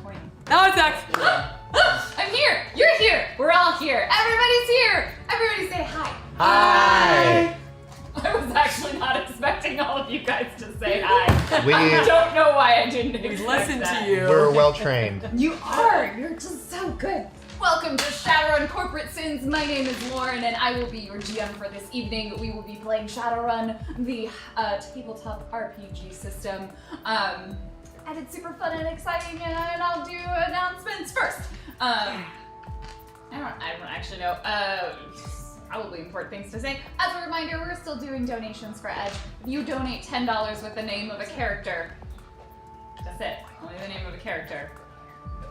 20. Now it's X. I'm here. You're here. We're all here. Everybody's here. Everybody say hi. Hi. I was actually not expecting all of you guys to say hi. We- I don't know why I didn't We expect listen that. to you. We're well trained. You are. You're just so good. Welcome to Shadowrun Corporate Sins. My name is Lauren, and I will be your GM for this evening. We will be playing Shadowrun, the tabletop RPG system. And it's super fun and exciting, and I'll do announcements first. I don't actually know. Probably important things to say. As a reminder, we're still doing donations for Edge. If you donate $10 with the name of a character, that's it, only the name of a character,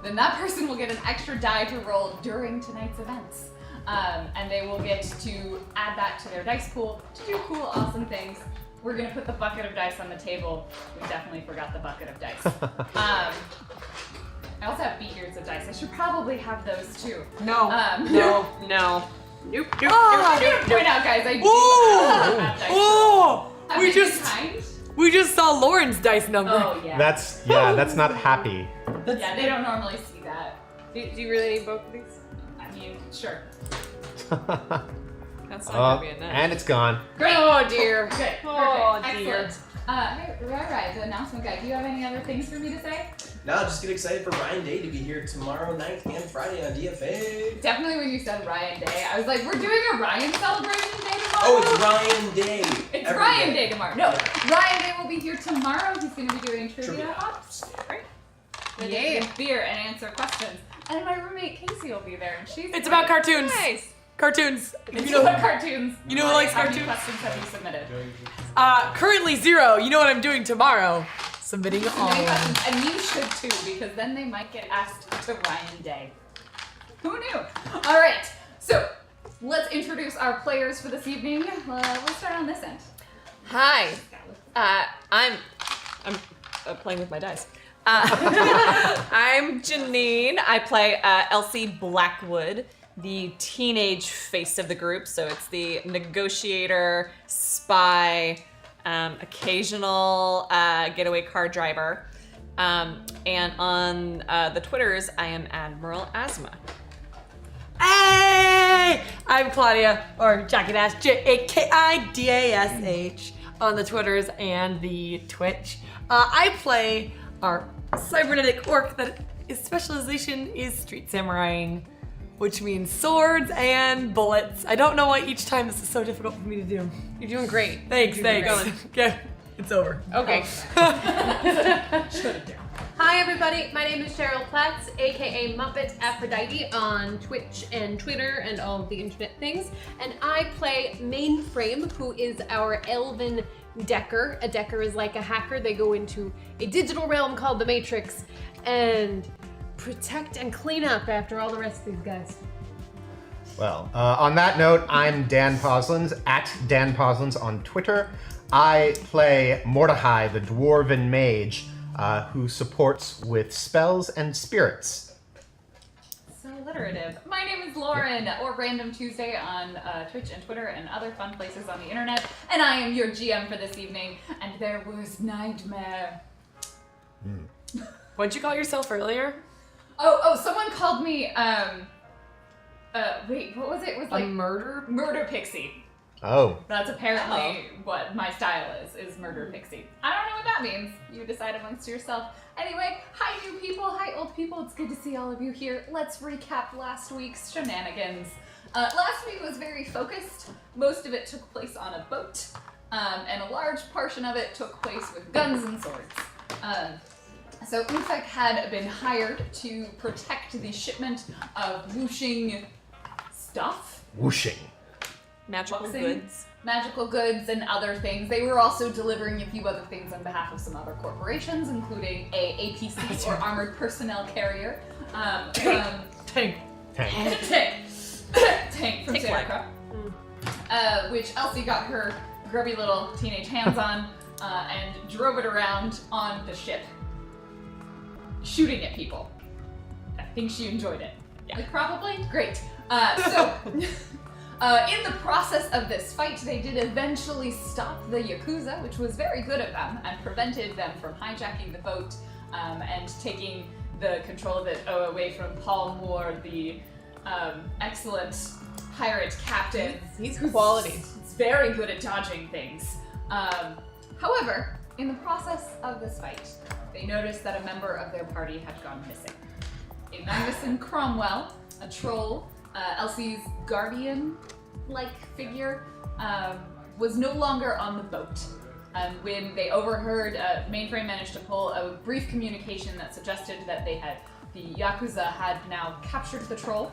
then that person will get an extra die to roll during tonight's events. And they will get to add that to their dice pool to do cool, awesome things. We're gonna put the bucket of dice on the table. We definitely forgot the bucket of dice. I also have beakers of dice. I should probably have those too. No. No. Nope. I'm gonna point out, guys, I do have dice. Oh! Have We they been just kind? saw Lauren's dice number. Oh yeah. That's not happy. Yeah, they don't normally see that. Do you really need both of these? I mean, sure. That's not gonna be a net. And it's gone. Great. Oh dear. Good. Oh, Perfect. dear. Excellent. Hey, right. The announcement guy. Do you have any other things for me to say? No, just get excited for Ryan Day to be here tomorrow night and Friday on DFA. Definitely when you said Ryan Day, I was like, we're doing a Ryan celebration day tomorrow? Oh, it's Ryan Day. It's Every Ryan Day tomorrow. No, Yeah. Ryan Day will be here tomorrow. He's going to be doing trivia ops. Right. With beer and answer questions. And my roommate Casey will be there, and she's It's about cartoons. Nice. Cartoons. It's You know, about cartoons. you know who likes How many cartoons? questions have you submitted? Currently 0. You know what I'm doing tomorrow? Submitting all Many of them. questions, and you should too, because then they might get asked to Ryan Day. Who knew? All right, so let's introduce our players for this evening. We'll start on this end. Hi. I'm playing with my dice. I'm Janine. I play Elsie Blackwood, the teenage face of the group. So it's the negotiator, spy, occasional getaway car driver. And on the Twitters, I am Admiral Asma. Hey! I'm Claudia, or Jackie Dash, JAKIDASH, on the Twitters and the Twitch. I play our cybernetic orc that his specialization is street samuraiing, which means swords and bullets. I don't know why each time this is so difficult for me to do. You're doing great. Thanks. Going. Okay, it's over. Okay. Hi everybody, my name is Cheryl Platts, aka Muppet Aphrodite on Twitch and Twitter and all of the internet things. And I play Mainframe, who is our elven decker. A decker is like a hacker. They go into a digital realm called the Matrix and protect and clean up after all the rest of these guys. Well, on that note, I'm Dan Poslins, at Dan Poslins on Twitter. I play Mordecai, the dwarven mage, who supports with spells and spirits. So alliterative. My name is Lauren, or Random Tuesday on Twitch and Twitter and other fun places on the internet, and I am your GM for this evening, and there was nightmare. What'd you call yourself earlier? Oh, someone called me, wait, what was it? It was like murder pixie. Oh. That's apparently what my style is murder pixie. I don't know what that means. You decide amongst yourself. Anyway, hi new people, hi old people. It's good to see all of you here. Let's recap last week's shenanigans. Last week was very focused. Most of it took place on a boat, and a large portion of it took place with guns and swords. So Infiltrating had been hired to protect the shipment of whooshing stuff. Whooshing. Magical Boxing, goods. Magical goods and other things. They were also delivering a few other things on behalf of some other corporations, including a APC or armored personnel carrier. Tank. Tank. Tank from Shadowrun. Which Elsie got her grubby little teenage hands on and drove it around on the ship, shooting at people. I think she enjoyed it. Yeah. Like, probably? Great. In the process of this fight, they did eventually stop the Yakuza, which was very good of them, and prevented them from hijacking the boat and taking the control of it away from Paul Moore, the excellent pirate captain. He's quality. He's very good at dodging things. However, in the process of this fight, they noticed that a member of their party had gone missing. A Magnusson Cromwell, a troll, Elsie's guardian-like figure, was no longer on the boat. When they overheard, Mainframe managed to pull a brief communication that suggested that the Yakuza had now captured the troll.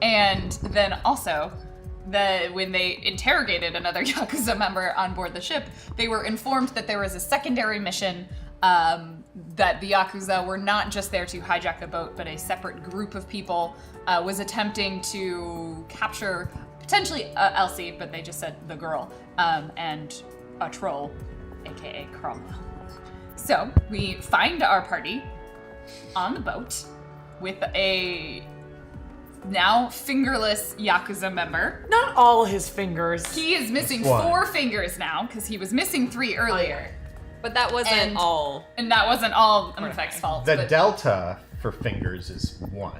And then also, when they interrogated another Yakuza member on board the ship, they were informed that there was a secondary mission, that the Yakuza were not just there to hijack the boat, but a separate group of people was attempting to capture potentially Elsie, but they just said the girl, and a troll, aka Cromwell. So we find our party on the boat with a now fingerless Yakuza member. Not all his fingers. He is missing One. 4 fingers now, because he was missing 3 earlier. But that wasn't And- all. And that wasn't all MMFEC's fault. The but delta for fingers is 1.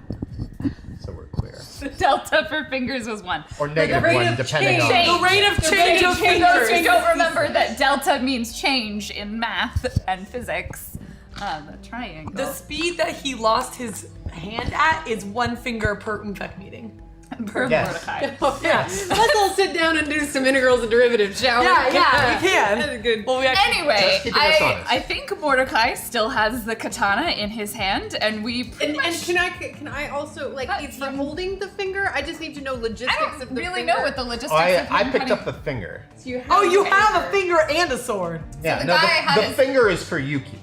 So we're clear. the delta for fingers was 1. Or negative rate 1, of depending on... change. The rate of change of For those who fingers. don't remember that delta means change in math and physics, the triangle. The speed that he lost his hand at is 1 finger per MMFEC meeting. per Yes. Mordecai. Yeah. Let's all sit down and do some integrals and derivatives, shall we? Yeah, we can. That's good. Well, we actually, Anyway, Just keeping us honest. I think Mordecai still has the katana in his hand, and we pretty And much... can I also, like, Cut is he from- holding the finger? I just need to know logistics I don't of the really finger. know what the logistics Oh, of him I picked cutting- up the finger. So you have oh, you a have a finger and a sword. Yeah, the no, guy had the his- finger is for Yuki.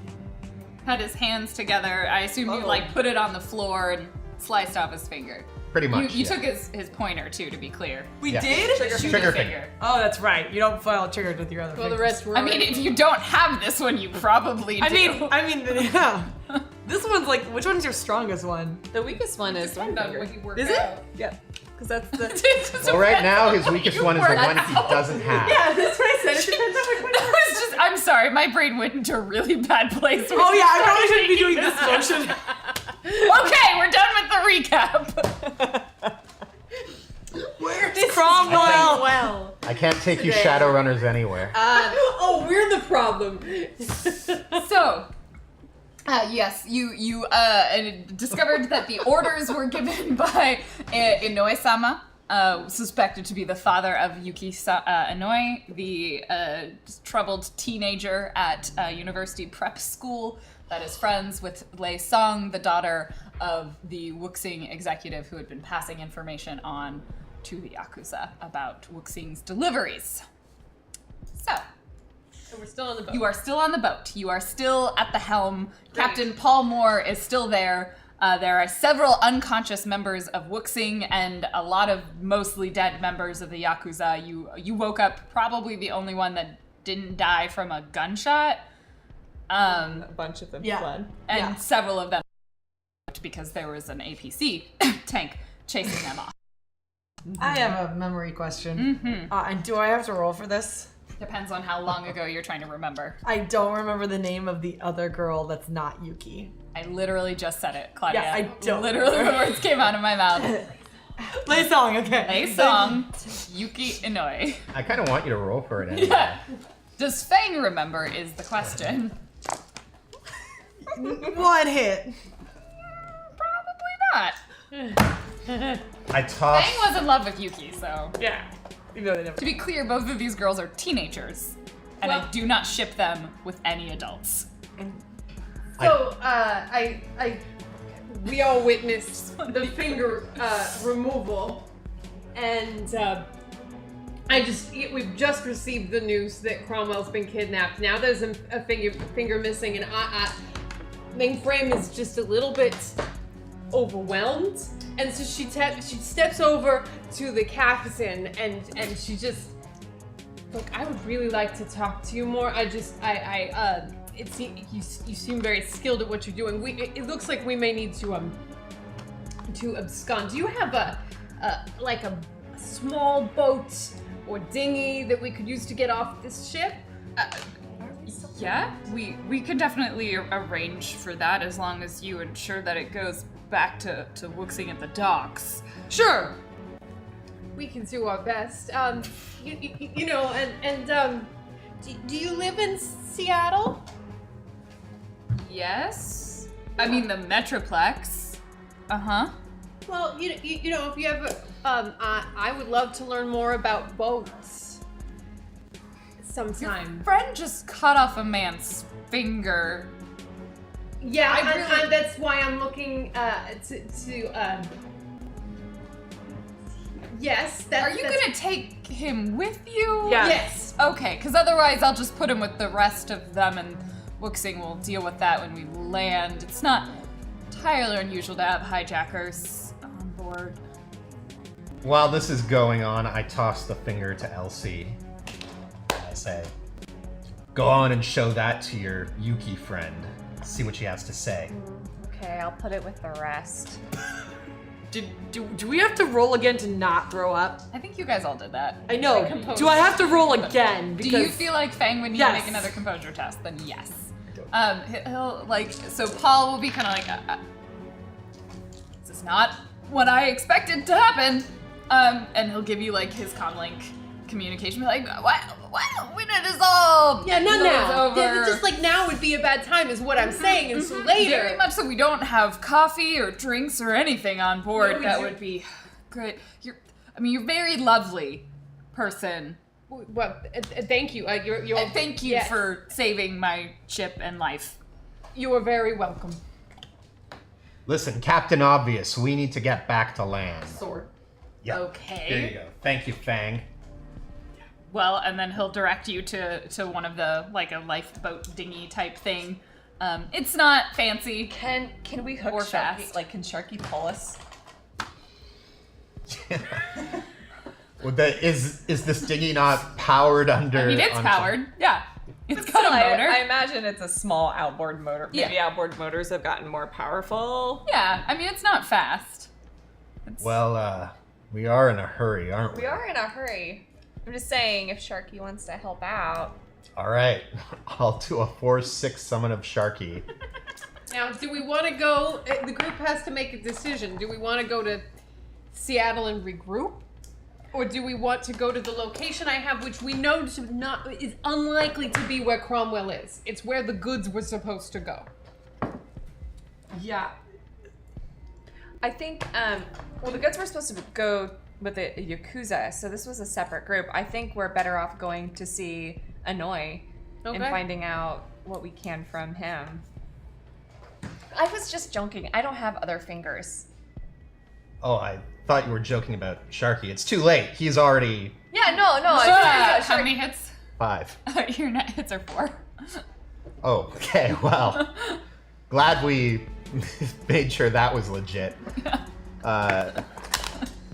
had his hands together. I assume you Uh-oh. like put it on the floor and sliced off his finger. Pretty much. You yeah. took his pointer too, to be clear. We Yeah. did? Trigger finger. Oh, that's right. You don't file triggers with your other Well, the fingers. rest were. I mean, if you don't have this one, you probably do. I mean, yeah. This one's like, which one's your strongest one? The weakest one is one Depends on finger. what you work Is it? out. Yeah. Because that's the. So Well, right now, his weakest you one is the work one he out. doesn't have. yeah, that's what I said. It depends on which one. That was just, I'm sorry, my brain went into a really bad place. Oh yeah, I probably shouldn't be doing this motion. Okay, we're done with the recap. Where's Cromwell? Well. I can't take you Today. Shadowrunners anywhere. Oh, we're the problem. So, yes, you discovered that the orders were given by Inoue-sama, suspected to be the father of Yuki Inoue, the troubled teenager at university prep school that is friends with Lei Song, the daughter of the Wuxing executive who had been passing information on to the Yakuza about Wuxing's deliveries. So, And we're still on the boat. you are still on the boat. You are still at the helm. Captain Paul Moore is still there. There are several unconscious members of Wuxing and a lot of mostly dead members of the Yakuza. You woke up probably the only one that didn't die from a gunshot. A bunch of them Yeah. fled. And Yeah. several of them because there was an APC tank chasing them off. I have a memory question. Mm-hmm. And do I have to roll for this? Depends on how long ago you're trying to remember. I don't remember the name of the other girl that's not Yuki. I literally just said it, Claudia. Yeah, I don't Literally the words came out of my mouth. Play song, okay. Lei Song, Yuki Inoue. I kind of want you to roll for it anyway. Yeah. Does Fang remember is the question. One hit. Probably not. I tossed... Fang was in love with Yuki, so. Yeah. Even though they never. To be clear, both of these girls are teenagers. And I Well- do not ship them with any adults. So, we all witnessed the finger removal, and we've just received the news that Cromwell's been kidnapped. Now there's a finger missing, and Mainframe is just a little bit overwhelmed, and so she steps over to the captain, and she just, look, I would really like to talk to you more. You seem very skilled at what you're doing. It looks like we may need to abscond. Do you have a small boat or dinghy that we could use to get off this ship? Yeah, we can definitely arrange for that as long as you ensure that it goes back to Wuxing at the docks. Sure. We can do our best. You know, do you live in Seattle? Yes. I mean the Metroplex. Uh-huh. Well, you know, if you ever, I would love to learn more about boats. Sometime. Your friend just cut off a man's finger. Yeah, that's why I'm looking to. Yes, that's. Are you gonna take him with you? Yeah. Yes. Okay, because otherwise I'll just put him with the rest of them and Wuxing will deal with that when we land. It's not entirely unusual to have hijackers on board. While this is going on, I toss the finger to Elsie. I say, go on and show that to your Yuki friend. See what she has to say. Okay, I'll put it with the rest. Do we have to roll again to not throw up? I think you guys all did that. I know. Do I have to roll again? Do you feel like Fang would need to Yes. make another composure test? Then yes. He'll like, so Paul will be kind of like, this is not what I expected to happen. And he'll give you like his comlink communication, be like, what? When it is all Yeah, not now. over. Yeah, just like now would be a bad time, is what I'm saying. And so later. Very much so. We don't have coffee or drinks or anything on board. No, we That do. would be great. You're a very lovely person. Well, thank you. You're. And thank you yes. for saving my ship and life. You are very welcome. Listen, Captain Obvious, we need to get back to land. Sword. Yep. Okay. There you go. Thank you, Fang. Well, and then he'll direct you to one of the, like a lifeboat dinghy type thing. It's not fancy. Can we hook Or Sharky? fast. Like, can Sharky pull us? Well, is this dinghy not powered under? I mean, it's on- powered. Yeah. It's But got a still, motor. I imagine it's a small outboard motor. Yeah. Maybe outboard motors have gotten more powerful. Yeah, I mean, it's not fast. Well, we are in a hurry, aren't we? We are in a hurry. I'm just saying, if Sharky wants to help out. All right, I'll do a 4/6 summon of Sharky. Now, do we want to go? The group has to make a decision. Do we want to go to Seattle and regroup, or do we want to go to the location I have, which we know is unlikely to be where Cromwell is? It's where the goods were supposed to go. Yeah. I think, well, the goods were supposed to go with the Yakuza, so this was a separate group. I think we're better off going to see Anoi and finding out what we can from him. I was just joking. I don't have other fingers. Oh, I thought you were joking about Sharky. It's too late. He's already Yeah, no. How many hits? 5. Your net hits are 4. Oh, okay. Well, glad we made sure that was legit.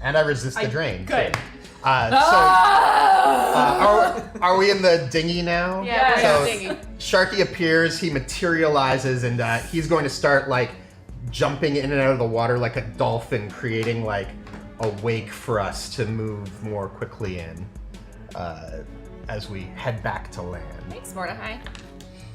And I resist the drain. good. too. Are we in the dinghy now? Yeah, we're so in the dinghy. Sharky appears, he materializes, and he's going to start like jumping in and out of the water like a dolphin, creating like a wake for us to move more quickly in as we head back to land. Thanks, Mordecai.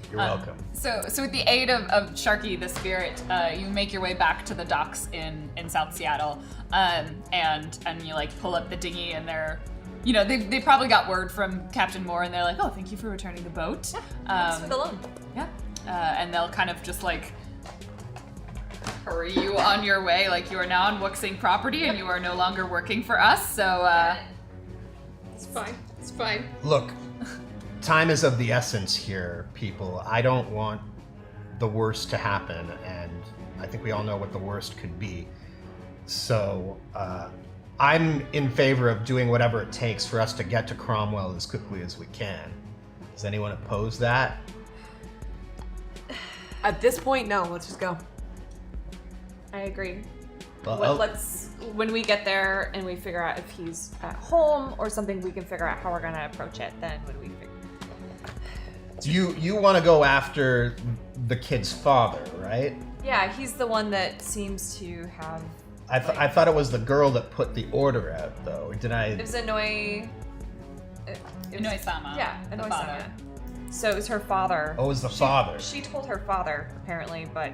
You're welcome. So with the aid of Sharky the Spirit, you make your way back to the docks in South Seattle, and you like pull up the dinghy, and they're, you know, they probably got word from Captain Moore, and they're like, oh, thank you for returning the boat. Thanks for the loan. Yeah, and they'll kind of just like hurry you on your way, like you are now on Wuxing property, and you are no longer working for us. So It's fine. It's fine. Look, time is of the essence here, people. I don't want the worst to happen, and I think we all know what the worst could be. So, I'm in favor of doing whatever it takes for us to get to Cromwell as quickly as we can. Does anyone oppose that? At this point, no. Let's just go. I agree. Well, Let's, when we get there and we figure out if he's at home or something, we can figure out how we're gonna approach it. Then when we figure. you want to go after the kid's father, right? Yeah, he's the one that seems to have. I thought it was the girl that put the order out, though. Did I? It was Anoi. Inoi-sama. Yeah, the Anoi-sama. father. So it was her father. Oh, it was the father. She told her father, apparently, but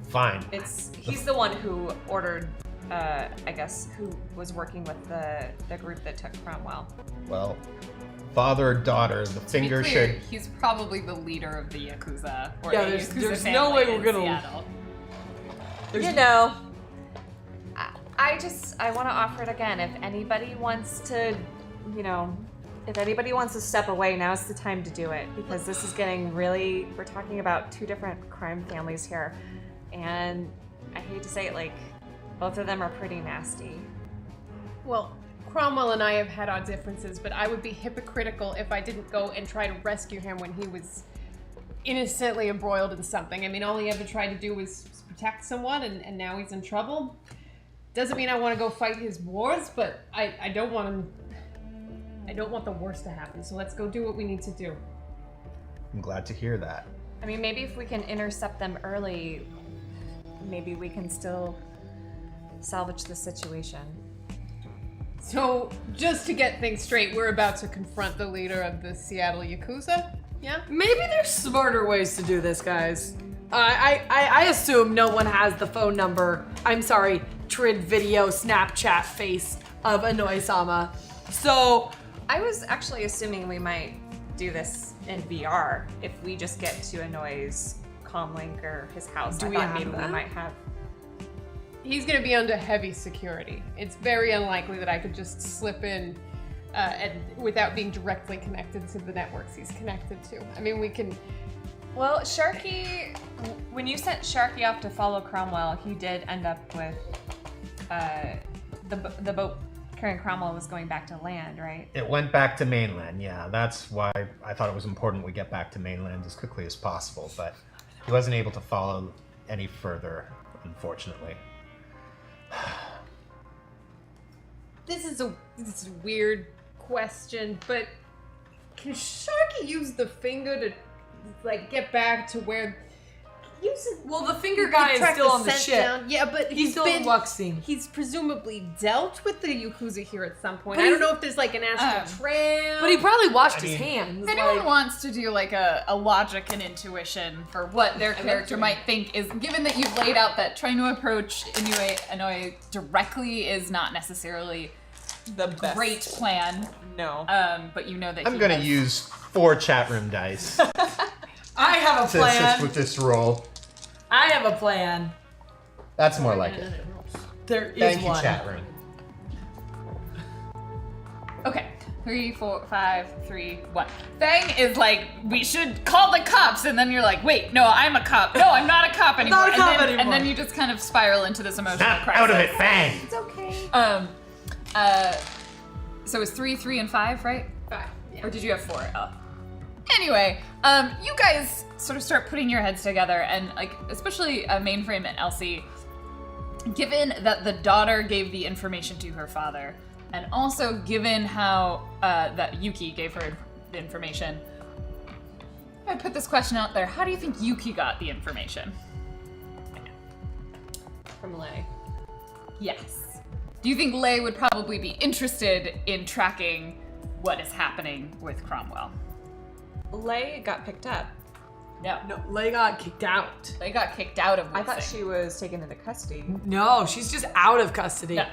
Fine. he's the one who ordered, I guess, who was working with the group that took Cromwell. Well, father, daughter, the finger To be clear, should... he's probably the leader of the Yakuza. Or Yeah, the there's Yakuza no way family we're in gonna- Seattle. You know, I want to offer it again. If anybody wants to, if anybody wants to step away, now's the time to do it, because this is getting really, we're talking about 2 different crime families here. And I hate to say it, like, both of them are pretty nasty. Well, Cromwell and I have had our differences, but I would be hypocritical if I didn't go and try to rescue him when he was innocently embroiled in something. I mean, all he ever tried to do was protect someone, and now he's in trouble. Doesn't mean I want to go fight his wars, but I don't want him. I don't want the worst to happen. So let's go do what we need to do. I'm glad to hear that. I mean, maybe if we can intercept them early, maybe we can still salvage the situation. So, just to get things straight, we're about to confront the leader of the Seattle Yakuza? Yeah? Maybe there's smarter ways to do this, guys. I assume no one has the phone number. I'm sorry, Trid video Snapchat face of Inoi-sama. So I was actually assuming we might do this in VR if we just get to Inoi's comlink or his house. Do I we thought have maybe that? we might have. He's gonna be under heavy security. It's very unlikely that I could just slip in and without being directly connected to the networks he's connected to. I mean, we can. Well, Sharky, when you sent Sharky off to follow Cromwell, he did end up with the boat carrying Cromwell was going back to land, right? It went back to mainland, yeah. That's why I thought it was important we get back to mainland as quickly as possible, but he wasn't able to follow any further, unfortunately. This is a weird question, but can Sharky use the finger to like get back to where? Use it. well, the finger guy is track still the on the scent ship. down. Yeah, but He's still in Wuxing. He's presumably dealt with the Yakuza here at some point. But I don't he's- know if there's like an astral trail. But he probably washed I his mean- hands. If anyone like- wants to do like a logic and intuition for what their character might think is, given that you've laid out that trying to approach Inoi directly is not necessarily The best. great plan, No. but you know that I'm he gonna has- use 4 chat room dice I have a to assist plan. with this roll. I have a plan. That's more like it. There is Thank you, one. chat room. Okay. 3, 4, 5, 3, 1. Fang is like, we should call the cops, and then you're like, wait, no, I'm a cop. No, I'm not a cop anymore. Not a cop and then, anymore. And then you just kind of spiral into this emotional Snap crisis. out of it, bang! It's okay. So it's 3, 3, and 5, right? 5. Yeah. Or did you have 4? Oh. Anyway, you guys sort of start putting your heads together, and like, especially Mainframe and Elsie, given that the daughter gave the information to her father, and also given how that Yuki gave her the information, I put this question out there: how do you think Yuki got the information? From Lei. Yes. Do you think Lei would probably be interested in tracking what is happening with Cromwell? Lei got picked up. No. No, Lei got kicked out. They got kicked out of Wuxing. I thought she was taken into custody. No, she's just out of custody. No.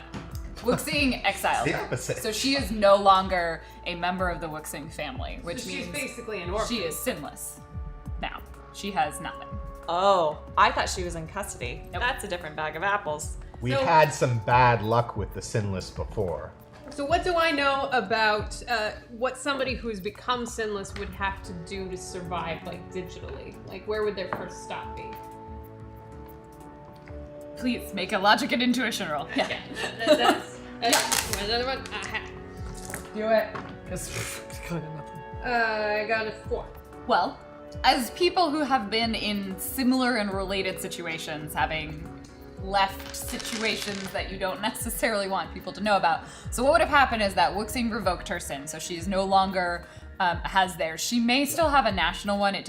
Wuxing exiled The her. opposite. So she is no longer a member of the Wuxing family, which So she's means basically an orphan. she is sinless. Now, she has nothing. Oh, I thought she was in custody. Nope. That's a different bag of apples. We've So- had some bad luck with the sinless before. So what do I know about what somebody who's become sinless would have to do to survive, like digitally? Like, where would their first stop be? Please make a logic and intuition roll. Yeah. That's another one. Do it. Because I got a 4. Well, as people who have been in similar and related situations, having left situations that you don't necessarily want people to know about. So what would have happened is that Wuxing revoked her sin, so she is no longer has theirs. She may still have a national one. It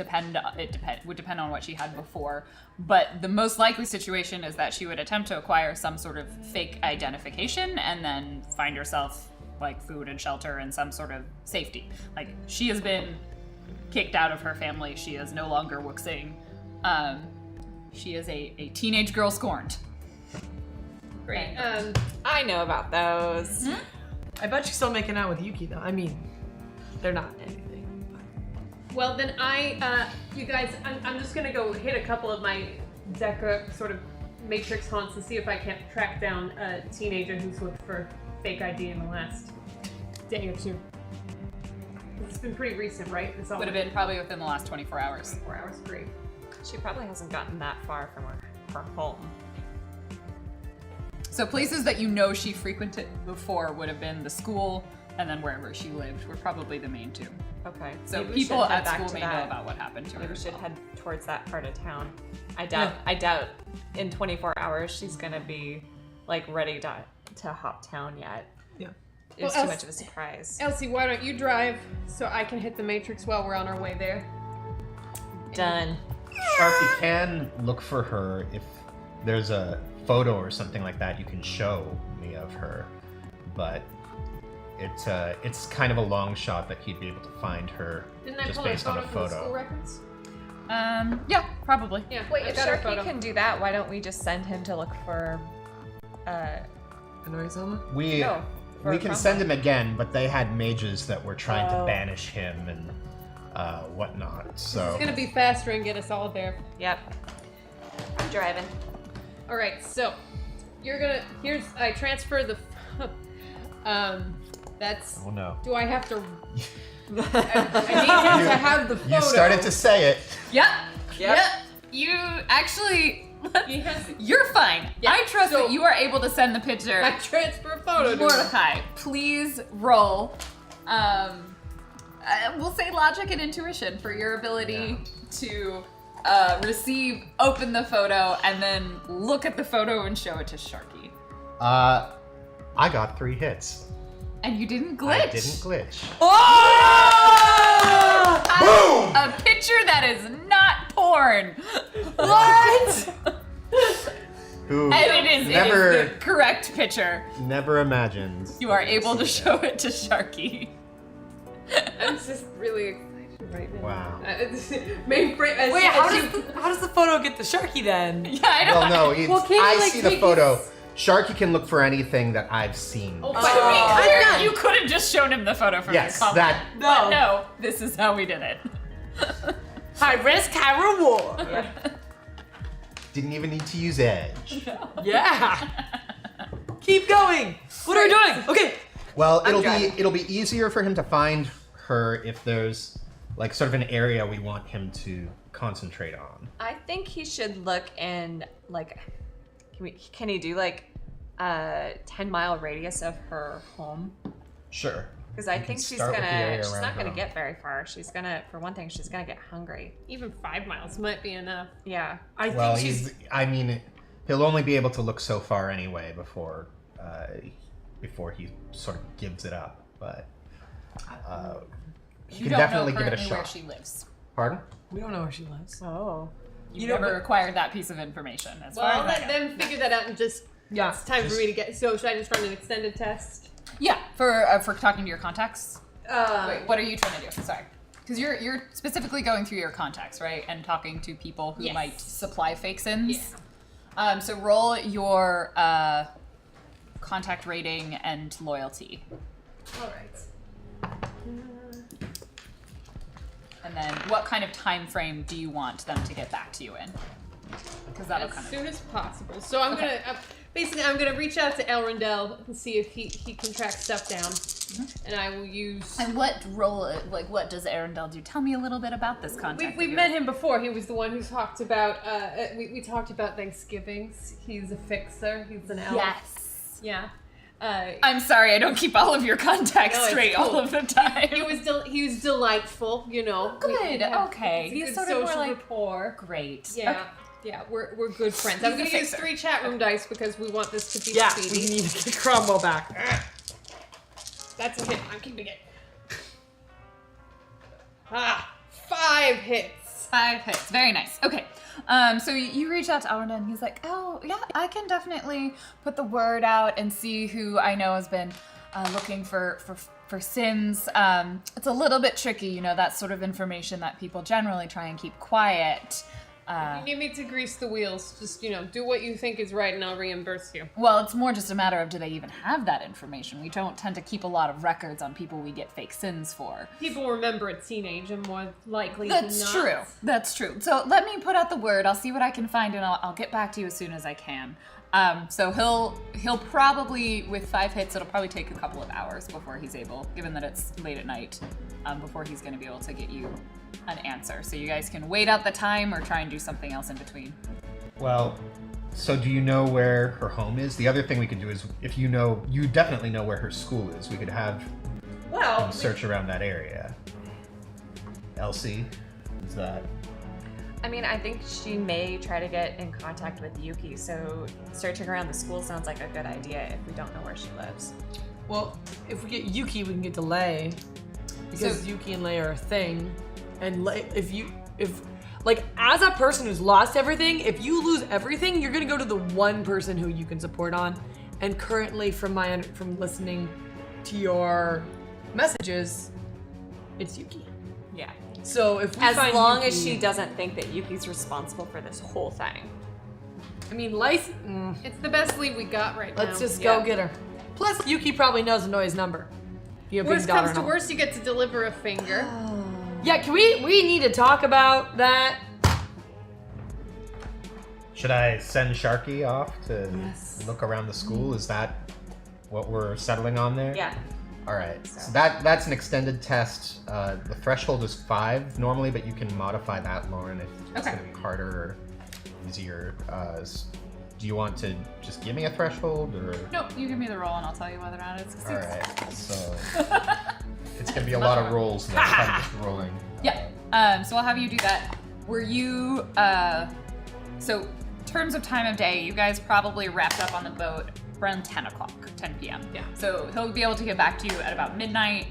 would depend on what she had before. But the most likely situation is that she would attempt to acquire some sort of fake identification and then find herself like food and shelter and some sort of safety. Like she has been kicked out of her family. She is no longer Wuxing. She is a teenage girl scorned. Great. I know about those. I bet she's still making out with Yuki though. I mean, they're not anything. Well, then you guys, I'm just gonna go hit a couple of my Deca sort of matrix haunts and see if I can't track down a teenager who's looked for fake ID in the last day or two. It's been pretty recent, right? It's all Would have been probably within the last 24 hours. 4 hours, great. She probably hasn't gotten that far from her home. So places that you know she frequented before would have been the school and then wherever she lived were probably the main two. Okay. So Maybe we people should head at back school to may that. know about what happened to her. Maybe we as should well. head towards that part of town. I doubt in 24 hours she's gonna be like ready to hop town yet. Yeah. It's Well, too much of a surprise. Elsie, why don't you drive so I can hit the matrix while we're on our way there? Done. Sharky can look for her if there's a photo or something like that you can show me of her, but it's kind of a long shot that he'd be able to find her Didn't I just pull a based on photo a from the photo. school records? Yeah, probably. Yeah. Wait, I if got her Sharky photo. can do that, why don't we just send him to look for Arizona? We No, for we can Cromwell. send him again, but they had mages that were trying to Oh. banish him and whatnot. So It's gonna be faster and get us all there. Yep. I'm driving. All right, so I transfer the. That's. oh no, Do I have to? I need him to have the photo. you started to say it. Yep. Yep. You actually. He has. You're fine. Yeah, I trust so- that you are able to send the picture. I transfer a photo to him. Mordecai, please roll. We'll say logic and intuition for your ability to open the photo, and then look at the photo and show it to Sharky. I got 3 hits. And you didn't glitch. I didn't glitch. Oh! A picture that is not porn. What? Who And it is the correct picture. never imagined. You are I would able to see show it to Sharky. I'm just really excited right now. Wow. Mainframe. Wait, how does the photo get to Sharky then? Yeah, I know. Well, no, it's, Well, can't you, I like, see the take photo. his- Sharky can look for anything that I've seen. Oh, To but be clear, you could have just shown him the photo from Yes, your comment. that- But no, this is how we did it. High risk, high reward. Didn't even need to use Edge. Yeah. Keep going. What are we doing? Okay. Well, it'll driving. be easier for him to find her if there's like sort of an area we want him to concentrate on. I think he should look in like. Can he do like a 10-mile radius of her home? Sure. Because I We think can she's start with the area she's around not her gonna home. get very far. She's gonna, for one thing, she's gonna get hungry. even 5 miles might be enough. Yeah. I Well, think she's. I mean, he'll only be able to look so far anyway before he sort of gives it up. But he You can don't definitely know give it a currently where shot. she lives. Pardon? We don't know where she lives. Oh. You've You know, never but- acquired that piece of information. As Well, far I'll as I let know. them figure that out and just. Yeah. It's time for me to get. So should I just run an extended test? Yeah, for talking to your contacts. Wait, what are you trying to do? Sorry, because you're specifically going through your contacts, right, and talking to people who Yes. might supply fake sins. Yeah. So roll your contact rating and loyalty, All right. and then what kind of time frame do you want them to get back to you in? Because that'll As kind of. soon as possible. So I'm Okay. gonna basically I'm gonna reach out to Elrondell and see if he can track stuff down, and I will use. And what role, like, what does Arundel do? Tell me a little bit about this contact. We've met him before. He was the one who talked about. We talked about Thanksgivings. He's a fixer. He's an elf. Yes. Yeah. I'm sorry, I don't keep all of your contacts No, it's straight cool. all of the time. He was delightful. You know. Good, okay. He's He's good sort of more social like- rapport. Great. Yeah. Okay. Yeah, we're good friends. He's I'm gonna a use fixer. 3 chat room dice because we want this to be Yeah. speedy. We need to get Cromwell back. That's a hit. I'm keeping it. 5 hits. 5 hits. Very nice. Okay. So you reach out to Arundel and he's like, oh, yeah, I can definitely put the word out and see who I know has been looking for for sins. It's a little bit tricky, you know, that sort of information that people generally try and keep quiet. You need me to grease the wheels. Just, do what you think is right and I'll reimburse you. Well, it's more just a matter of do they even have that information? We don't tend to keep a lot of records on people we get fake sins for. People remember a teenage and more likely That's than true. not. That's true. So let me put out the word. I'll see what I can find and I'll get back to you as soon as I can. So he'll probably, with 5 hits, it'll probably take a couple of hours before he's able, given that it's late at night, before he's going to be able to get you an answer. So you guys can wait out the time or try and do something else in between. Well, so do you know where her home is? The other thing we could do is, if you definitely know where her school is, we could have him search around that area. Elsie, is that... I mean, I think she may try to get in contact with Yuki, so searching around the school sounds like a good idea if we don't know where she lives. Well, if we get Yuki, we can get to Lei, because Yuki and Lei are a thing. And Lei, if as a person who's lost everything, if you lose everything, you're gonna go to the one person who you can support on. And currently, from listening to your messages, it's Yuki. Yeah. So if we as find long Yuki, as she doesn't think that Yuki's responsible for this whole thing. I mean, Lei. It's the best lead we got right now. Let's just go get her. Plus, Yuki probably knows Noi's number. Worst comes to worst, you get to deliver a finger. Yeah, can we need to talk about that? Should I send Sharky off to look around the school? Is that what we're settling on there? Yeah. All right. So that's an extended test. The threshold is 5 normally, but you can modify that, Lauren, if it's going to be harder or easier. Do you want to just give me a threshold, or? Nope, you give me the roll and I'll tell you whether or not it succeeds. All right. So it's going to be a lot of rolls next time, just rolling. Yeah. So I'll have you do that. Were you? So terms of time of day, you guys probably wrapped up on the boat around 10 p.m. Yeah. So he'll be able to get back to you at about midnight.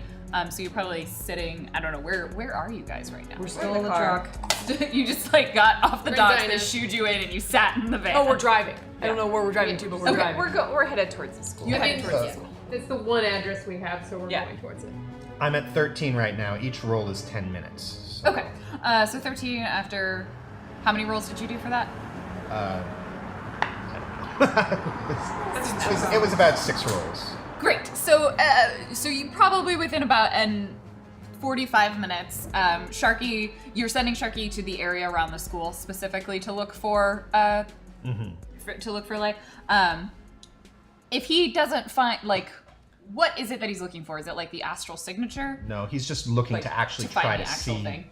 So you're probably sitting, I don't know, where are you guys right now? We're still in the truck. You just got off the We're docks, in they Dinah. shooed you in, and you sat in the van. Oh, we're driving. I don't know where we're driving to, but we're Okay, driving. We're headed towards the school. You're headed towards the Yeah. school. It's the one address we have, so we're Yeah. going towards it. I'm at 13 right now. Each roll is 10 minutes. So, Okay. So 13 after. How many rolls did you do for that? It was about 6 rolls. Great. So you probably within about 45 minutes, Sharky, you're sending Sharky to the area around the school specifically to look for Lei. If he doesn't find, what is it that he's looking for? Is it the astral signature? No, he's just looking to actually try to see. Thing.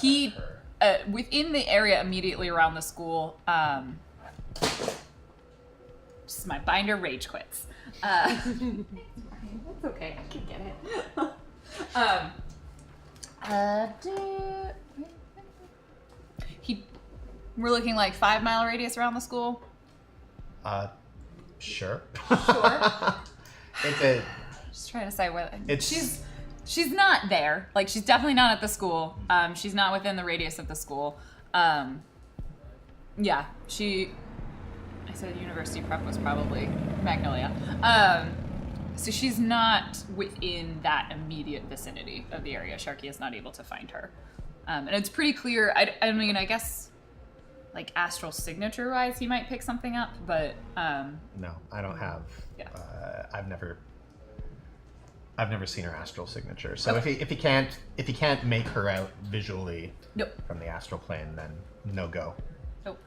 He within the area immediately around the school. Just my binder rage quits. That's okay. I can get it. We're looking 5 mile radius around the school. Sure. Sure. It's Just trying to say whether It's- she's not there. She's definitely not at the school. She's not within the radius of the school. Yeah, I said university prep was probably Magnolia. So she's not within that immediate vicinity of the area. Sharky is not able to find her. And it's pretty clear, I mean, I guess, astral signature wise, he might pick something up, but, no, I don't have. Yeah. I've never seen her astral signature. So if he can't make her out visually Nope. from the astral plane, then no go. Nope.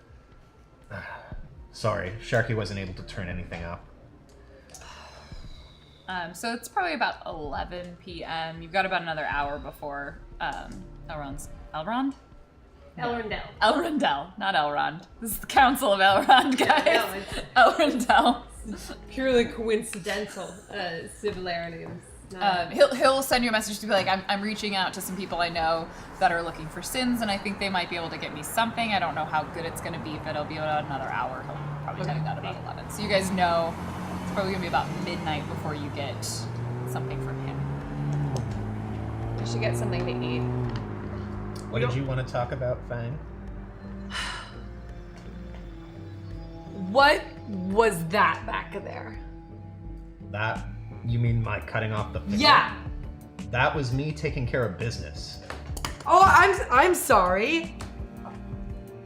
Sorry, Sharky wasn't able to turn anything up. So it's probably about 11 p.m. You've got about another hour before Elrondell? Elrondell, not Elrond. This is the Council of Elrond, guys. Elrondell. Purely coincidental similarities. He'll send you a message to be I'm reaching out to some people I know that are looking for sins, and I think they might be able to get me something. I don't know how good it's going to be, but it'll be about another hour. He'll probably tell you that about 11. So you guys know it's probably going to be about midnight before you get something from him. We should get something to eat. What did you want to talk about, Fang? What was that back there? That You mean my cutting off the finger? Yeah. That was me taking care of business. Oh, I'm sorry.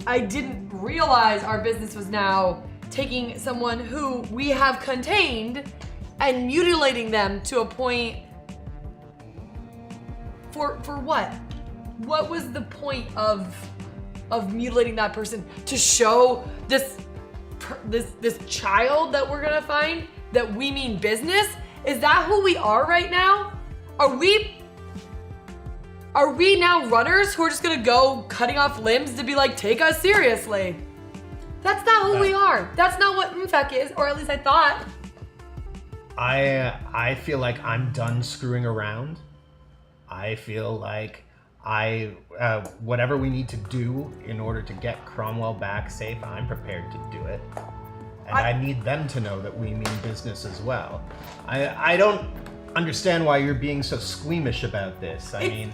I didn't realize our business was now taking someone who we have contained and mutilating them to a point. For what? What was the point of mutilating that person? To show this child that we're gonna find that we mean business? Is that who we are right now? Are we now runners who are just gonna go cutting off limbs to be like, take us seriously? That's not who we are. That's not what MMFEC is, or at least I thought. I feel like I'm done screwing around. I feel like whatever we need to do in order to get Cromwell back safe, I'm prepared to do it. And I need them to know that we mean business as well. I don't understand why you're being so squeamish about this. I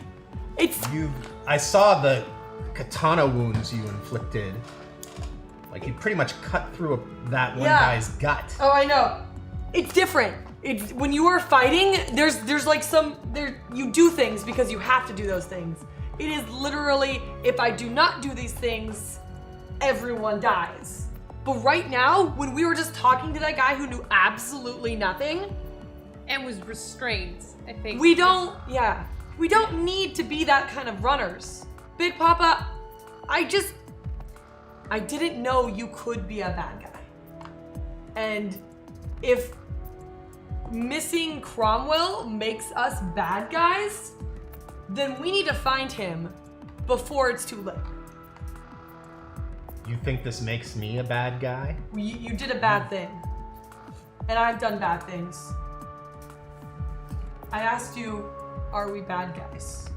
saw the katana wounds you inflicted. Like, you pretty much cut through that one guy's gut. Oh, I know. It's different. It's when you are fighting, there's like you do things because you have to do those things. It is literally, if I do not do these things, everyone dies. But right now, when we were just talking to that guy who knew absolutely nothing and was restrained, I think. We don't need to be that kind of runners. Big Papa, I didn't know you could be a bad guy. And if missing Cromwell makes us bad guys, then we need to find him before it's too late. You think this makes me a bad guy? You did a bad thing. And I've done bad things. I asked you, are we bad guys?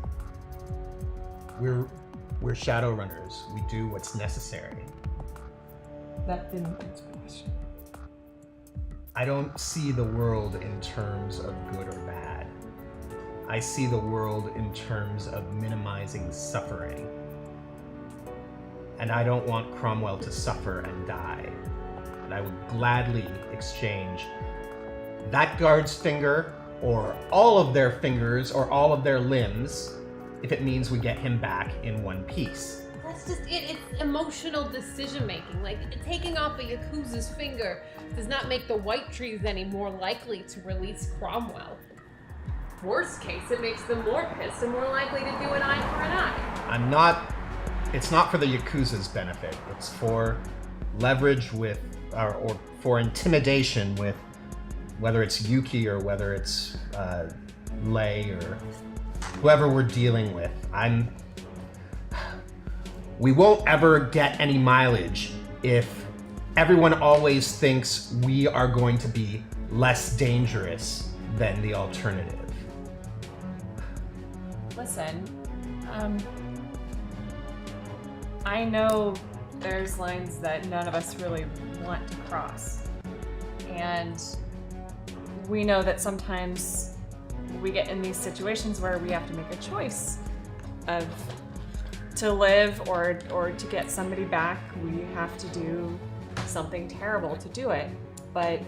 We're Shadowrunners. We do what's necessary. That didn't answer the question. I don't see the world in terms of good or bad. I see the world in terms of minimizing suffering. And I don't want Cromwell to suffer and die. And I would gladly exchange that guard's finger, or all of their fingers, or all of their limbs, if it means we get him back in one piece. That's just it. It's emotional decision making. Like, taking off a Yakuza's finger does not make the Whitetrees any more likely to release Cromwell. Worst case, it makes them more pissed and more likely to do an eye for an eye. It's not for the Yakuza's benefit. It's for leverage with, or for intimidation with, whether it's Yuki or whether it's Lei or whoever we're dealing with. We won't ever get any mileage if everyone always thinks we are going to be less dangerous than the alternative. Listen, I know there's lines that none of us really want to cross. And we know that sometimes we get in these situations where we have to make a choice of to live or to get somebody back. We have to do something terrible to do it. But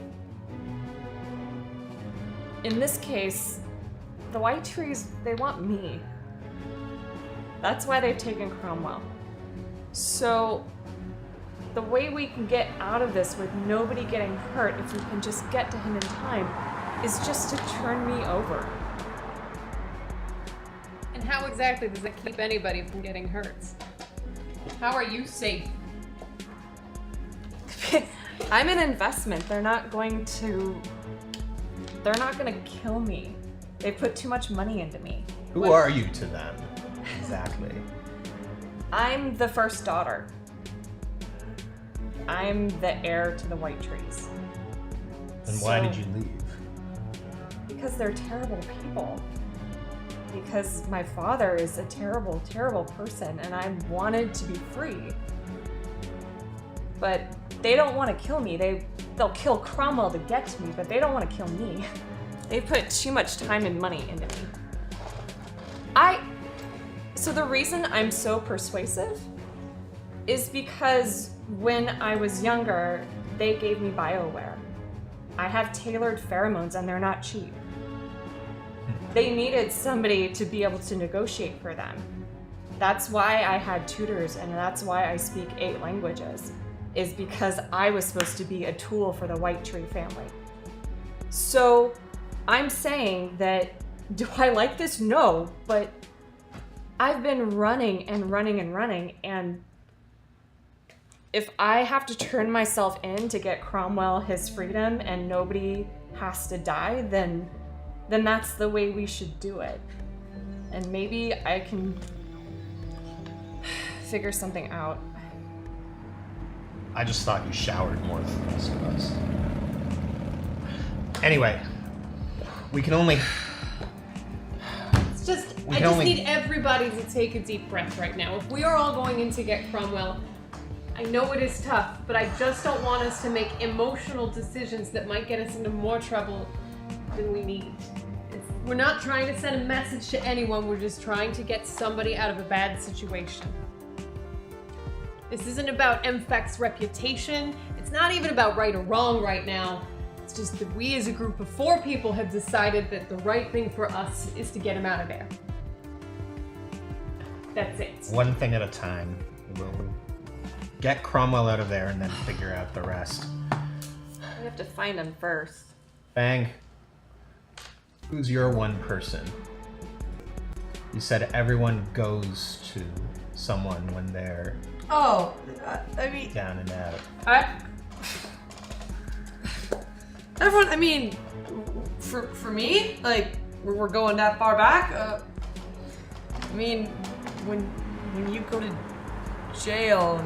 in this case, the Whitetrees, they want me. That's why they've taken Cromwell. So the way we can get out of this with nobody getting hurt, if we can just get to him in time, is just to turn me over. And how exactly does that keep anybody from getting hurt? How are you safe? I'm an investment. They're not going to kill me. They put too much money into me. Who are you to them? Exactly. I'm the first daughter. I'm the heir to the Whitetrees. And why did you leave? Because they're terrible people. Because my father is a terrible, terrible person, and I wanted to be free. But they don't want to kill me. They'll kill Cromwell to get to me, but they don't want to kill me. They put too much time and money into me. So the reason I'm so persuasive is because when I was younger, they gave me BioWare. I have tailored pheromones and they're not cheap. They needed somebody to be able to negotiate for them. That's why I had tutors and that's why I speak 8 languages, is because I was supposed to be a tool for the Whitetree family. So I'm saying that, do I like this? No, but I've been running and running and running, and if I have to turn myself in to get Cromwell his freedom and nobody has to die, then that's the way we should do it. And maybe I can figure something out. I just thought you showered more than the rest of us. Anyway, we can only... It's just, I just need everybody to take a deep breath right now. If we are all going in to get Cromwell, I know it is tough, but I just don't want us to make emotional decisions that might get us into more trouble than we need. We're not trying to send a message to anyone, we're just trying to get somebody out of a bad situation. This isn't about MFEC's reputation, it's not even about right or wrong right now. It's just that we as a group of 4 people have decided that the right thing for us is to get him out of there. That's it. One thing at a time. We'll get Cromwell out of there and then figure out the rest. We have to find him first. Bang. Who's your one person? You said everyone goes to someone when they're I mean, down and out. Everyone, I mean, for me, like, we're going that far back. I mean, when you go to jail,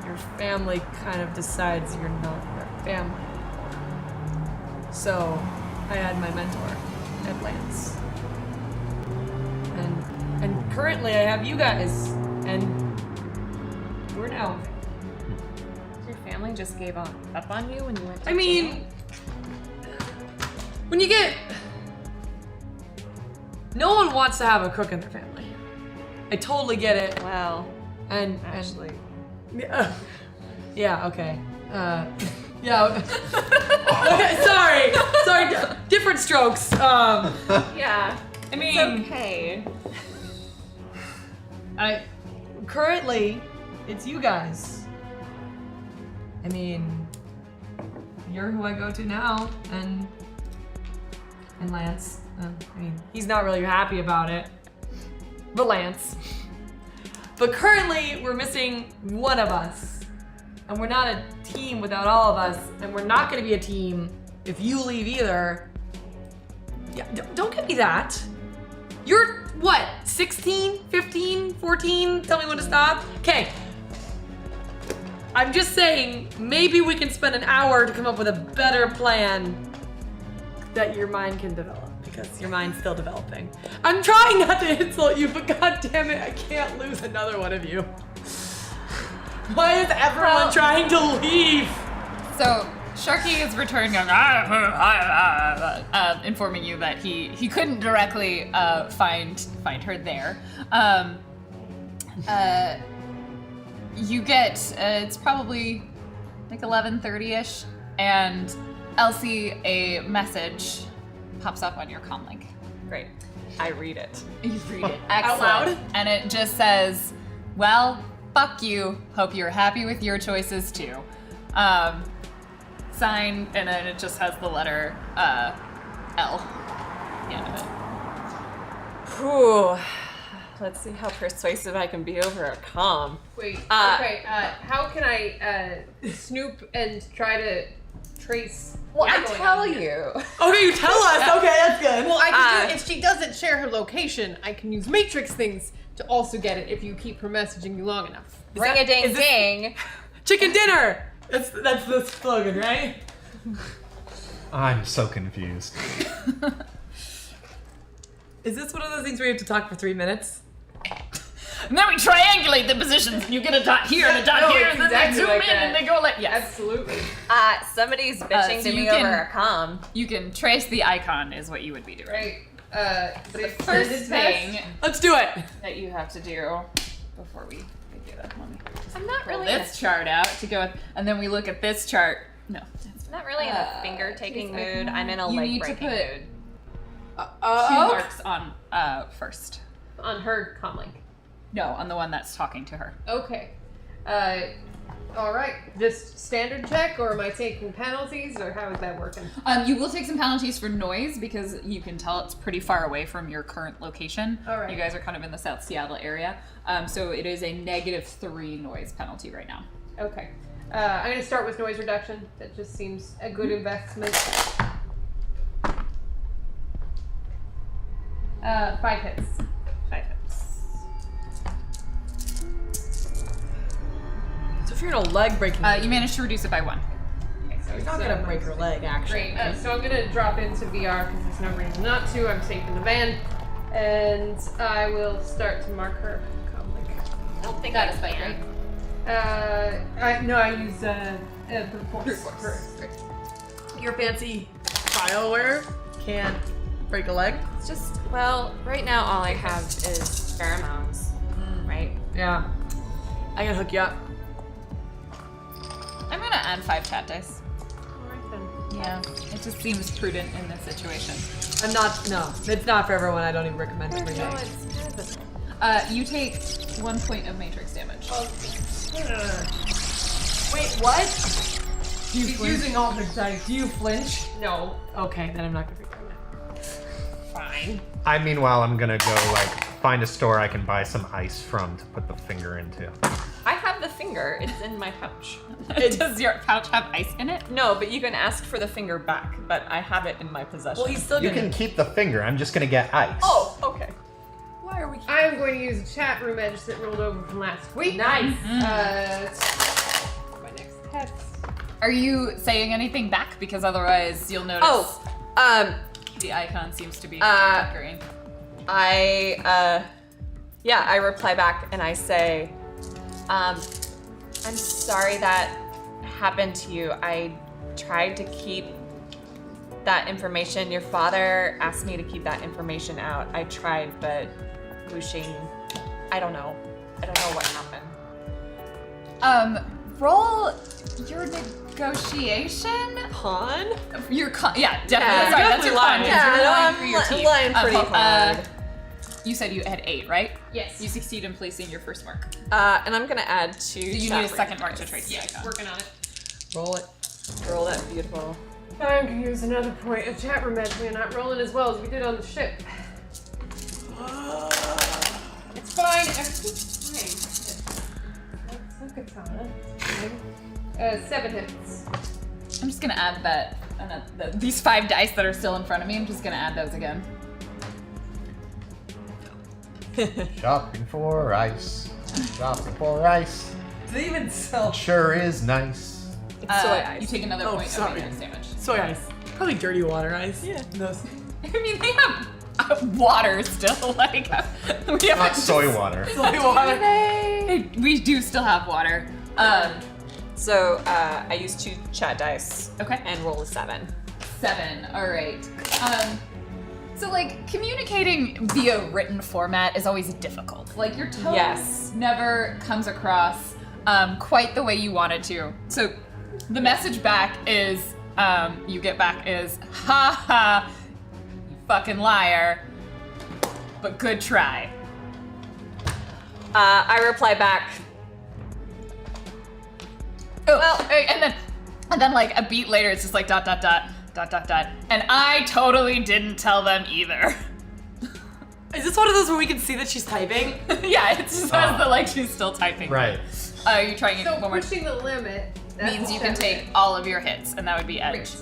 your family kind of decides you're not their family. So, I had my mentor at Lance, and currently I have you guys, and we're now. Your family just gave up on you when you went to I mean, jail? when you get... No one wants to have a crook in their family. I totally get it. Well, And actually. Yeah, okay. Yeah. Okay, sorry, different strokes. Yeah. I mean, It's okay. currently, it's you guys. I mean, you're who I go to now, and Lance. I mean, he's not really happy about it, but Lance. But currently, we're missing one of us, and we're not a team without all of us, and we're not going to be a team if you leave either. Yeah, don't give me that. You're what, 16, 15, 14? Tell me when to stop. Okay. I'm just saying, maybe we can spend an hour to come up with a better plan that your mind can develop, because your mind's still developing. I'm trying not to insult you, but god damn it, I can't lose another one of you. Why is everyone trying to leave? So Sharky is returned, going, informing you that he couldn't directly find her there. You get it's probably like 11:30ish, and Elsie, a message pops up on your comm link. Great. I read it. You read it out loud, and it just says, "Well, fuck you. Hope you're happy with your choices too." Sign, and then it just has the letter L at the end of it. Whew. Let's see how persuasive I can be over a comm. Wait, okay, how can I snoop and try to trace Well, I what's going tell on here? you. Okay, you tell us. Okay, that's good. Well, I can do, if she doesn't share her location, I can use matrix things to also get it if you keep her messaging me long enough. Ring a ding ding. Chicken dinner. That's the slogan, right? I'm so confused. Is this one of those things where you have to talk for 3 minutes? And then we triangulate the positions, and you get a dot here and a dot here, and then they zoom in and they go like, yes. Absolutely. Somebody's bitching so to me you can- over a comm. You can trace the icon is what you would be doing. Right. The first thing Let's do it. that you have to do before we do that, let me I'm not pull really this chart out to go with, and then we look at this chart. No, that's not really in a finger-taking mood. I'm in a leg-breaking mood. 2 marks on first. On her comlink. No, on the one that's talking to her. Okay. All right. Just standard check, or am I taking penalties, or how is that working? You will take some penalties for noise because you can tell it's pretty far away from your current location. All right. You guys are kind of in the South Seattle area. So it is a -3 noise penalty right now. Okay. I'm going to start with noise reduction. That just seems a good investment. 5 hits. 5 hits. So if you're in a leg breaking, You managed to reduce it by 1. Okay, so it's not gonna break her leg, actually. Great. So I'm going to drop into VR because there's no reason not to. I'm safe in the van. And I will start to mark her comlink. I don't think That I is fine, can. I use brute force. Great. Your fancy bioware can't break a leg. It's just, well, right now all I have is pheromones, right? Yeah. I can hook you up. I'm gonna add 5 chat dice. Alright then. Yeah, it just seems prudent in this situation. It's not for everyone. I don't even recommend it for you. No, it's kind of You take 1 point of matrix damage. Wait, what? She's using all her dice. Do you flinch? No. Okay, then I'm not gonna figure it out. Fine. Meanwhile, I'm gonna go find a store I can buy some ice from to put the finger into. I have the finger. It's in my pouch. Does your pouch have ice in it? No, but you can ask for the finger back, but I have it in my possession. Well, he's still You gonna. can keep the finger. I'm just gonna get ice. Oh, okay. Why are we? I am going to use a chat room edge that rolled over from last week. Nice. My next test. Are you saying anything back? Because otherwise you'll notice the icon seems to be flickering. I reply back and I say, I'm sorry that happened to you. I tried to keep that information. Your father asked me to keep that information out. I tried, but Wuxing, I don't know what happened. Roll your negotiation? Con? Your con, yeah, definitely. Yeah, Sorry, that's your con. Yeah, You're no, lying for your teeth. lying pretty hard. You said you had 8, right? Yes. You succeed in placing your first mark. And I'm gonna add 2. So you need a second mark to trace the icon. Working on it. Roll it. Roll that beautiful. I'm going to use another point of chat room edge. We're not rolling as well as we did on the ship. It's fine. Everything's fine. Look at that. 7 hits. I'm just gonna add these 5 dice that are still in front of me. I'm just gonna add those again. Shopping for ice. Shopping for ice. Do they even sell Sure is nice. It's soy ice. You take another point sorry. of matrix damage. soy ice? Probably dirty water ice. Yeah. Those. I mean, they have water still. Like we have Not soy water. Soy water. We do still have water. So I use 2 chat dice. Okay. And roll a 7. 7. All right. So like communicating via written format is always difficult. Like your tone never comes across quite the way you want it to. So the message back is you get back is ha ha, you fucking liar, but good try. I reply back. Oh, well, and then like a beat later, it's just like ... And I totally didn't tell them either. Is this one of those where we can see that she's typing? Yeah, it says that like she's still typing. Right. You're trying it So one more pushing the limit means you can take all of your hits, and that would be edge.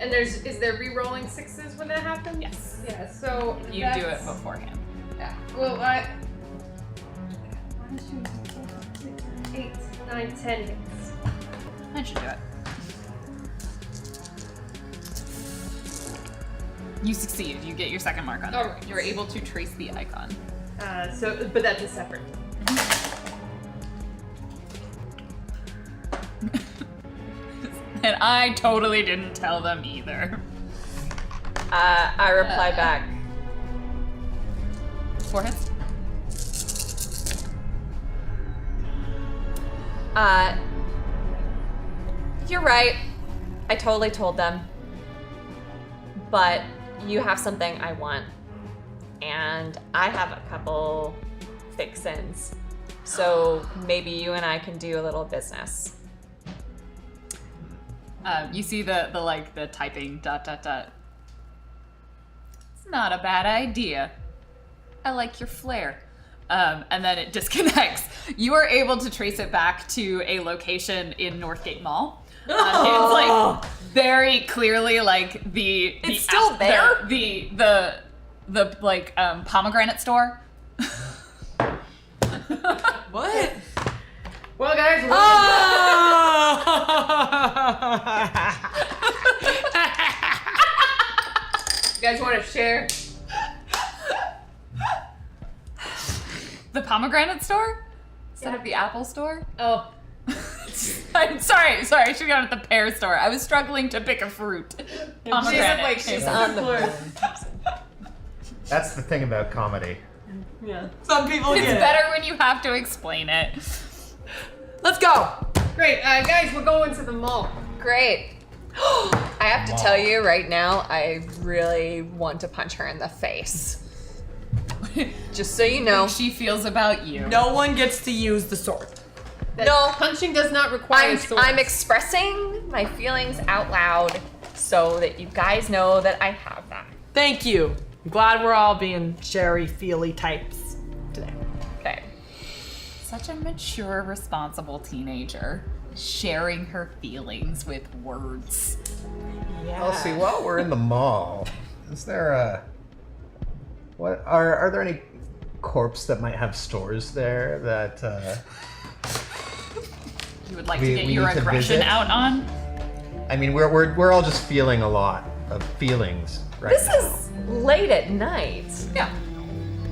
And is there re-rolling 6s when that happens? Yes. Yeah. So You do it beforehand. Yeah. Well, 1, 2, 3, 4, 5, 6, 8, 9, 10 hits. I should do it. You succeed. You get your second mark on there. Alright. You're able to trace the icon. But that's a separate. And I totally didn't tell them either. I reply back. 4 hits? You're right. I totally told them. But you have something I want. And I have a couple fixins. So maybe you and I can do a little business. You see the typing ... It's not a bad idea. I like your flair. And then it disconnects. You are able to trace it back to a location in Northgate Mall. It's like very clearly like It's still there? The pomegranate store. What? Well, guys, you guys want to share? The pomegranate store? Instead of the apple store? Oh, I'm sorry, I should have gone with the pear store. I was struggling to pick a fruit. Pomegranate. She's on the board. That's the thing about comedy. yeah. Some people It's get it. better when you have to explain it. Let's go. Great, guys, we're going to the mall. Great. I have to tell you right now, I really want to punch her in the face. Just so you know. She feels about you. No one gets to use the sword. No. Punching does not require swords. I'm expressing my feelings out loud so that you guys know that I have them. Thank you. I'm glad we're all being cherry-feely types today. Okay. Such a mature, responsible teenager. Sharing her feelings with words. Yeah. Elsie, while we're in the mall, is there a... What are there any corpse that might have stores there that You would like We- to get we your need to aggression visit? out on? I mean, we're all just feeling a lot of feelings right This now. is late at night. Yeah.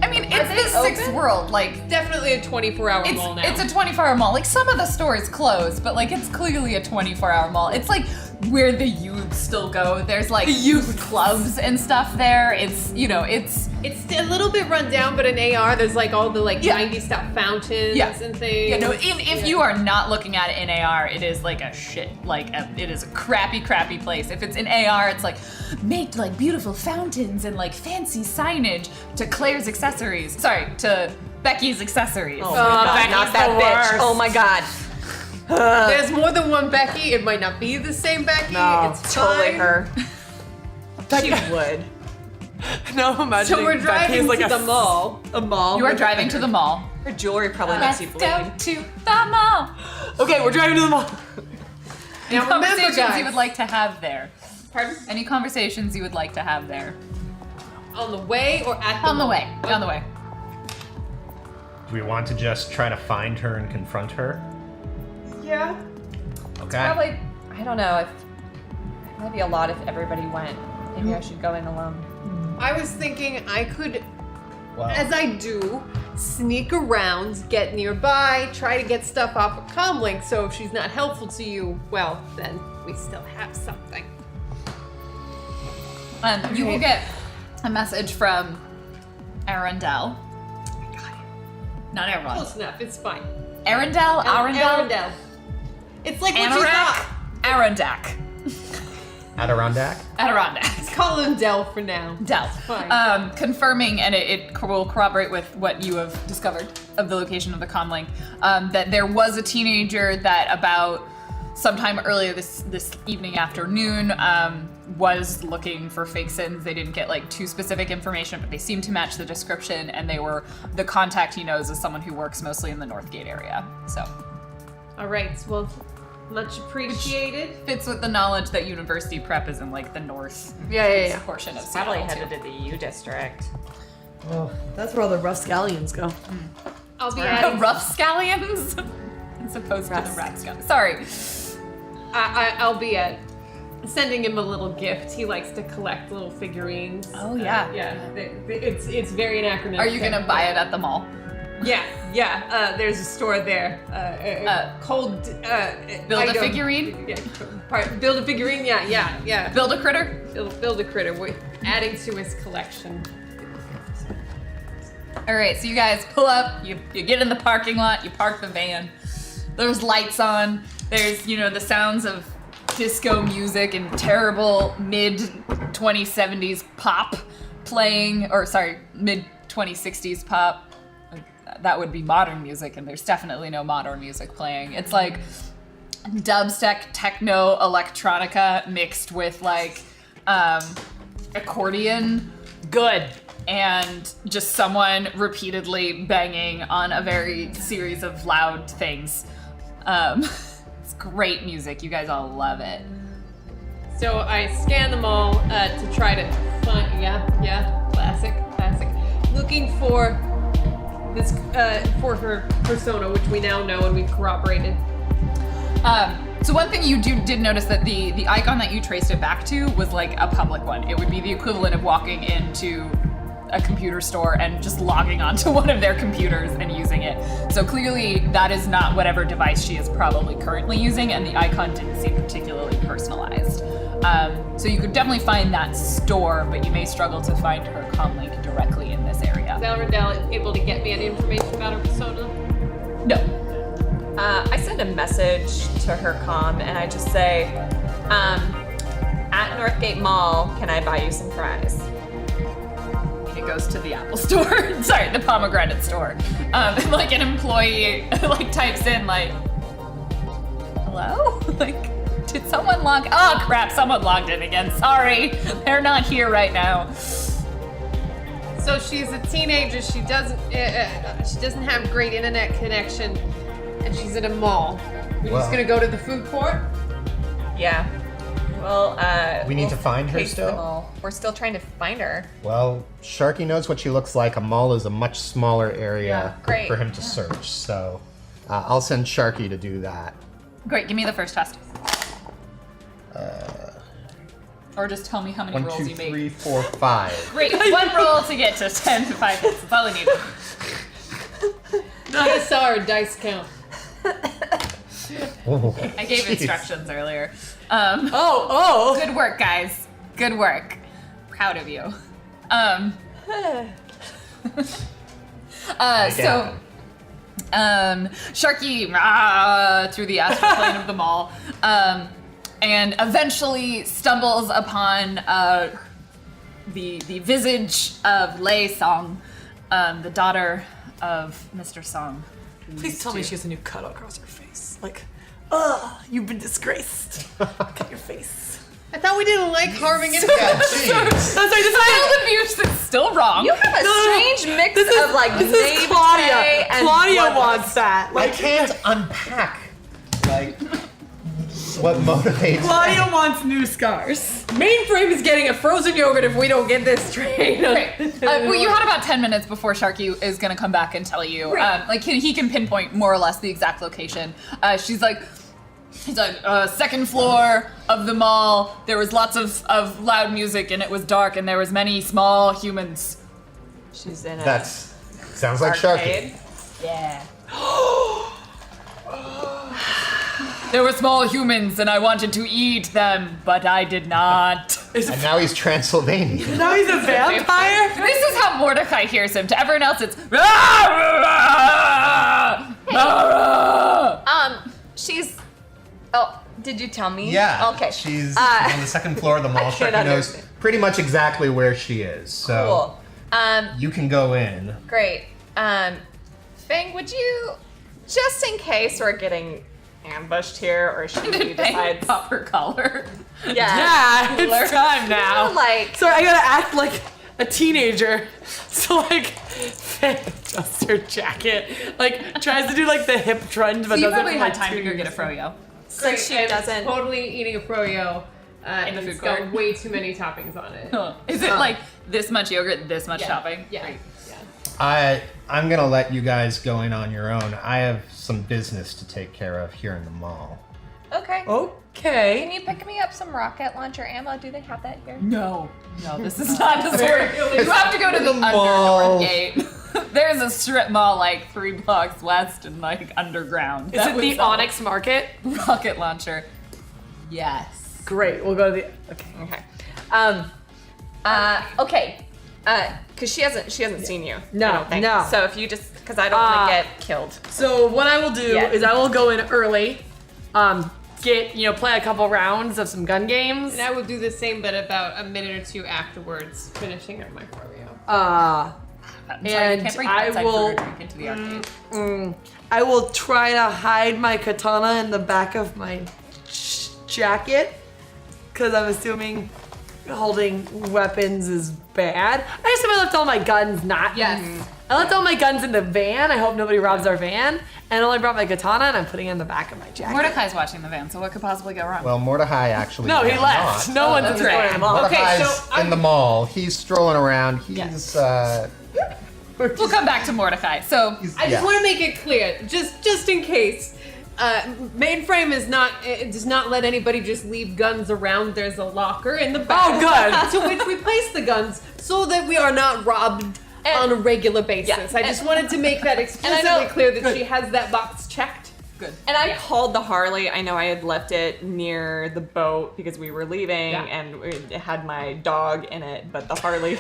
I mean, it's they the sixth open? world. Like, Definitely a 24-hour mall now. it's a 24-hour mall. Like, some of the stores close, but like, it's clearly a 24-hour mall. It's like where the youths still go. There's like youth clubs and stuff there. It's, you know, it's It's a little bit run down, but in AR, there's like all the like 90s style fountains and things. Yeah, no, if you are not looking at it in AR, it is like a shit, it is a crappy place. If it's in AR, it's like, make like beautiful fountains and like fancy signage to Claire's accessories. Sorry, to Becky's accessories. Oh my god, not that bitch. Oh my god. There's more than one Becky. It might not be the same Becky. No, it's Totally fine. her. She would. No, imagine. So we're driving like to the mall. A mall. You are driving to the mall. Her jewelry probably Let's makes you go bleed. to the mall. Okay, we're driving to the mall. Any Now remember, conversations guys. you would like to have there? Pardon? Any conversations you would like to have there? On the way or at the On the mall? way. On the way. Do we want to just try to find her and confront her? Yeah. Okay. Probably, I don't know, if it might be a lot if everybody went. Maybe I should go in alone. I was thinking I could, Wow. as I do, sneak around, get nearby, try to get stuff off of Comlink, so if she's not helpful to you, well, then we still have something. You will get a message from Arundel. Not Aaron. Close enough, it's fine. Arundel? Arundel? Arundel. It's like what you Anorak? thought. Arondak. Adirondack? Adirondack. Let's call him Del for now. Del. Fine. Confirming, and it will corroborate with what you have discovered of the location of the comlink, that there was a teenager that about sometime earlier this evening afternoon was looking for fake sins. They didn't get like too specific information, but they seemed to match the description, and they were the contact he knows is someone who works mostly in the Northgate area. So All right, well, much appreciated. fits with the knowledge that university prep is in like the north Yeah. portion of Probably Seattle. headed to the U district. Oh, that's where all the rough scallions go. I'll be The adding. rough scallions as opposed to the rat scallions. Sorry. I'll be sending him a little gift. He likes to collect little figurines. Oh, yeah. It's very anachronistic. Are you gonna buy it at the mall? Yeah. There's a store there. Cold. Build a item. figurine? Yeah. Build a figurine. Yeah. Build a critter? Build a critter. We're adding to his collection. All right, so you guys pull up, you get in the parking lot, you park the van. There's lights on. There's, the sounds of disco music and terrible mid-2070s pop playing, or sorry, mid-2060s pop. That would be modern music, and there's definitely no modern music playing. It's like dubstep, techno, electronica mixed with like accordion. Good. And just someone repeatedly banging on a very series of loud things. It's great music. You guys all love it. So I scan them all to try to find. Yeah, classic. Looking for this for her persona, which we now know and we've corroborated. So one thing you did notice that the icon that you traced it back to was like a public one. It would be the equivalent of walking into a computer store and just logging onto one of their computers and using it. So clearly that is not whatever device she is probably currently using, and the icon didn't seem particularly personalized. So you could definitely find that store, but you may struggle to find her comm link directly in this area. Is Elrondale able to get me any information about her persona? No. I send a message to her comm and I just say, at Northgate Mall, can I buy you some fries? It goes to the Apple store. Sorry, the pomegranate store. Like an employee like types in like, hello? Like, did someone log? Oh crap, someone logged in again. Sorry, they're not here right now. So she's a teenager. She doesn't have great internet connection, and she's at a mall. We're just gonna go to the food court. Yeah. Well, We need to find her pace still? them all. We're still trying to find her. Well, Sharky knows what she looks like. A mall is a much smaller area Yeah, great. for him to search, so I'll send Sharky to do that. Great, give me the first test. Or just tell me how many 1, rolls 2, you made. 3, 4, 5. Great, one roll to get to 10 to 5 hits. That's all I needed. I saw her dice count. Oh, I gave jeez. instructions earlier. Oh. Good work, guys. Good work. Proud of you. Sharky through the astral plane of the mall, and eventually stumbles upon the visage of Lei Song, the daughter of Mr. Song. Please tell me she has a new cut across her face. Like, you've been disgraced. Look at your face. I thought we didn't like carving it. Yeah, jeez. Child abuse is still wrong. You have a strange mix of like This is Claudia. and Claudia bloodlust. wants that. I Like, can't unpack, like, what motivates Claudia wants new scars. Mainframe is getting a frozen yogurt if we don't get this straight. Great. Well, you had about 10 minutes before Sharky is gonna come back and tell you. Like he can pinpoint more or less the exact location. He's like, second floor of the mall. There was lots of loud music and it was dark and there was many small humans. She's in a That sounds like arcade. Sharky. Yeah. There were small humans and I wanted to eat them, but I did not. And now he's Transylvanian. Now he's a vampire? This is how Mordecai hears him. To everyone else, it's. She's. Oh, did you tell me? Yeah. Okay. She's on the second floor of the mall. can't Sharky knows understand. pretty much exactly where she is. So Cool. you can go in. Great. Fang, would you, just in case we're getting ambushed here, or she decides, Pop her collar. Yeah, it's time now. like, Sorry, I gotta act like a teenager. So like, Faye adjusts her jacket, like tries to do like the hip trend, but So you doesn't. probably for, had like, time 2 to go get a years. froyo. since she I'm doesn't. totally eating a froyo. In the and food it's got court. way too many toppings on it. Is it like this much yogurt, this much topping? Yeah. Great. I'm gonna let you guys go in on your own. I have some business to take care of here in the mall. Okay. Okay. Can you pick me up some rocket launcher ammo? Do they have that here? No, this is not the sort. You have to go to the mall. underground gate. There's a strip mall like 3 blocks west and like underground. Is it the Onyx Market? rocket launcher? Yes. Great. We'll go to the. Okay. Okay. Okay. Cause she hasn't seen you. No, I don't think. no. So if you just, cause I don't want to get killed. So what I will do Yeah. is I will go in early, get, play a couple rounds of some gun games. And I will do the same, but about a minute or two afterwards, finishing up my Froyo. I'm sorry, you can't bring outside food or drink into the arcade. I will try to hide my katana in the back of my jacket, because I'm assuming holding weapons is bad. I assume I left all my guns I left all my guns in the van. I hope nobody robs our van. And I only brought my katana, and I'm putting it in the back of my jacket. Mordecai's watching the van, so what could possibly go wrong? Well, Mordecai actually. No, he has left. not. No one's in the van. Mordecai's in the mall. He's strolling around. He's. We'll come back to Mordecai. So I just want to make it clear, just in case. Mainframe does not let anybody just leave guns around. There's a locker in the back. Oh, good. To which we place the guns so that we are not robbed on a regular basis. I just wanted to make that explicitly clear that she has that box checked. good. And I called the Harley. I know I had left it near the boat because we were leaving and it had my dog in it, but the Harley...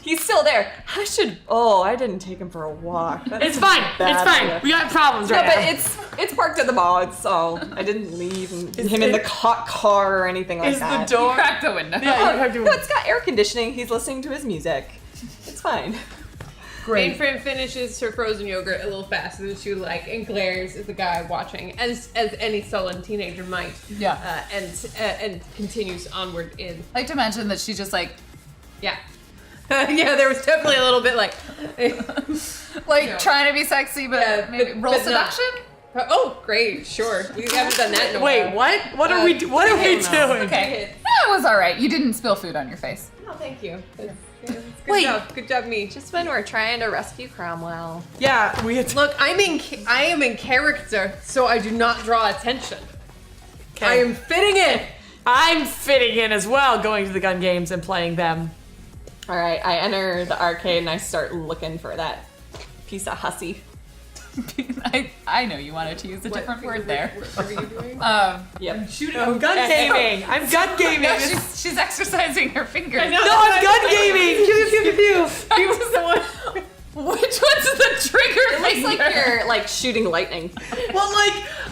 He's still there. I didn't take him for a walk. It's fine. It's fine. We got problems right now. But it's parked at the mall, so I didn't leave him in the car or anything like that. Is the door? You cracked the window. Yeah, you have to. No, it's got air conditioning. He's listening to his music. It's fine. Great. Mainframe finishes her frozen yogurt a little faster than she would like and glares at the guy watching, as any sullen teenager might. Yeah. And continues onward in. I like to imagine that she's just like, yeah. Yeah, there was definitely a little bit like trying to be sexy, but maybe roll but seduction. Oh, great, sure. We haven't done that in a while. Wait, what? What are we doing? Okay, that was all right. You didn't spill food on your face. Oh, thank you. Good job, me. Just when we're trying to rescue Cromwell. Yeah, we had to. Look, I am in character, so I do not draw attention. Okay. I am fitting in. I'm fitting in as well, going to the gun games and playing them. All right, I enter the arcade and I start looking for that piece of hussy. I know you wanted to use a different word there. What are you doing? Yep. I'm gun gaming. I'm gun gaming. No, she's exercising her fingers. I know. No, I'm gun gaming. Pew pew pew pew. He was the one. Which one's the trigger It looks finger? like you're like shooting lightning. Well,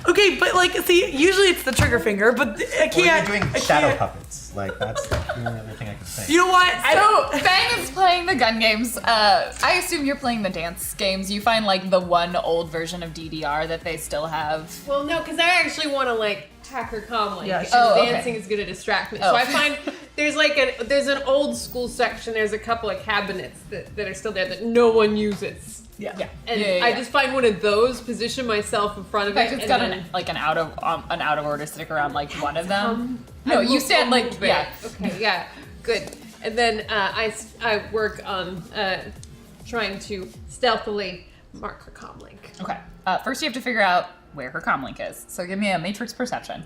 okay, but see, usually it's the trigger finger, but I can't. Or you're doing I shadow can't. puppets. Like that's the only thing I can say. You know what? So Fang is playing the gun games. I assume you're playing the dance games. You find like the one old version of DDR that they still have. Well, no, because I actually want to hack her comlink. Yeah, and okay. dancing is going to distract me. Oh. So I find there's an old school section. There's a couple of cabinets that are still there that no one uses. Yeah. And Yeah. I just find one of those, position myself in front of In fact, it. it's and got then an out of order sticker on one of them. No, you stand Okay, yeah, good. And then I work on trying to stealthily mark her comlink. Okay. First, you have to figure out where her comlink is. So give me a matrix perception.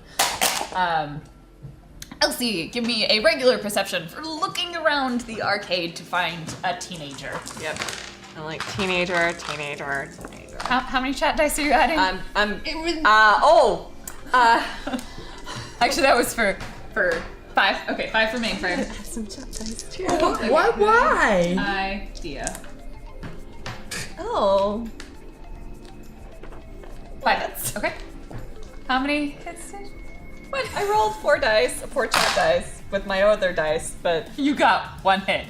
Elsie, give me a regular perception for looking around the arcade to find a teenager. Yep. I'm like teenager. How many chat dice are you adding? Actually, that was for 5. Okay, 5 for Mainframe. Some chat dice too. Why? Idea. Oh. 5 hits. Okay. How many hits did? What? I rolled 4 chat dice with my other dice, but You got 1 hit.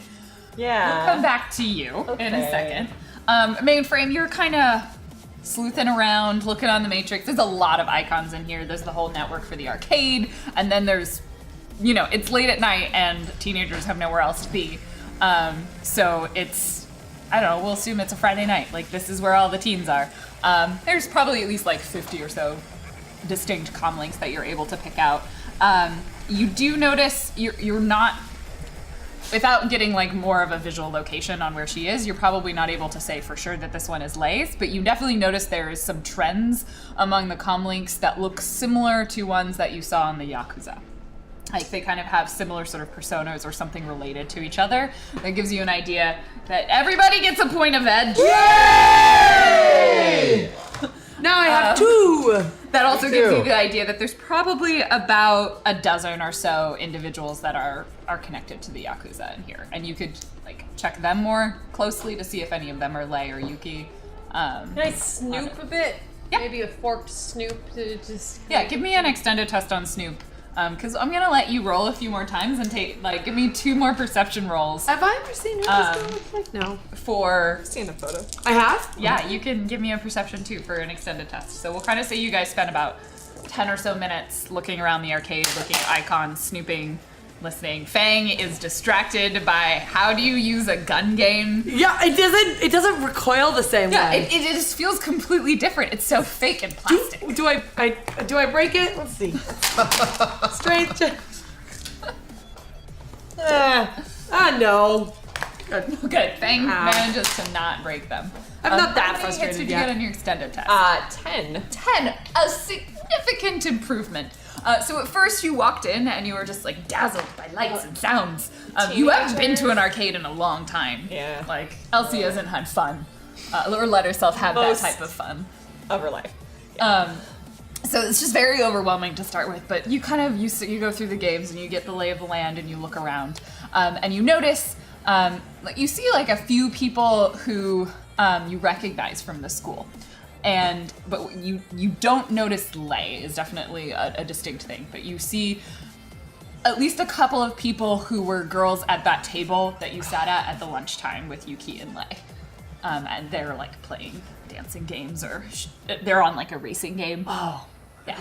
yeah. We'll come back to you in a Okay. second. Mainframe, you're kind of sleuthing around, looking on the matrix. There's a lot of icons in here. There's the whole network for the arcade, and then there's, it's late at night and teenagers have nowhere else to be. So it's, I don't know, we'll assume it's a Friday night. Like, this is where all the teens are. There's probably at least 50 or so distinct comlinks that you're able to pick out. You do notice you're not, without getting more of a visual location on where she is, you're probably not able to say for sure that this one is Lay's, but you definitely notice there is some trends among the comlinks that look similar to ones that you saw in the Yakuza. They kind of have similar sort of personas or something related to each other. That gives you an idea that everybody gets a point of edge. Yay! Now I have 2. That also Me gives too. you the idea that there's probably about a dozen or so individuals that are connected to the Yakuza in here. And you could check them more closely to see if any of them are Lei or Yuki. Can I snoop a bit? Maybe a forked Snoop to just. Yeah, give me an extended test on Snoop. Because I'm gonna let you roll a few more times and give me 2 more perception rolls. Have I ever seen her like no? For Seen a photo. I have? yeah, you can give me a perception too for an extended test. So we'll kind of say you guys spent about 10 or so minutes looking around the arcade, looking at icons, snooping, listening. Fang is distracted by how do you use a gun game. Yeah, it doesn't recoil the same Yeah, way. it just feels completely different. It's so fake and plastic. Do I break it? Let's see. Strength check. No. Good. Fang manages to not break them. I'm not that How many frustrated hits did you yet. get on your extended test? 10. 10, a significant improvement. So at first you walked in and you were just like dazzled by lights and sounds. You haven't been to an arcade in a long time. Yeah. Like Elsie hasn't had fun, or let herself have Most that type of fun. Of her life. So it's just very overwhelming to start with, but you kind of you go through the games and you get the lay of the land and you look around, and you notice you see like a few people who you recognize from the school. But you don't notice Lay is definitely a distinct thing, but you see at least a couple of people who were girls at that table that you sat at the lunchtime with Yuki and Lay. And they're like playing dancing games or they're on like a racing game. Oh. Yeah.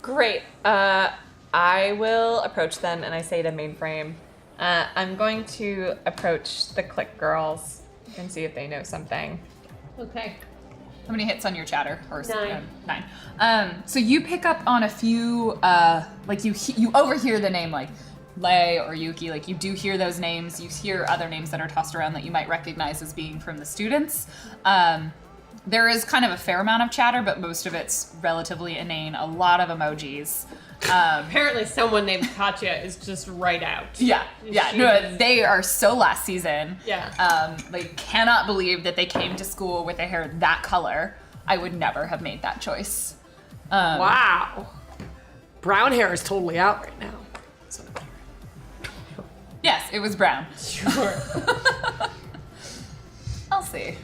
Great. I will approach them and I say to Mainframe, I'm going to approach the Click girls and see if they know something. Okay. How many hits on your chatter? Or 9. 9. So you pick up on a few, you overhear the name like Lei or Yuki. Like you do hear those names. You hear other names that are tossed around that you might recognize as being from the students. There is kind of a fair amount of chatter, but most of it's relatively inane. A lot of emojis. Apparently, someone named Katya is just right out. Yeah, She no, is. they are so last season. Yeah. They cannot believe that they came to school with their hair that color. I would never have made that choice. Wow. Brown hair is totally out right now. Yes, it was brown. Sure. I'll see.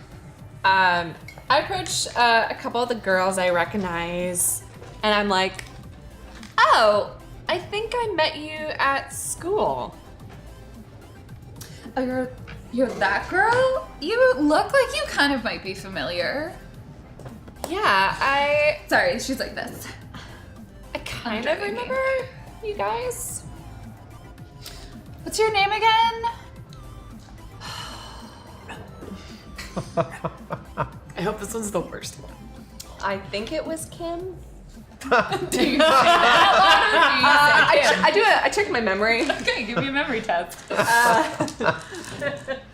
I approach a couple of the girls I recognize, and I'm like, oh, I think I met you at school. Oh, you're that girl? You look like you kind of might be familiar. Yeah, Sorry, she's like this. I kind I'm of joking. remember you guys. What's your name again? I hope this one's the worst one. I think it was Kim. Do you say that or do you say Kim? I check my memory. Okay, give me a memory test.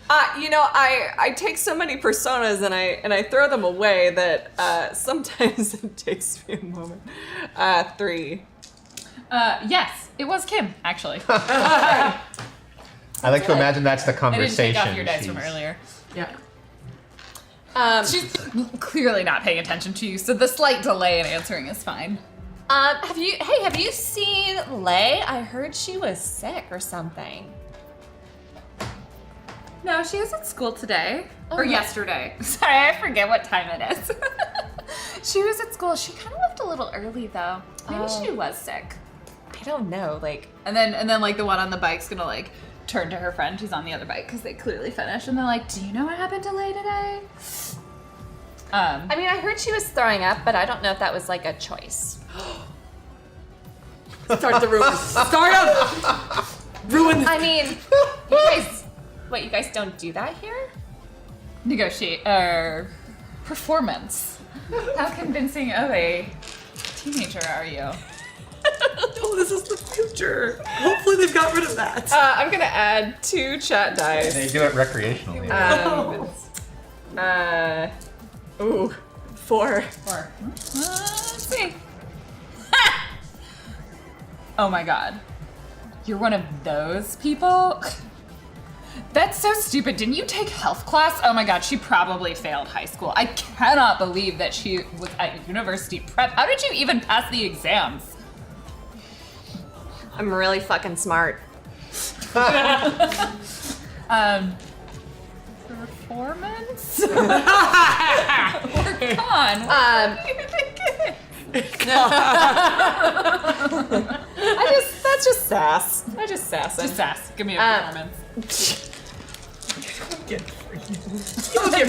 I take so many personas and I throw them away that sometimes it takes me a moment. 3. Yes, it was Kim, actually. I like to imagine that's the I didn't conversation. take off your dice she's- from earlier. Yeah. She's clearly not paying attention to you, so the slight delay in answering is fine. Have you seen Lei? I heard she was sick or something. No, she was at school today. Or Okay. yesterday. Sorry, I forget what time it is. She was at school. She kind of left a little early, though. Maybe she was sick. I don't know, like And then like the one on the bike's gonna like turn to her friend who's on the other bike because they clearly finished, and they're like, "Do you know what happened to Lei today?" I mean, I heard she was throwing up, but I don't know if that was like a choice. Start the rumors. Start up. Ruin. I mean, you guys don't do that here? Negotiate performance. How convincing of a teenager are you? Oh, this is the future. Hopefully they've got rid of that. I'm gonna add 2 chat dice. They do it recreationally. 4. Or let's see. Oh my god. You're one of those people? That's so stupid. Didn't you take health class? Oh my god, she probably failed high school. I cannot believe that she was at university prep. How did you even pass the exams? I'm really fucking smart. performance? Or con? What do you think it is? That's just sass. I just sass it. Just sass. Give me a performance. Do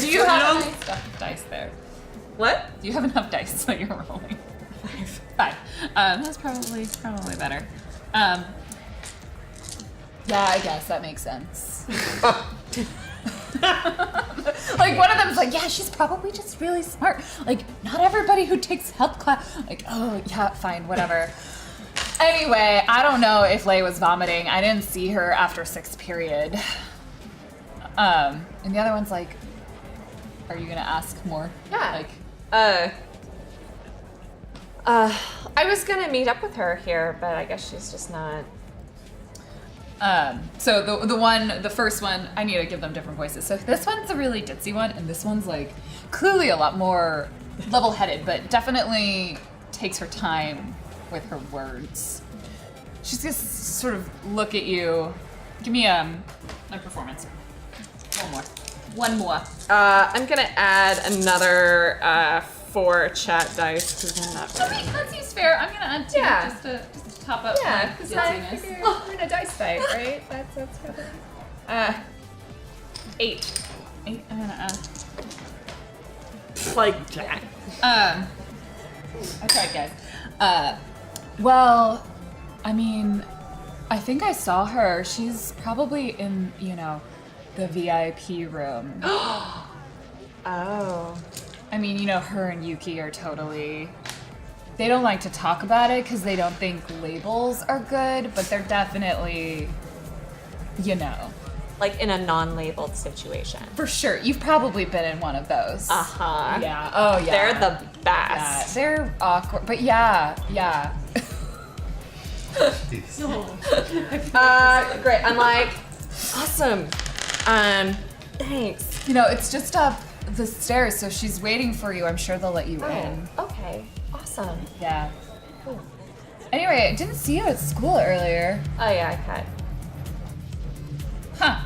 you have enough dice there? What? Do you have enough dice so you're rolling? 5. That's probably better. Yeah, I guess that makes sense. Like one of them's like, yeah, she's probably just really smart. Like not everybody who takes health class. Like, oh yeah, fine, whatever. Anyway, I don't know if Leigh was vomiting. I didn't see her after 6th period. And the other one's like, are you gonna ask more? Yeah. Like, I was gonna meet up with her here, but I guess she's just not. So the first one, I need to give them different voices. So this one's a really ditzy one, and this one's like clearly a lot more level-headed, but definitely takes her time with her words. She's just sort of look at you. Give me my performance. One more. I'm gonna add another 4 chat dice because I'm not. That seems fair. I'm gonna add 2 just to top up. Yeah, because I figure we're in a dice fight, right? That's probably. 8. 8. I'm gonna add. Like Jack. I tried, guys. Well, I mean, I think I saw her. She's probably in, the VIP room. Oh. I mean, her and Yuki are totally... They don't like to talk about it because they don't think labels are good, but they're definitely, Like in a non-labeled situation. For sure. You've probably been in one of those. Uh-huh. Yeah. Oh, yeah. They're the Yeah, best. they're awkward, but yeah. Great. I'm like, awesome. Thanks. It's just up the stairs, so she's waiting for you. I'm sure they'll let you in. Okay. Awesome. Yeah. Cool. Anyway, I didn't see you at school earlier. Oh yeah, I cut. Huh.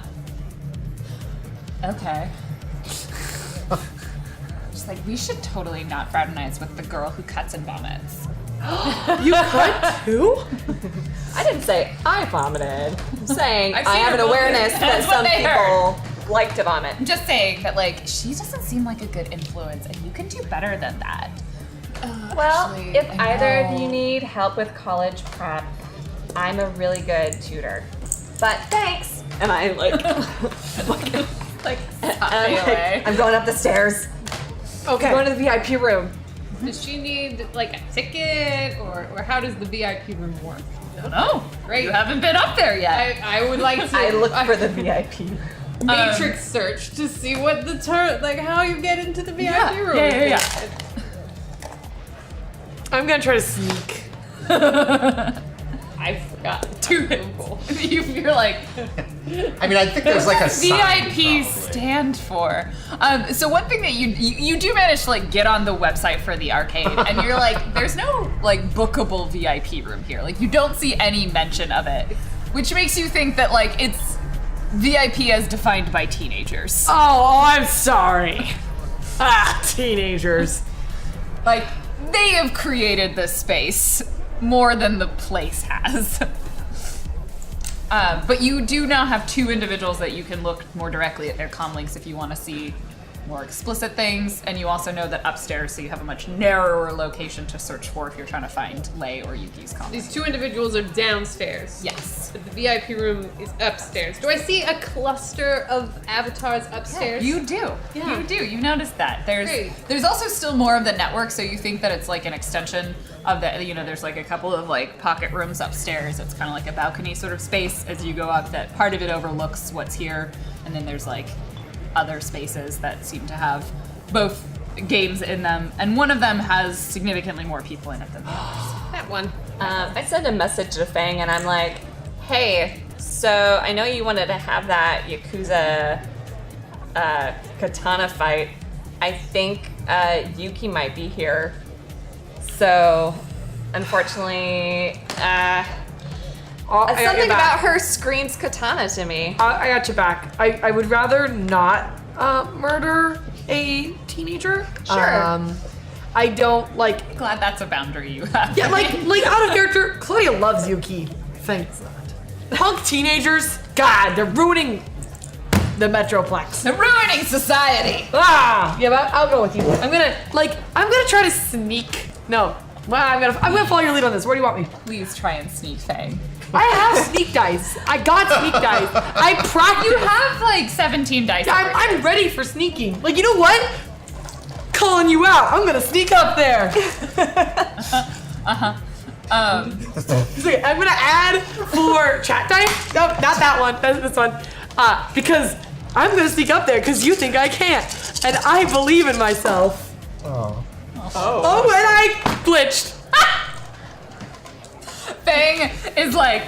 Okay. Just like, we should totally not fraternize with the girl who cuts and vomits. You cut too? I didn't say I vomited. I'm saying I've I seen have her an awareness vomit. that That's what some they people like to vomit. I'm just saying that, like, she doesn't seem like a good influence, and you can do better than that. Well, Actually, if I either of know. you need help with college prep, I'm a really good tutor. But thanks. And I I'm going up the stairs. Okay. I'm going to the VIP room. Does she need like a ticket, or how does the VIP room work? I don't know. Great. You haven't been up there yet. I would like to. I look for the VIP. Matrix search to see what the how you get into the VIP room. Yeah. I'm gonna try to sneak. I forgot. Two people. You're like, I mean, I think there's like a sign, VIP probably. stand for. So one thing that you do manage to like get on the website for the arcade, and you're like, there's no like bookable VIP room here. Like you don't see any mention of it, which makes you think that like it's VIP as defined by teenagers. Oh, I'm sorry. Teenagers. Like they have created this space more than the place has. But you do now have 2 individuals that you can look more directly at their comm links if you want to see more explicit things, and you also know that upstairs, so you have a much narrower location to search for if you're trying to find Leigh or Yuki's comm These link. 2 individuals are downstairs. Yes. But the VIP room is upstairs. Do I see a cluster of avatars upstairs? You do. Yeah. You do. You notice that. Great. There's also still more of the network, so you think that it's like an extension of the, there's like a couple of like pocket rooms upstairs. It's kind of like a balcony sort of space as you go up, that part of it overlooks what's here, and then there's like other spaces that seem to have both games in them, and one of them has significantly more people in it than the others. That one. I sent a message to Fang and I'm like, hey, so I know you wanted to have that Yakuza katana fight. I think Yuki might be here. So, unfortunately, something about her screams katana to me. I got you back. I would rather not murder a teenager. Sure. I don't like. Glad that's a boundary you have. Yeah, like out of character. Claudia loves Yuki. Thanks. Punk teenagers. God, they're ruining the Metroplex. They're ruining society. Yeah, but I'll go with you. I'm gonna try to sneak. No. Well, I'm gonna follow your lead on this. Where do you want me? Please try and sneak Fang. I have sneak dice. I got sneak dice. I practice. You have like 17 dice. I'm ready for sneaking. Like, you know what? Calling you out. I'm gonna sneak up there. So I'm gonna add 4 chat dice. No, not that one. That's this one. Because I'm gonna sneak up there because you think I can't, and I believe in myself. Oh. Oh, and I glitched. Fang is like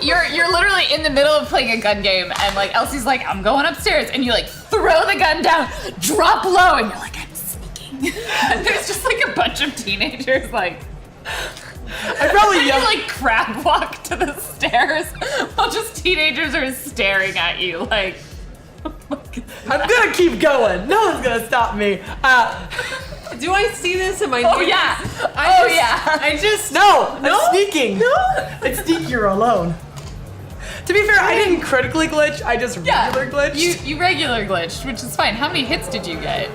you're literally in the middle of playing a gun game, and like Elsie's like, I'm going upstairs, and you like throw the gun down, drop low, and you're like, I'm sneaking. And there's just like a bunch of teenagers like. I probably you like crab walk to the stairs while just teenagers are staring at you like. I'm gonna keep going. No one's gonna stop me. Do I see this? Am I? Oh yeah. I just no. I'm sneaking. No. It's sneakier alone. To be fair, I didn't critically glitch. I just regular glitched. You regular glitched, which is fine. How many hits did you get?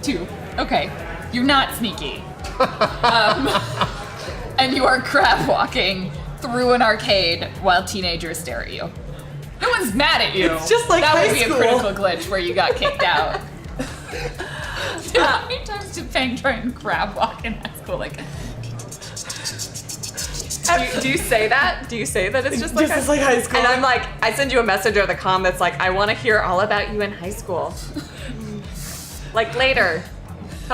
2. Okay. You're not sneaky. And you are crab walking through an arcade while teenagers stare at you. No one's mad at you. It's just like that high would be school. a critical glitch where you got kicked out. How many times did Fang try and crab walk in high school? Like, Do you say that? Do you say that it's just like high school? And I'm like, I send you a message or the comm that's like, I want to hear all about you in high school. Like later.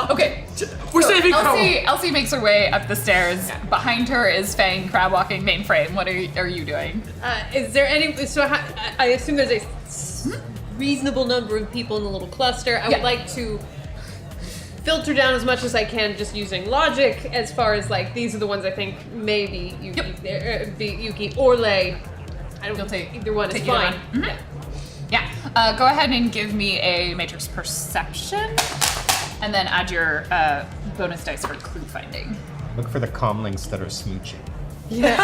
okay. We're saving Elsie makes her way up the stairs. Yeah. Behind her is Fang crab walking Mainframe. What are you doing? Is there any? So I assume there's a reasonable number of people in the little cluster. I would like to filter down as much as I can, just using logic. As far as like, these are the ones I think maybe Yuki or Lei. I don't. You'll take either one. Is either fine. one. Mm-hmm. Yeah. Go ahead and give me a matrix perception. And then add your bonus dice for clue finding. Look for the comlinks that are smooching. Yeah.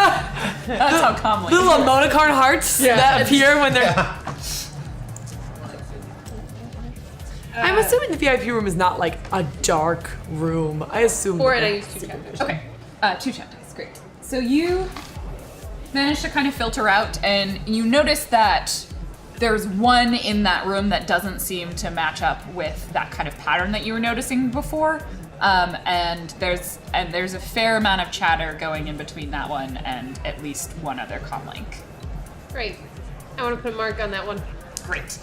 That's how commonly. Little emoticon hearts that appear when they're. I'm assuming the VIP room is not like a dark room. I assume. 4 and I used 2 chat dice. Okay. 2 chat dice. Great. So you managed to kind of filter out, and you notice that there's one in that room that doesn't seem to match up with that kind of pattern that you were noticing before. And there's a fair amount of chatter going in between that one and at least one other comlink. Great. I want to put a mark on that one. Great.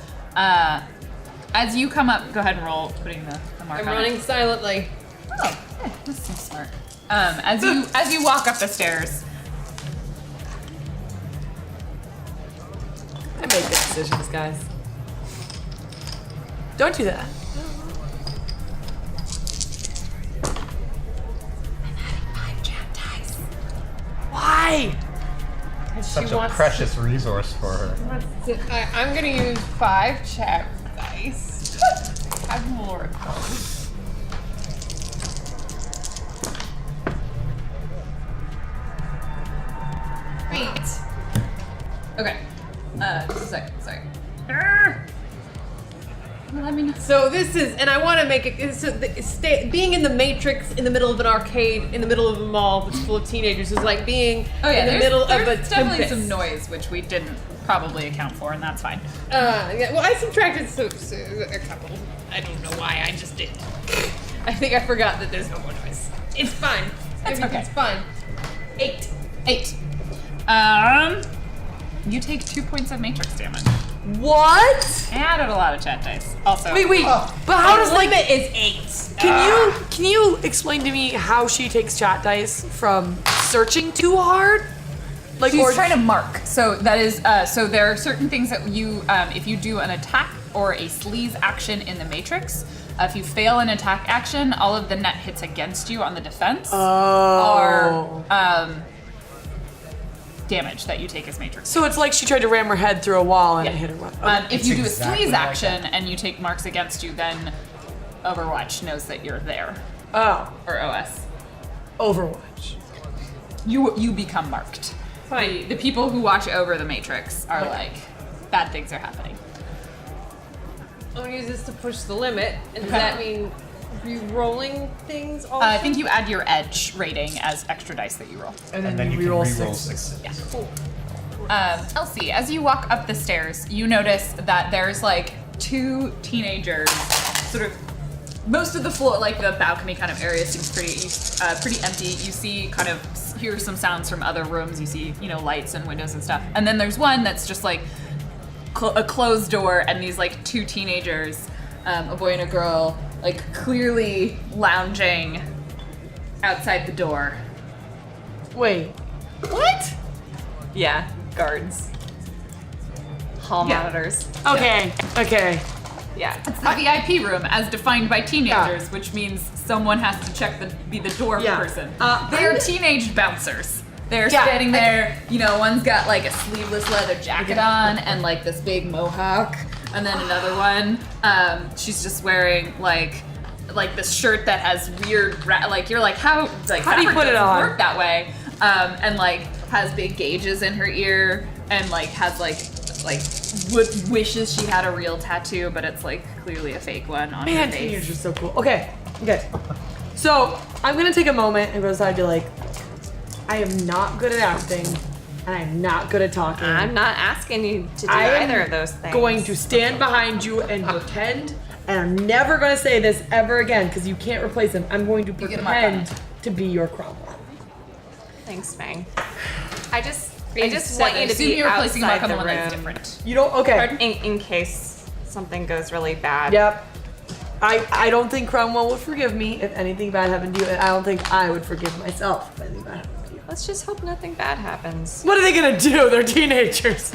As you come up, go ahead and roll putting the mark on. I'm running silently. Oh, yeah, that's so smart. As you walk up the stairs. I make the decisions, guys. Don't do that. I'm adding 5 chat dice. Why? Such a precious resource for her. I'm gonna use 5 chat dice. Have more of those. Great. Okay. Just a second, sorry. Let me know. So this is, and I want to make it, being in the Matrix in the middle of an arcade, in the middle of a mall that's full of teenagers is like being in the middle of a There's definitely tempest. some noise, which we didn't probably account for, and that's fine. Yeah, well, I subtracted a couple. I don't know why, I just did. I think I forgot that there's no more noise. It's fine. That's okay. It's fine. 8. 8. You take 2 points of matrix damage. What? I added a lot of chat dice. Also. Wait. But how does like limit is 8? Can you explain to me how she takes chat dice from searching too hard? Like She's trying to mark. So that is so there are certain things that you if you do an attack or a sleaze action in the matrix, if you fail an attack action, all of the net hits against you on the defense are damage that you take as matrix. So it's like she tried to ram her head through a wall and Yeah. it hit her. If you do a exactly squeeze like action and you take marks against you, then Overwatch knows that you're there. Oh, Or OS. Overwatch. You become marked. Fine. The people who watch over the Matrix are like, bad things are happening. I'm gonna use this to push the limit. And does that mean re-rolling things also? I think you add your edge rating as extra dice that you roll. And then you can reroll reroll six. sixes. Cool. Elsie, as you walk up the stairs, you notice that there's like two teenagers, sort of. Most of the floor, like the balcony kind of area, seems pretty empty. You see, kind of hear some sounds from other rooms. You see, lights and windows and stuff. And then there's one that's just like a closed door, and these like two teenagers, a boy and a girl, like clearly lounging outside the door. Wait. What? Yeah, guards. Hall monitors. Okay. Okay. Yeah. It's the VIP room, as defined by teenagers, which means someone has to be the door Yeah. person. They are teenage bouncers. They're Yeah, standing there, one's got like a sleeveless leather jacket on and like this big mohawk, and then another one, she's just wearing like this shirt that has weird, you're like, how do you put it on? Work that way, and like has big gauges in her ear, and like has wishes she had a real tattoo, but it's like clearly a fake one on Man, her face. teenagers are so cool. Okay. So I'm gonna take a moment and decide to I am not good at acting, and I'm not good at talking. I'm not asking you to do I am either of those things. going to stand behind you and pretend, and I'm never going to say this ever again because you can't replace him. I'm going to get a mark on pretend to be your Cromwell. Thanks, Fang. I just said want you I to Assume be you're replacing a mark outside on the the one that's room different. You don't? Okay. in case something goes really bad. Yep. I don't think Cromwell would forgive me if anything bad happened to you, and I don't think I would forgive myself if anything bad happened to you. Let's just hope nothing bad happens. What are they gonna do? They're teenagers.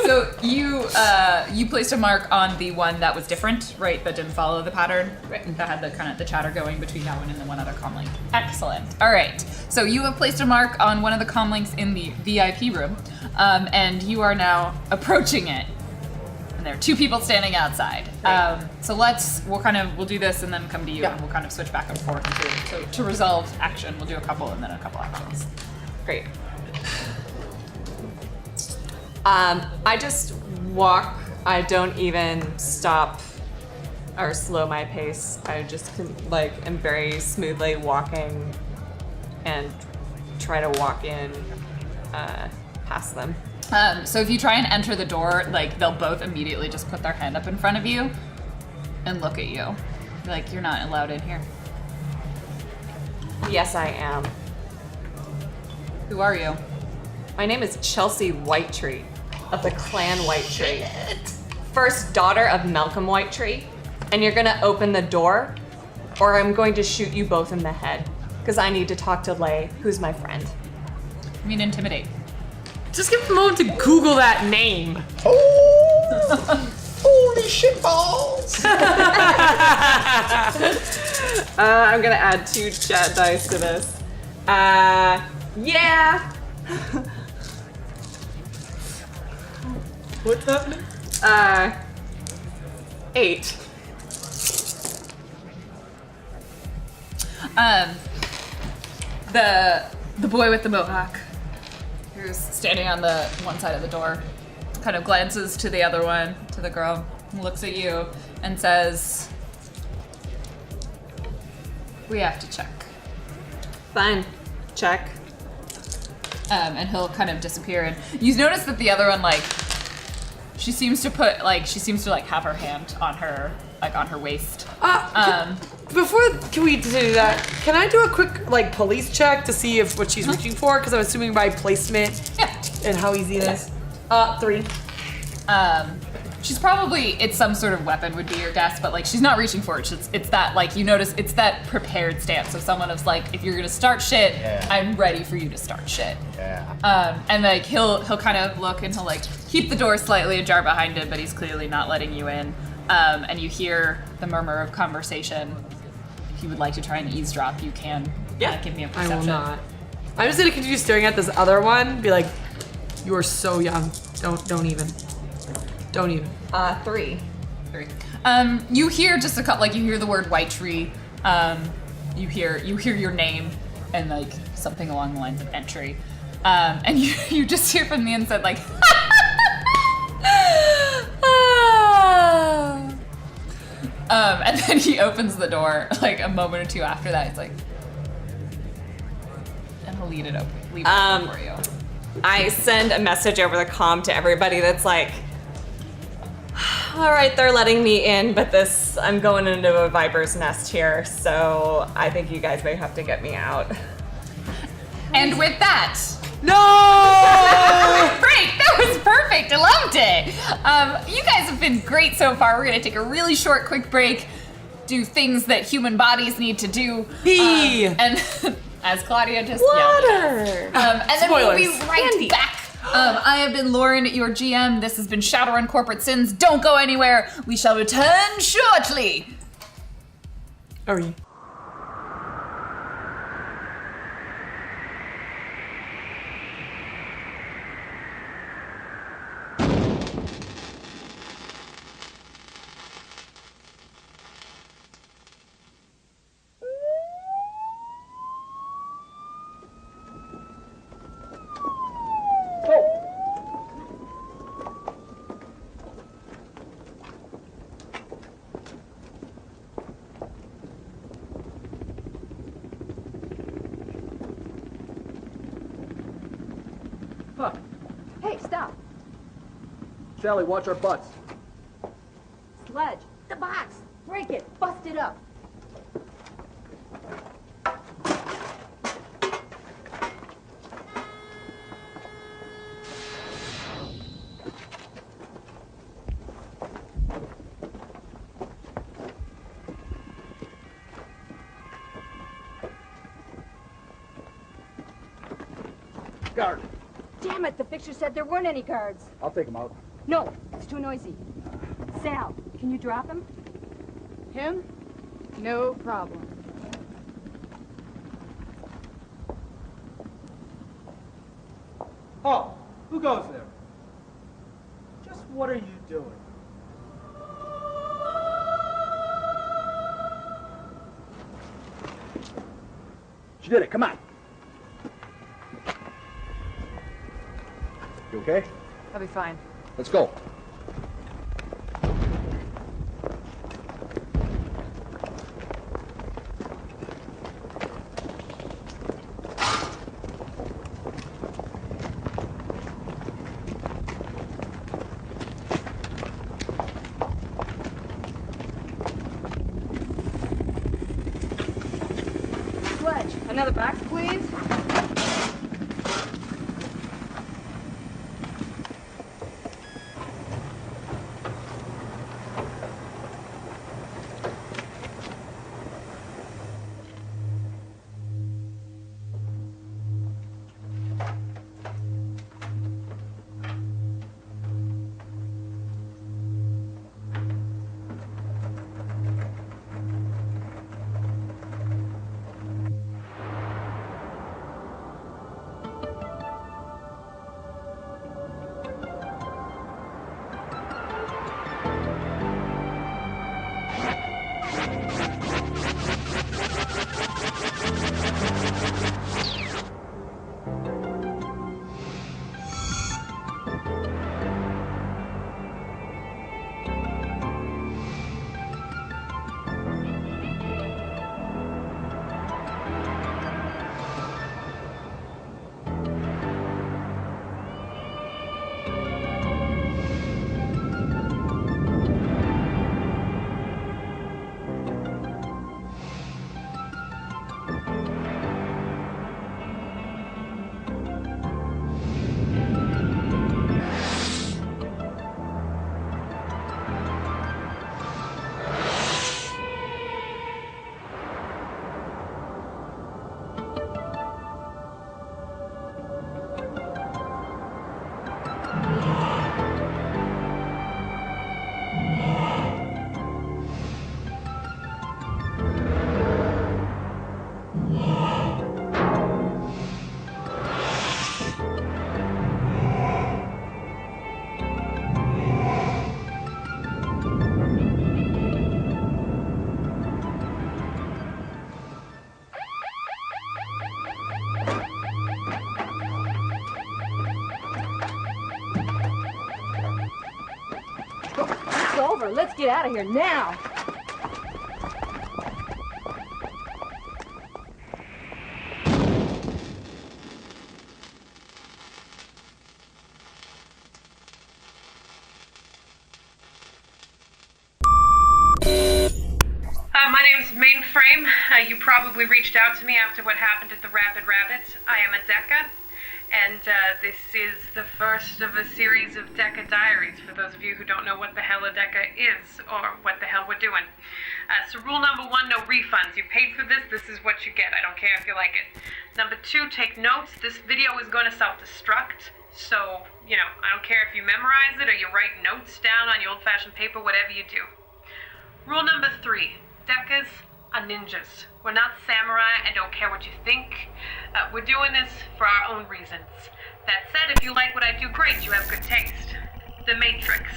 So you placed a mark on the one that was different, right? That didn't follow the pattern, right? That had the kind of the chatter going between that one and the one other comlink. Excellent. All right. So you have placed a mark on one of the comlinks in the VIP room, and you are now approaching it. And there are two people standing outside. So we'll do this and then come to you, and we'll kind of switch back and forth. So to resolve action, we'll do a couple and then a couple actions. Great. I just walk. I don't even stop or slow my pace. I just am very smoothly walking and try to walk in past them. So if you try and enter the door, they'll both immediately just put their hand up in front of you and look at you. Like, you're not allowed in here. Yes, I am. Who are you? My name is Chelsea Whitetree of the clan Whitetree. First daughter of Malcolm Whitetree. And you're gonna open the door or I'm going to shoot you both in the head. Because I need to talk to Lay, who's my friend. I mean, intimidate. Just give me a moment to Google that name. Oh, holy shit balls! I'm gonna add 2 chat dice to this. Yeah. What's happening? 8. The boy with the mohawk, who's standing on the one side of the door, kind of glances to the other one, to the girl, looks at you, and says, "We have to check." Fine. Check. And he'll kind of disappear. And you notice that the other one, she seems to have her hand on her, on her waist. Can we do that? Can I do a quick police check to see if what she's reaching for? Because I'm assuming by placement and how easy it is. 3. She's it's some sort of weapon would be your guess, but she's not reaching for it. It's that you notice it's that prepared stance. So someone is if you're gonna start shit, I'm ready for you to start shit. Yeah. And he'll kind of look and he'll keep the door slightly ajar behind him, but he's clearly not letting you in. And you hear the murmur of conversation. he would like to try and eavesdrop, you can give me a I perception. will not. I'm just gonna continue staring at this other one. Be like, you are so young. Don't even. 3. 3. You hear just a couple, like you hear the word Whitetree. You hear your name and like something along the lines of entry. And you just hear from the inside like and then he opens the door like a moment or two after that. He's like, and he'll leave it open for you. I send a message over the comm to everybody that's like, all right, they're letting me in, but I'm going into a viper's nest here, so I think you guys may have to get me out. And with that, No! Great, that was perfect. I loved it. You guys have been great so far. We're gonna take a really short, quick break, do things that human bodies need to do. Pee! And as Claudia just Water! yelled. And then we'll be Spoilers. right back. I have been Lauren, your GM. This has been Shadowrun Corporate Sins. Don't go anywhere. We shall return shortly. Are you? Hey, stop. Sally, watch our butts. Sledge. The box. Break it. Bust it up. Guard. Damn it, the picture said there weren't any guards. I'll take him out. No, it's too noisy. Sal, can you drop him? Him? No problem. Oh, who goes there? Just what are you doing? She did it, come on. You okay? I'll be fine. Let's go. Sledge, another box, please. get out of here now! My name's Mainframe. You probably reached out to me after what happened at the Rapid Rabbit. I am a Deca, and this is the first of a series of Deca diaries for those of you who don't know what the hell a Deca is or what the hell we're doing. So rule number 1, no refunds. You paid for this, this is what you get. I don't care if you like it. Number 2, take notes. This video is going to self-destruct, so, I don't care if you memorize it or you write notes down on your old-fashioned paper, whatever you do. Rule number 3. Decas are ninjas. We're not samurai. I don't care what you think. We're doing this for our own reasons. That said, if you like what I do, great, you have good taste. The Matrix.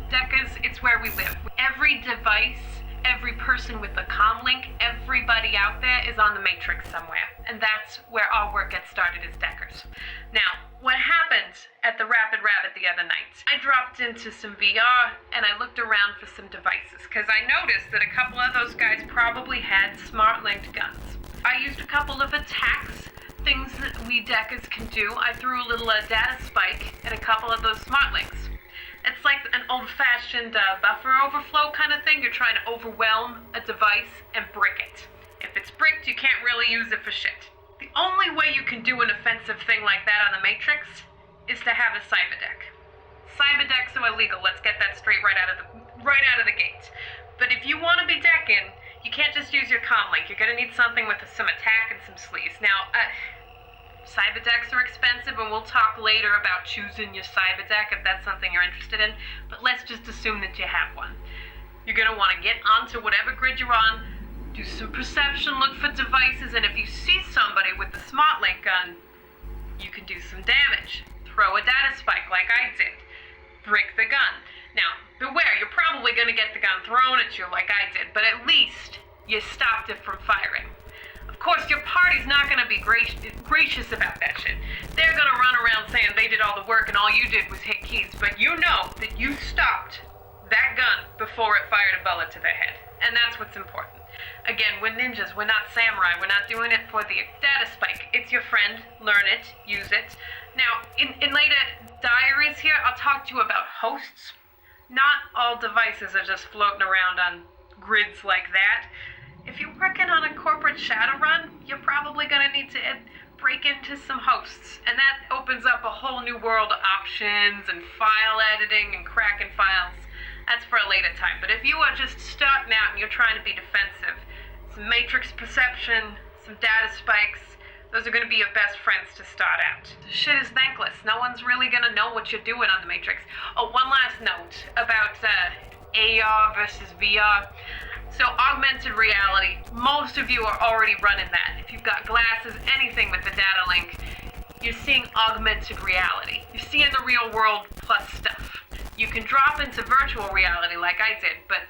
Decas, it's where we live. Every device, every person with a comm link, everybody out there is on the Matrix somewhere. And that's where our work gets started as Deckers. Now, what happened at the Rapid Rabbit the other night? I dropped into some VR and I looked around for some devices because I noticed that a couple of those guys probably had smart linked guns. I used a couple of attacks, things that we Deckers can do. I threw a little data spike at a couple of those smart links. It's like an old-fashioned buffer overflow kind of thing. You're trying to overwhelm a device and brick it. If it's bricked, you can't really use it for shit. The only way you can do an offensive thing like that on the Matrix is to have a cyberdeck. Cyberdecks are illegal. Let's get that straight right out of the gate. But if you want to be decking, you can't just use your comm link. You're gonna need something with some attack and some sleeves. Now, cyberdecks are expensive, and we'll talk later about choosing your cyberdeck if that's something you're interested in. But let's just assume that you have one. You're gonna want to get onto whatever grid you're on. Do some perception, look for devices, and if you see somebody with the smart link gun, you can do some damage. Throw a data spike like I did. Brick the gun. Now, beware, you're probably going to get the gun thrown at you like I did, but at least you stopped it from firing. Of course, your party's not going to be gracious about that shit. They're going to run around saying they did all the work and all you did was hit keys, but you know that you stopped that gun before it fired a bullet to their head, and that's what's important. Again, we're ninjas, we're not samurai, we're not doing it for the data spike. It's your friend, learn it, use it. Now, in later diaries here, I'll talk to you about hosts. Not all devices are just floating around on grids like that. If you're working on a corporate Shadowrun, you're probably gonna need to break into some hosts, and that opens up a whole new world of options and file editing and cracking files. That's for a later time. But if you are just starting out and you're trying to be defensive, some matrix perception, some data spikes, those are going to be your best friends to start out. The shit is thankless. No one's really going to know what you're doing on the Matrix. Oh, one last note about AR versus VR. So augmented reality, most of you are already running that. If you've got glasses, anything with the data link, you're seeing augmented reality. You're seeing the real world plus stuff. You can drop into virtual reality like I did, but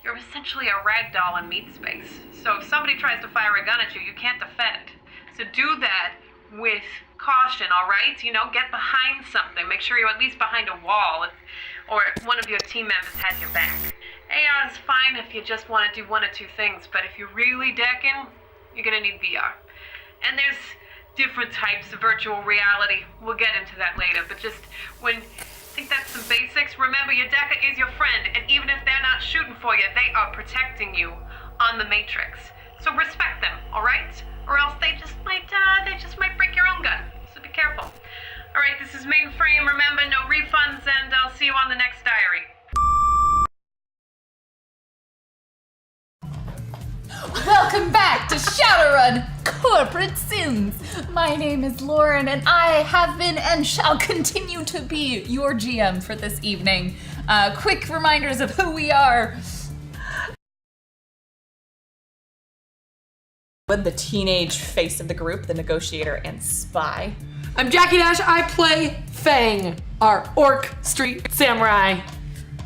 you're essentially a ragdoll in meat space. So if somebody tries to fire a gun at you, you can't defend. So do that with caution, all right? Get behind something. Make sure you're at least behind a wall or one of your team members has your back. AR is fine if you just want to do one or two things, but if you're really decking, you're going to need VR. And there's different types of virtual reality. We'll get into that later, but just I think that's some basics. Remember, your Deca is your friend, and even if they're not shooting for you, they are protecting you on the Matrix. So respect them, all right? Or else they just might break your own gun. So be careful. All right, this is Mainframe. Remember, no refunds, and I'll see you on the next diary. Welcome back to Shadowrun Corporate Sins. My name is Lauren, and I have been and shall continue to be your GM for this evening. Quick reminders of who we are. The teenage face of the group, the negotiator and spy. I'm Jackie Dash. I play Fang, our orc street samurai.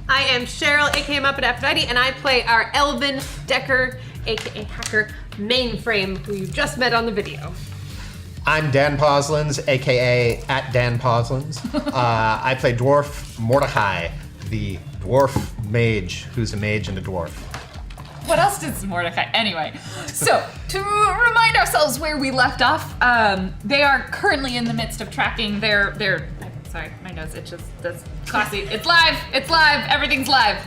I am Cheryl, aka Muppet Aphrodite, and I play our elven Decker, aka hacker Mainframe, who you just met on the video. I'm Dan Poslins, aka @Dan Poslins. I play Dwarf Mordecai, the dwarf mage who's a mage and a dwarf. What else does Mordecai? Anyway, so to remind ourselves where we left off, they are currently in the midst of tracking their. Sorry, my nose itches. That's classy. It's live. It's live. Everything's live.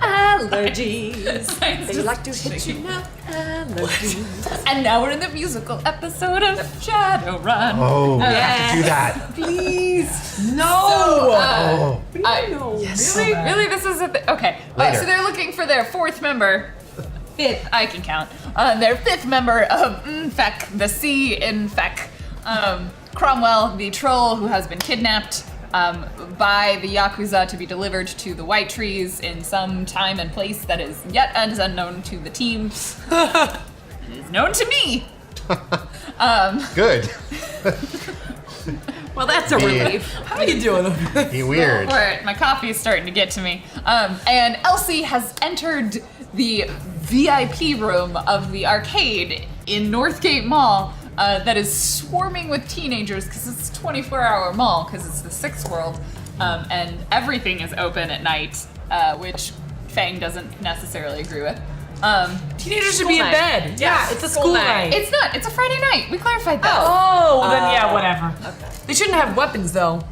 Allergies. They like to hit you now. Allergies. And now we're in the musical episode of Shadowrun. Oh, we have to do that. Please. No. Oh. Yes. Really? This is okay. Later. So they're looking for their fifth, I can count, their fifth member of MMFEC, the C in FEC. Cromwell, the troll who has been kidnapped by the Yakuza to be delivered to the Whitetrees in some time and place that is yet unknown to the team. It is known to me. Good. Well, that's a relief. How are you doing? Be weird. All right, my coffee is starting to get to me. And Elsie has entered the VIP room of the arcade in Northgate Mall that is swarming with teenagers because it's a 24-hour mall because it's the Sixth World, and everything is open at night, which Fang doesn't necessarily agree with. Teenagers should be in bed. Yeah, it's a school night. It's not. It's a Friday night. We clarified that. Oh, well then yeah, whatever. Okay. They shouldn't have weapons though.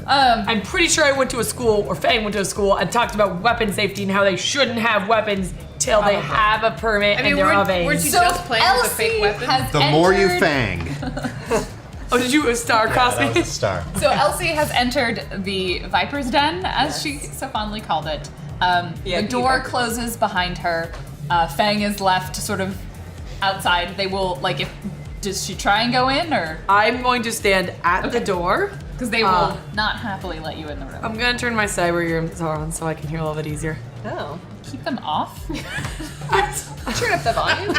I'm pretty sure I went to a school, or Fang went to a school, and talked about weapon safety and how they shouldn't have weapons till they have a permit and they're of age. Weren't you just playing with a fake weapon? The more you fang. Oh, did you star cross me? That was a star. So Elsie has entered the Viper's Den, as she so fondly called it. The door closes behind her. Fang is left sort of outside. They will, does she try and go in, or? I'm going to stand at the door. Because they will not happily let you in the room. I'm going to turn my cyber ears on so I can hear a little bit easier. Oh. Keep them off? Turn up the volume.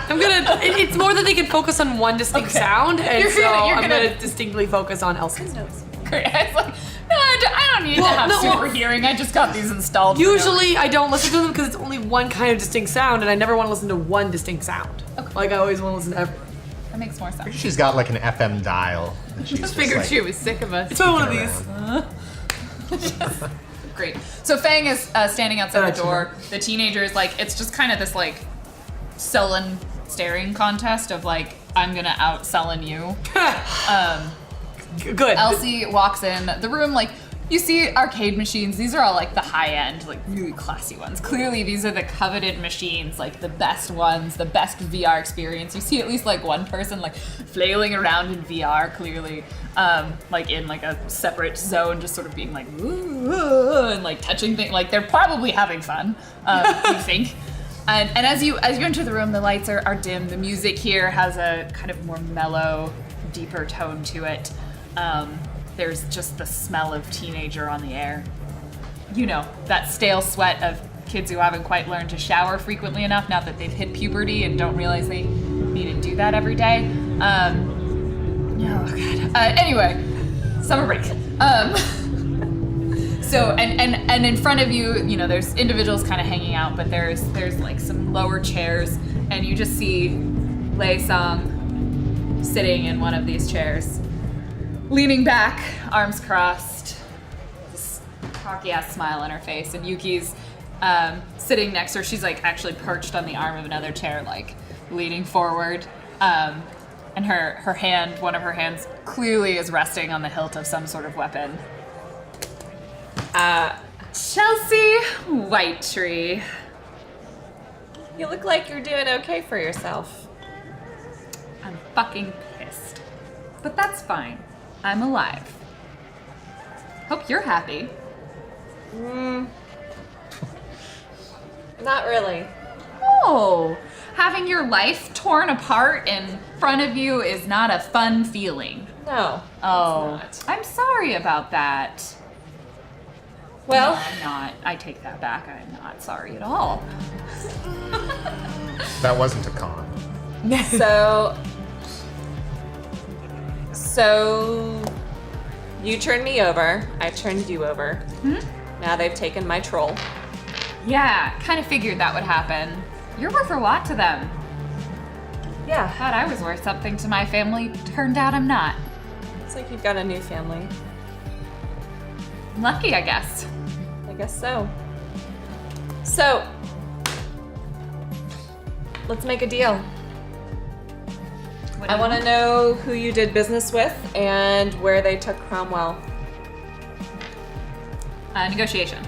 It's more that they can focus on one distinct sound, and I'm gonna going to distinctly focus on Elsie's nose. Great. I was like, no, I don't need to have super hearing. I just got these installed. Usually I don't listen to them because it's only one kind of distinct sound, and I never want to listen to one distinct sound. Okay. Like I always want to listen to everything. That makes more sense. She's got like an FM dial. And she's just figured like, she was sick of us. It's one of these. Great. So Fang is standing outside the door. The teenagers, it's just kind of this sullen staring contest of I'm gonna out-sullen you. Good. Elsie walks in the room, you see arcade machines. These are all the high-end, really classy ones. Clearly these are the coveted machines, the best ones, the best VR experience. You see at least one person flailing around in VR, clearly, in a separate zone, just sort of being ooh, and touching things. They're probably having fun, you think. And as you enter the room, the lights are dim. The music here has a kind of more mellow, deeper tone to it. There's just the smell of teenager on the air. You know, that stale sweat of kids who haven't quite learned to shower frequently enough now that they've hit puberty and don't realize they need to do that every day. Anyway, summer break. So, and in front of you, there's individuals kind of hanging out, but there's some lower chairs, and you just see Lei Song sitting in one of these chairs, leaning back, arms crossed, this cocky-ass smile on her face, and Yuki's sitting next to her. She's actually perched on the arm of another chair, leaning forward, and her hand, one of her hands, clearly is resting on the hilt of some sort of weapon. Chelsea Whitetree. You look like you're doing okay for yourself. I'm fucking pissed. But that's fine. I'm alive. Hope you're happy. Not really. Oh, having your life torn apart in front of you is not a fun feeling. No. Oh, it's not. I'm sorry about that. Well, no, I'm not. I take that back. I'm not sorry at all. That wasn't a con. So you turned me over. I turned you over. Now they've taken my troll. Yeah, kind of figured that would happen. You're worth a lot to them. Yeah. Thought I was worth something to my family. Turned out I'm not. It's like you've got a new family. Lucky, I guess. I guess so. So, let's make a deal. I want to know who you did business with and where they took Cromwell. Negotiation.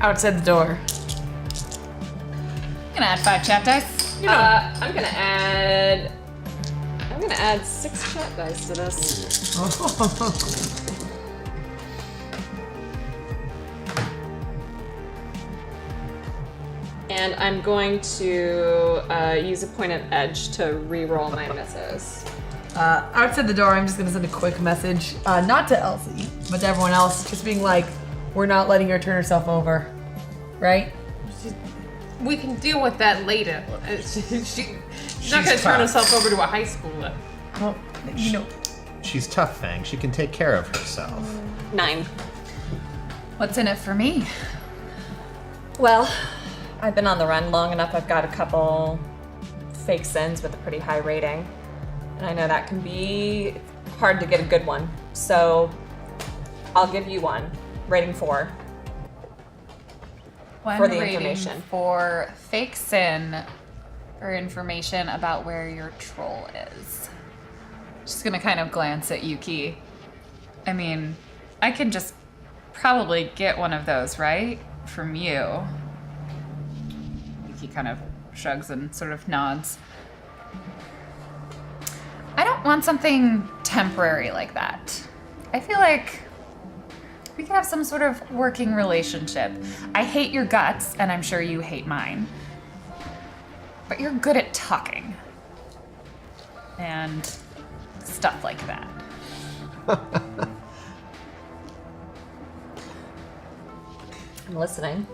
Outside the door. I'm gonna add 5 chat dice. I'm gonna add 6 chat dice to this. And I'm going to use a point of edge to re-roll my misses. Outside the door, I'm just gonna send a quick message, not to Elsie, but to everyone else, just being like, we're not letting her turn herself over, right? We can deal with that later. She's not going to turn herself over to a high schooler. Well, you know. She's tough, Fang. She can take care of herself. 9. What's in it for me? Well, I've been on the run long enough. I've got a couple fake sins with a pretty high rating. And I know that can be hard to get a good one. So I'll give you one. Rating 4. One for the rating information. For fake sin or information about where your troll is. Just gonna kind of glance at Yuki. I mean, I can just probably get one of those, right? From you. Yuki kind of shrugs and sort of nods. I don't want something temporary like that. I feel like we could have some sort of working relationship. I hate your guts, and I'm sure you hate mine. But you're good at talking. And stuff like that. I'm listening.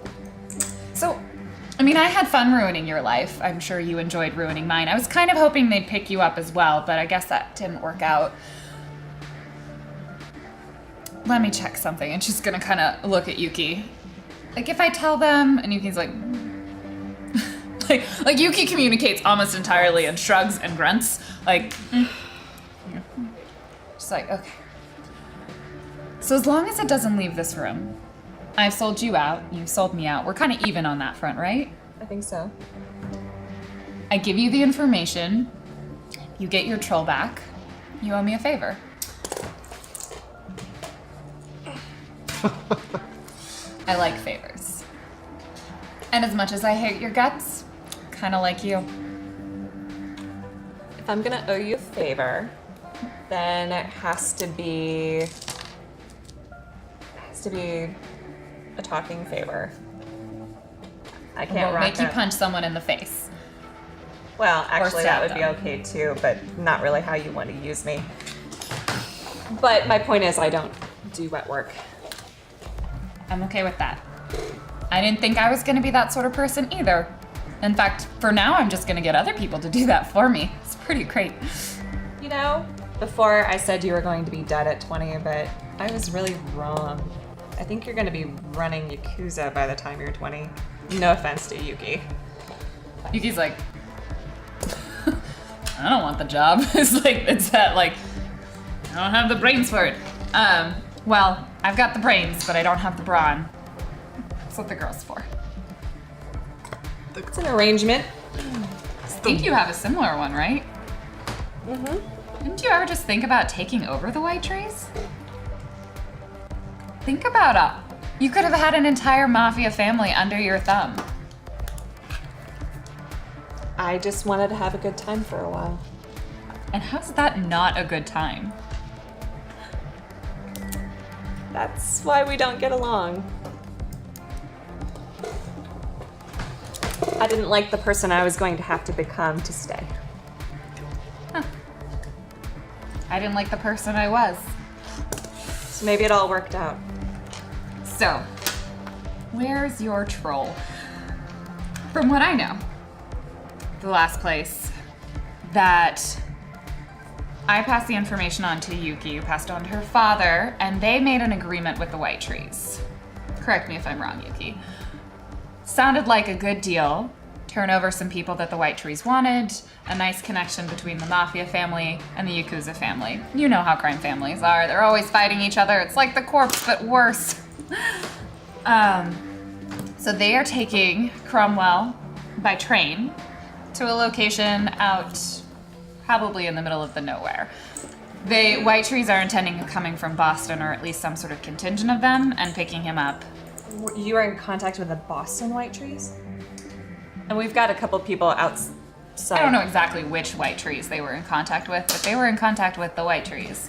So, I mean, I had fun ruining your life. I'm sure you enjoyed ruining mine. I was kind of hoping they'd pick you up as well, but I guess that didn't work out. Let me check something. And she's gonna kind of look at Yuki. Like, if I tell them, and Yuki's like, like Yuki communicates almost entirely and shrugs and grunts. Like, she's like, okay. So as long as it doesn't leave this room, I've sold you out, you've sold me out. We're kind of even on that front, right? I think so. I give you the information, you get your troll back, you owe me a favor. I like favors. And as much as I hate your guts, kind of like you. If I'm gonna owe you a favor, then it has to be a talking favor. I can't rock make you it. punch someone in the face. Well, actually, that would be them. okay too, but not really how you want to use me. But my point is, I don't do wet work. I'm okay with that. I didn't think I was gonna be that sort of person either. In fact, for now, I'm just gonna get other people to do that for me. It's pretty great. You know, before I said you were going to be dead at 20, but I was really wrong. I think you're gonna be running Yakuza by the time you're 20. No offense to Yuki. Yuki's like, I don't want the job. It's that I don't have the brains for it. Well, I've got the brains, but I don't have the brawn. That's what the girl's for. It's an arrangement. I think you have a similar one, right? Mm-hmm. Didn't you ever just think about taking over the Whitetrees? Think about it. You could have had an entire mafia family under your thumb. I just wanted to have a good time for a while. And how's that not a good time? That's why we don't get along. I didn't like the person I was going to have to become to stay. Huh. I didn't like the person I was. So maybe it all worked out. So, where's your troll? From what I know, the last place that I passed the information on to Yuki, who passed on to her father, and they made an agreement with the Whitetrees. Correct me if I'm wrong, Yuki. Sounded like a good deal. Turn over some people that the Whitetrees wanted, a nice connection between the Mafia family and the Yakuza family. You know how crime families are. They're always fighting each other. It's like the Corps, but worse. So they are taking Cromwell by train to a location out probably in the middle of the nowhere. Whitetrees are intending coming from Boston, or at least some sort of contingent of them, and picking him up. You are in contact with the Boston Whitetrees? And we've got a couple people outside. I don't know exactly which Whitetrees they were in contact with, but they were in contact with the Whitetrees.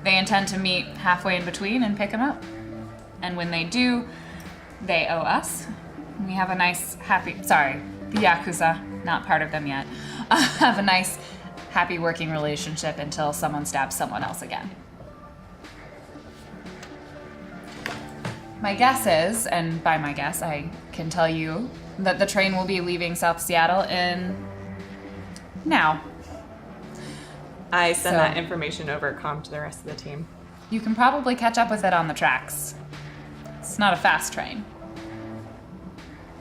They intend to meet halfway in between and pick him up. And when they do, they owe us. We have a nice, the Yakuza, not part of them yet, have a nice, happy working relationship until someone stabs someone else again. My guess is, and by my guess I can tell you, that the train will be leaving South Seattle in now. I send that information over to the rest of the team. You can probably catch up with it on the tracks. It's not a fast train.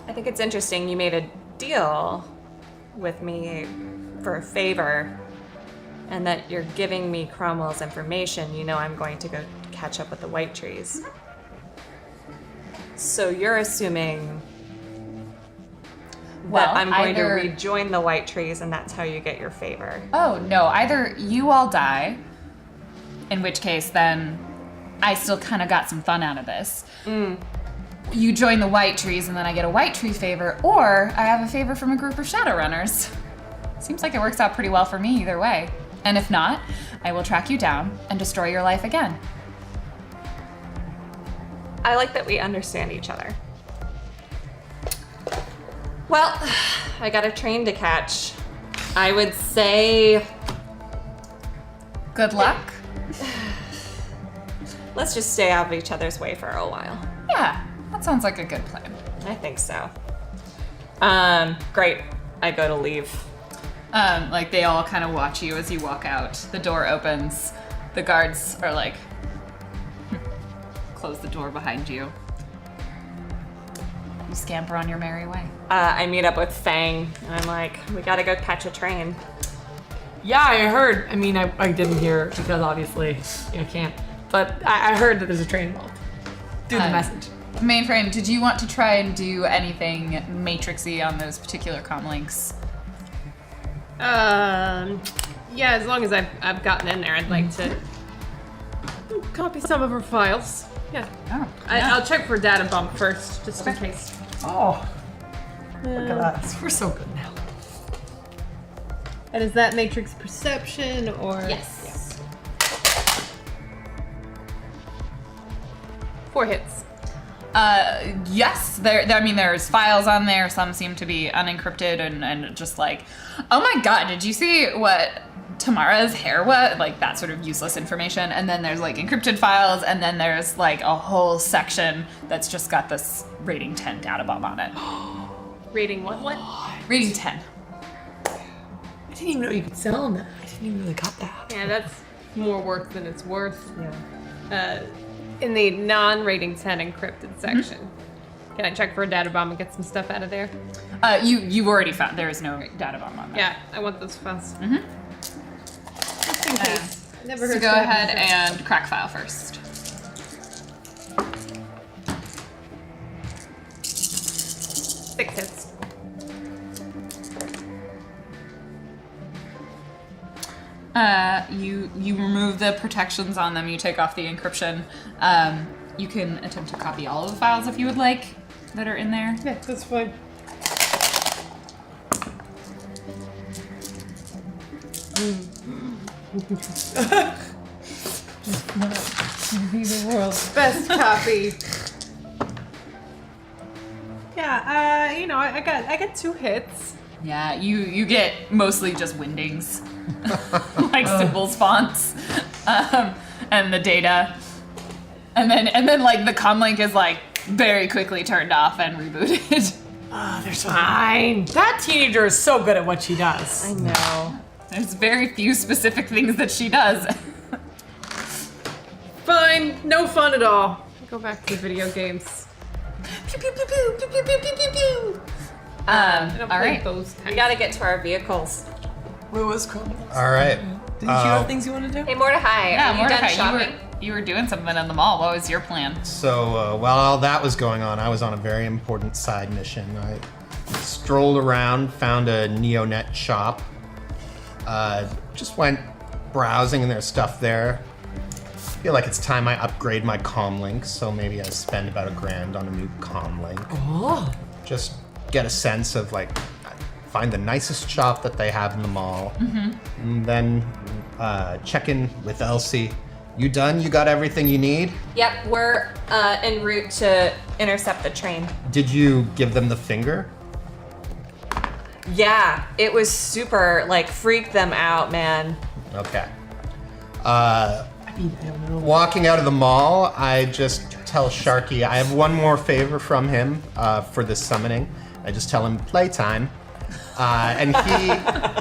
I think it's interesting you made a deal with me for a favor, and that you're giving me Cromwell's information. You know I'm going to go catch up with the Whitetrees. So you're assuming that I'm going to rejoin the Whitetrees, and that's how you get your favor. Oh, no. Either you all die, in which case then I still kind of got some fun out of this. You join the Whitetrees, and then I get a Whitetree favor, or I have a favor from a group of Shadowrunners. Seems like it works out pretty well for me either way. And if not, I will track you down and destroy your life again. I like that we understand each other. Well, I got a train to catch. I would say... Good luck. Let's just stay out of each other's way for a while. Yeah, that sounds like a good plan. I think so. Great. I go to leave. Like they all kind of watch you as you walk out. The door opens. The guards are like, close the door behind you. You scamper on your merry way. I meet up with Fang, and I'm like, we gotta go catch a train. Yeah, I heard. I mean, I didn't hear because obviously I can't. But I heard that there's a train involved. Through the message. Mainframe, did you want to try and do anything matrixy on those particular comm links? Yeah, as long as I've gotten in there, I'd like to copy some of her files. Yeah. Oh. I'll check for data bump first, just in case. Oh. Look at us. We're so good now. And is that matrix perception or? Yes. 4 hits. Yes. There's files on there. Some seem to be unencrypted and just like, oh my god, did you see what Tamara's hair was? Like that sort of useless information. And then there's like encrypted files, and then there's like a whole section that's just got this rating 10 data bomb on it. Rating what? Rating 10. I didn't even know you could sell them that. I didn't even know they got that. Yeah, that's more work than it's worth. Yeah. In the non-rating 10 encrypted section. Can I check for a data bomb and get some stuff out of there? You've already found there is no data bomb on that. Yeah, I want those files. Just in case. Never So heard go ahead and crack file first. 6 hits. You remove the protections on them. You take off the encryption. You can attempt to copy all of the files if you would like that are in there. Yeah, that's fine. Be the world's best copy. Yeah, I got 2 hits. Yeah, you get mostly just windings, like symbol fonts, and the data, and then like the comlink is like very quickly turned off and rebooted. Oh, they're so fine. That teenager is so good at what she does. I know. There's very few specific things that she does. Fine, no fun at all. Go back to video games. Pew pew pew pew pew pew pew pew pew. I don't all play right. those We gotta get to our vehicles. Where was Cromwell? All right. Didn't you have things you want to do? Hey, Mordecai, Yeah, are you Mordecai, done shopping? you were doing something in the mall. What was your plan? So while all that was going on, I was on a very important side mission. I strolled around, found a Neonet shop, just went browsing and there's stuff there. I feel like it's time I upgrade my comlink, so maybe I spend about $1,000 on a new comlink. Oh. Just get a sense of like, find the nicest shop that they have in the mall, and then check in with Elsie. You done? You got everything you need? Yep, we're en route to intercept the train. Did you give them the finger? Yeah, it was super, like, freaked them out, man. Okay. Walking out of the mall, I just tell Sharky I have one more favor from him for this summoning. I just tell him playtime. And he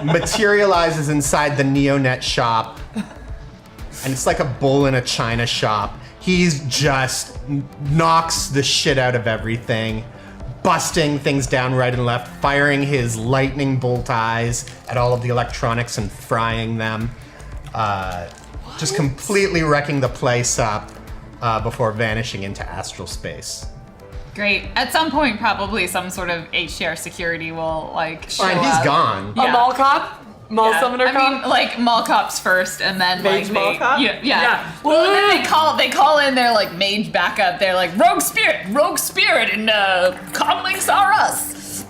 materializes inside the Neonet shop. And it's like a bull in a china shop. He's just knocks the shit out of everything, busting things down right and left, firing his lightning bolt eyes at all of the electronics and frying them. Just completely wrecking the place up before vanishing into astral space. Great. At some point, probably some sort of HCR security will like show Fine, he's up. gone. A mall cop? Mall summoner cop? I mean, like mall cops first, and then Mage like mall cop? Yeah. Well, and then they call in their like mage backup. They're like rogue spirit, and comlinks are us.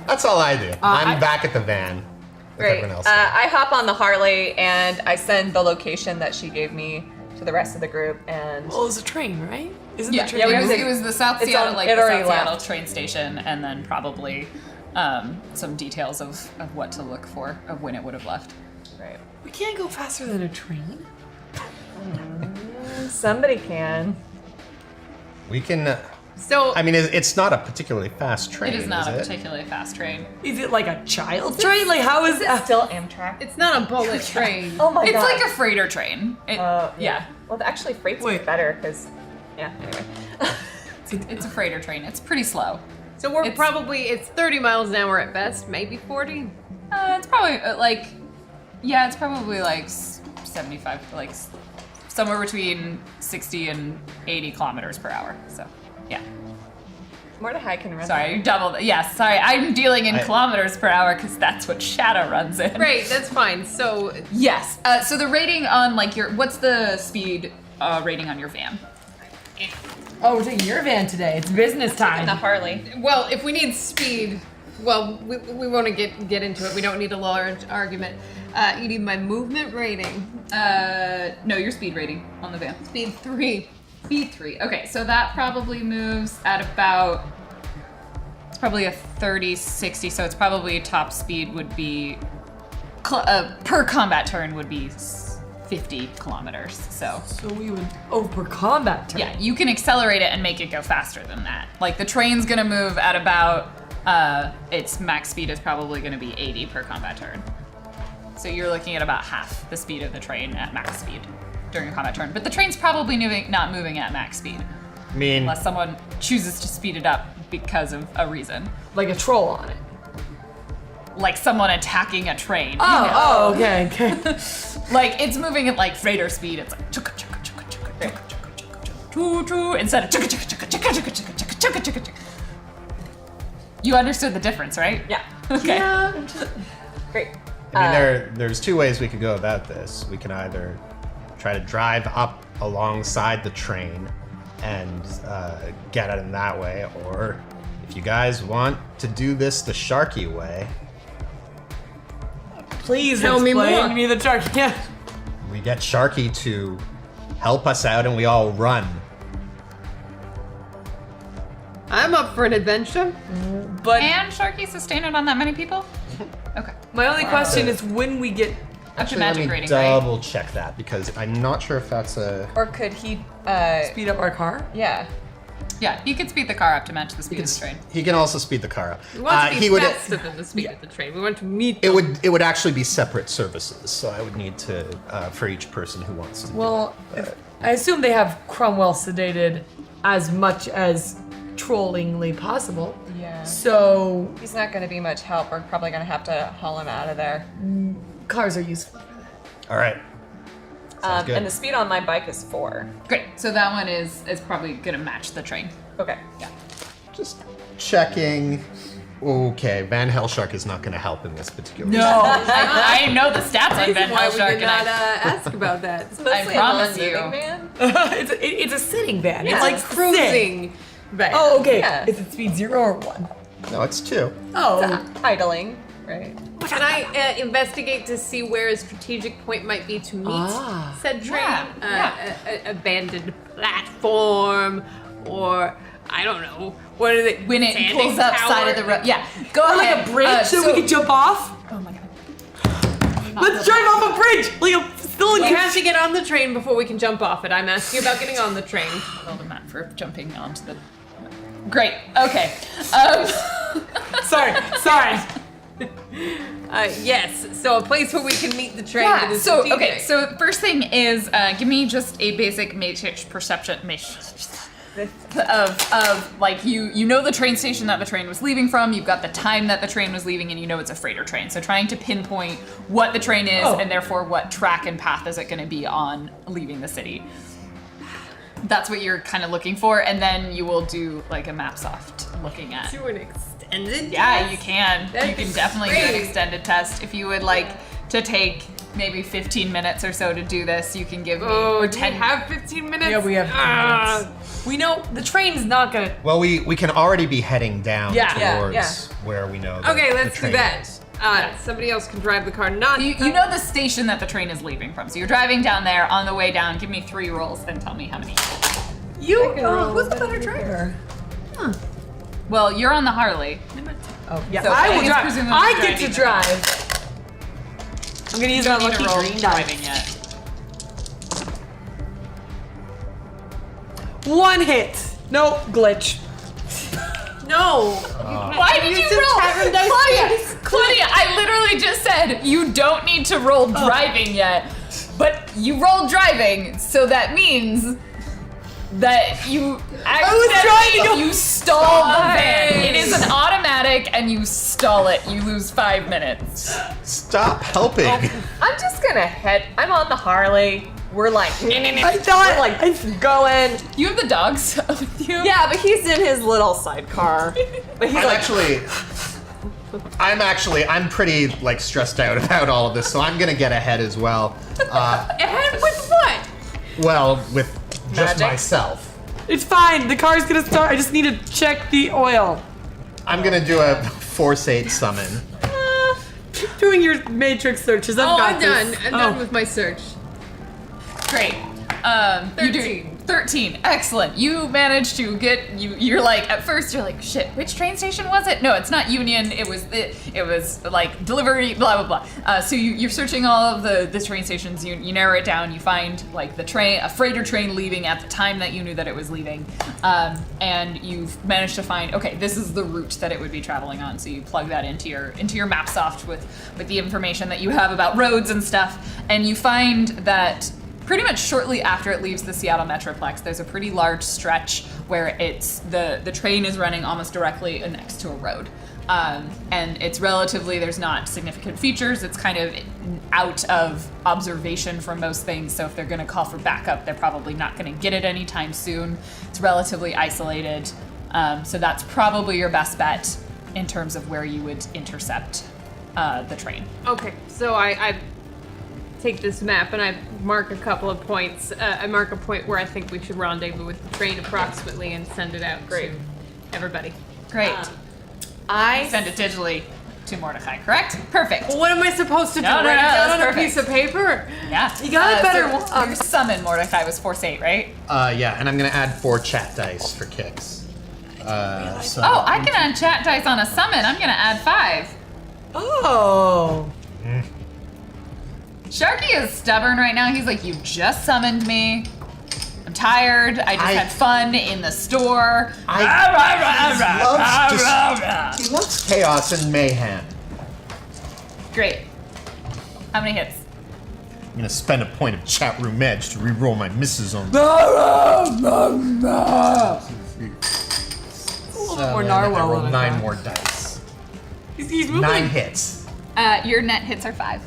That's all I do. I'm back at the van. with Great. everyone else. I hop on the Harley and I send the location that she gave me to the rest of the group. And well, it was a train, right? Isn't Yeah, the train? it was the South It's Seattle, on- like it the already South Seattle left. train station, and then probably some details of what to look for of when it would have left. Right. We can't go faster than a train. Somebody can. We can. So I mean, it's not a particularly fast train. It is not a it? particularly fast train. Is it like a child's train? Like how is that? Still Amtrak? it's not a bullet train. Oh my It's god. like a freighter train. Yeah. Well, actually, freight's Wait. better because, yeah. Anyway. It's a freighter train. It's pretty slow. So it's 30 miles an hour at best, maybe 40. It's probably it's probably like 75, like somewhere between 60 and 80 kilometers per hour. So, yeah. Mordecai can run. Sorry, you doubled. Yes, sorry. I'm dealing in kilometers per hour because that's what Shadowrun's in. Right, that's fine. So Yes. So the rating on like what's the speed rating on your van? Oh, we're taking your van today. It's business time. The Harley. well, if we need speed, well, we want to get into it. We don't need a large argument. You need my movement rating. No, your speed rating on the van. Speed 3. Speed 3. Okay, so that probably moves at about. It's probably a 30-60, so it's probably top speed would be per combat turn would be 50 kilometers. So we would per combat turn. yeah, you can accelerate it and make it go faster than that. Like the train's gonna move at about its max speed is probably gonna be 80 per combat turn. So you're looking at about half the speed of the train at max speed during a combat turn. But the train's probably not moving at max speed. I mean, Unless someone chooses to speed it up because of a reason. Like a troll on it. Like someone attacking a train. Oh, okay. Like it's moving at like freighter speed. It's like chugga chugga chugga chugga chugga chugga chugga chugga choo choo instead of chugga chugga chugga chugga chugga chugga chugga chugga chugga. You understood the difference, right? Yeah. Okay. Yeah. Great. I mean, there's two ways we could go about this. We can either try to drive up alongside the train and get at him that way, or if you guys want to do this the Sharky way, Please Tell me explain more. me the shark. Yeah. we get Sharky to help us out and we all run. I'm up for an adventure. But And Sharky sustained on that many people? Okay. my only question is when we get. Actually, magic let me rating, right? double check that because I'm not sure if that's a. Or could he? Speed up our car? Yeah. Yeah, you could speed the car up to match the speed of the train. He can also speed the car up. We want to be he would. faster than the speed of the train. We want to meet It would actually be separate services, so I would need to for each person who wants to. Well, I assume they have Cromwell sedated as much as trollingly possible. Yeah. Yeah. So he's not going to be much help. We're probably going to have to haul him out of there. Cars are useful. All right. Good. And the speed on my bike is 4. Great. So that one is probably gonna match the train. Okay. Yeah. Just checking. Okay, Van Helshark is not going to help in this particular. No, I know the stats on Van Why we Helshark, did not ask about that. It's I mostly promise a you. van. It's a sitting van. Yeah, it's like cruising van. Oh, okay. Yeah. Is it speed 0 or 1? No, it's 2. Oh. Idling, right? Can I investigate to see where a strategic point might be to meet said train? Abandoned platform, or I don't know. What are they? When it pulls up side of the road. Yeah. Go Or ahead. like a bridge so we can jump off? Oh my god. Let's drive off a bridge! Like a still in We have to get on the train before we can jump off it. I'm asking about getting on the train. Build a map for jumping onto the. Great. Okay. Sorry. Yes. So a place where we can meet the train. Yeah. that is So strategic. okay. So first thing is give me just a basic matrix perception. Of like you know the train station that the train was leaving from, you've got the time that the train was leaving, and you know it's a freighter train. So trying to pinpoint what the train is and therefore what track and path is it going to be on leaving the city. That's what you're kind of looking for, and then you will do like a MapSoft looking at. Do an extended Yeah, test? you can. That'd you can be definitely do an great. extended test if you would like to take maybe 15 minutes or so to do this. You can give me Oh, or do 10 we have 15 minutes? Yeah, we have 10 minutes. We know the train's not gonna. Well, we can already be heading down Yeah, towards where we know. The, Okay, the let's do train that. is. Somebody else can drive the car. Not You know the station that the train is leaving from. So you're driving down there. On the way down, give me 3 rolls and tell me how many. Who's the better driver? Well, you're on the Harley. Oh, yeah. So I will Peggy's drive. presumably I get driving to drive. I'm gonna use You my don't need lucky to roll green driving dice. yet. 1 hit. No glitch. No. Why did you roll? Claudia, I literally just said you don't need to roll driving yet. But you rolled driving, so that means that you accidentally you stall the van. It is an automatic and you stall it. You lose 5 minutes. Stop helping. I'm just going to head. I'm on the Harley. We're like, I thought like going. You have the dogs with you? Yeah, but he's in his little sidecar. But he's I'm pretty like stressed out about all of this, so I'm gonna get ahead as well. Ahead with what? Well, with just Magic? myself. It's fine. The car's gonna start. I just need to check the oil. I'm gonna do a Force 8 summon. Keep doing your matrix searches. I've got I'm done. this. I'm done with my search. Great. You do 13. Excellent. You managed to get you're like at first you're like, shit, which train station was it? No, it's not Union. It was like delivery, blah blah blah. So you're searching all of the train stations, you narrow it down, you find like a freighter train leaving at the time that you knew that it was leaving. And you've managed to find, okay, this is the route that it would be traveling on. So you plug that into your MapSoft with the information that you have about roads and stuff, and you find that pretty much shortly after it leaves the Seattle Metroplex, there's a pretty large stretch where it's the train is running almost directly next to a road. And it's there's not significant features. It's kind of out of observation for most things. So if they're gonna call for backup, they're probably not gonna get it anytime soon. It's relatively isolated. So that's probably your best bet in terms of where you would intercept the train. Okay, so I take this map and I mark a couple of points. I mark a point where I think we should rendezvous with the train approximately and send it out to everybody. Great. I send it digitally to Mordecai, correct? Perfect. Well, what am I supposed to do? No, Write it down that's on a perfect. piece of paper? Yeah. You got a better so your summon, Mordecai, was Force 8, right? Yeah, and I'm gonna add 4 chat dice for kicks. So Oh, I can add chat dice on a summon. I'm gonna add 5. Oh. Sharky is stubborn right now. He's like, you just summoned me. I'm tired. I just had fun in the store. He loves chaos and mayhem. Great. How many hits? I'm gonna spend a point of chat room edge to reroll my misses on. A little bit more more and narwhal I roll in a 9 car. more dice. He's moving. 9 hits. Your net hits are 5.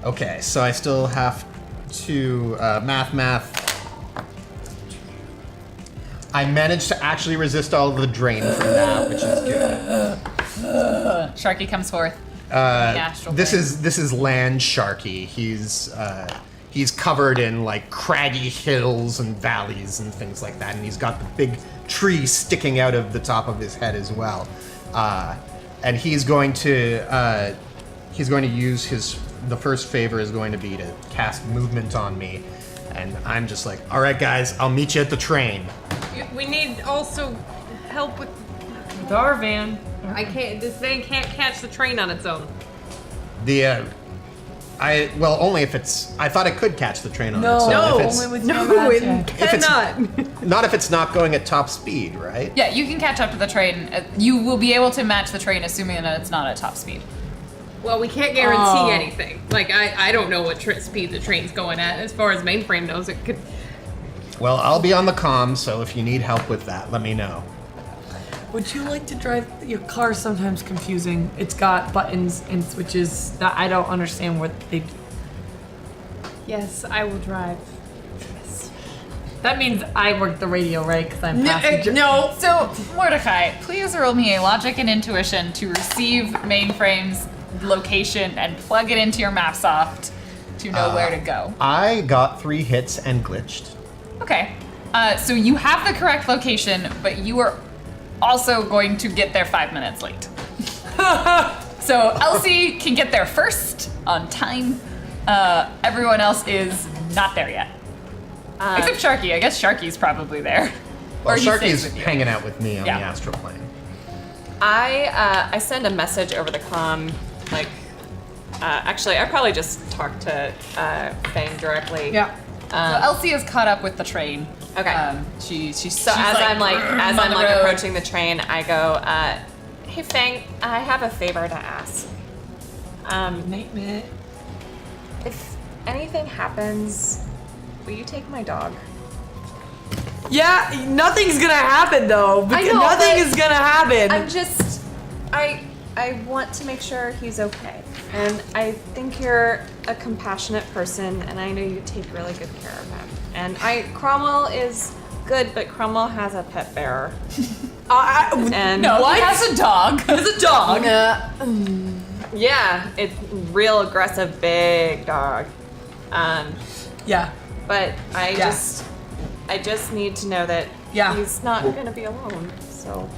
Okay, so I still have to math. I managed to actually resist all the drain from that, which is good. Sharky comes forth. This is Land Sharky. He's covered in like craggy hills and valleys and things like that, and he's got the big tree sticking out of the top of his head as well. And he's going to use the first favor is going to be to cast movement on me, and I'm just like, all right, guys, I'll meet you at the train. We need also help with our van. This van can't catch the train on its own. Only if it's. I thought it could catch the train on its own. No, If it's, only with it cannot. not if it's not going at top speed, right? Yeah, you can catch up to the train. You will be able to match the train, assuming that it's not at top speed. Well, we can't guarantee anything. Like, I don't know what speed the train's going at. As far as Mainframe knows, it could... Well, I'll be on the comm, so if you need help with that, let me know. Would you like to drive? Your car's sometimes confusing. It's got buttons and switches that I don't understand what they do. Yes, I will drive. That means I work the radio, right? Because I'm passenger. No. So, Mordecai, please roll me a logic and intuition to receive Mainframe's location and plug it into your MapSoft to know where to go. I got 3 hits and glitched. Okay. So you have the correct location, but you are also going to get there 5 minutes late. So Elsie can get there first on time. Everyone else is not there yet. Except Sharky. I guess Sharky's probably there. Well, Or he stays Sharky's with you. hanging out with me on Yeah. the astral plane. I send a message over the comm, like, actually, I probably just talked to Fang directly. Yeah. So Elsie is caught up with the train. Okay. She's So as I'm on the road. approaching the train, I go, hey Fang, I have a favor to ask. If anything happens, will you take my dog? Yeah, nothing's gonna happen though. I know, nothing but is gonna happen. I'm just, I want to make sure he's okay. And I think you're a compassionate person, and I know you take really good care of him. And Cromwell is good, but Cromwell has a pet bear. And No, he has a dog. He has a dog. Yeah, it's real aggressive, big dog. Yeah. But I just need to know that he's not gonna be alone. So.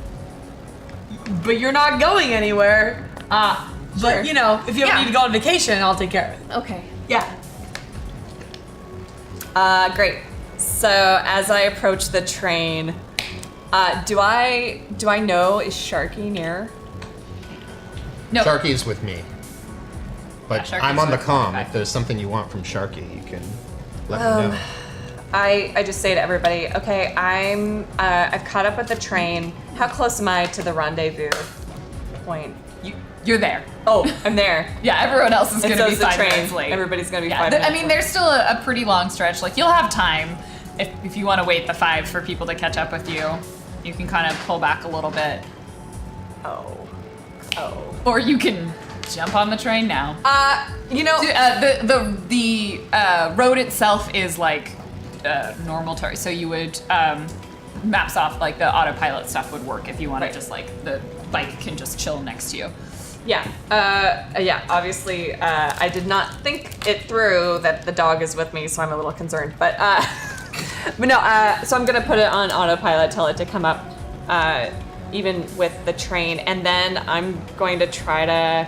But you're not going anywhere. Sure. But you know, if you ever need to go on vacation, I'll take care of it. Okay. Yeah. Great. So as I approach the train, do I know, is Sharky near? No. Sharky's with me. But Sharky's I'm on the with comm. me. If there's something you want from Sharky, you can let me know. I just say to everybody, okay, I've caught up with the train. How close am I to the rendezvous point? You're there. Oh, I'm there. Yeah, everyone else is And going to so be is the 5 train. minutes late. Everybody's going to be Yeah, 5 minutes I mean, there's still a pretty long stretch. Like, you'll have time if you want to wait the 5 for people to catch up with you. You can kind of pull back a little bit. Oh. Or you can jump on the train now. You know, the road itself is like normal terrain, so you would maps off like the autopilot stuff would work if you want to just like the bike can just chill next to you. Yeah. Obviously, I did not think it through that the dog is with me, so I'm a little concerned. But no. So I'm gonna put it on autopilot, tell it to come up, even with the train, and then I'm going to try to.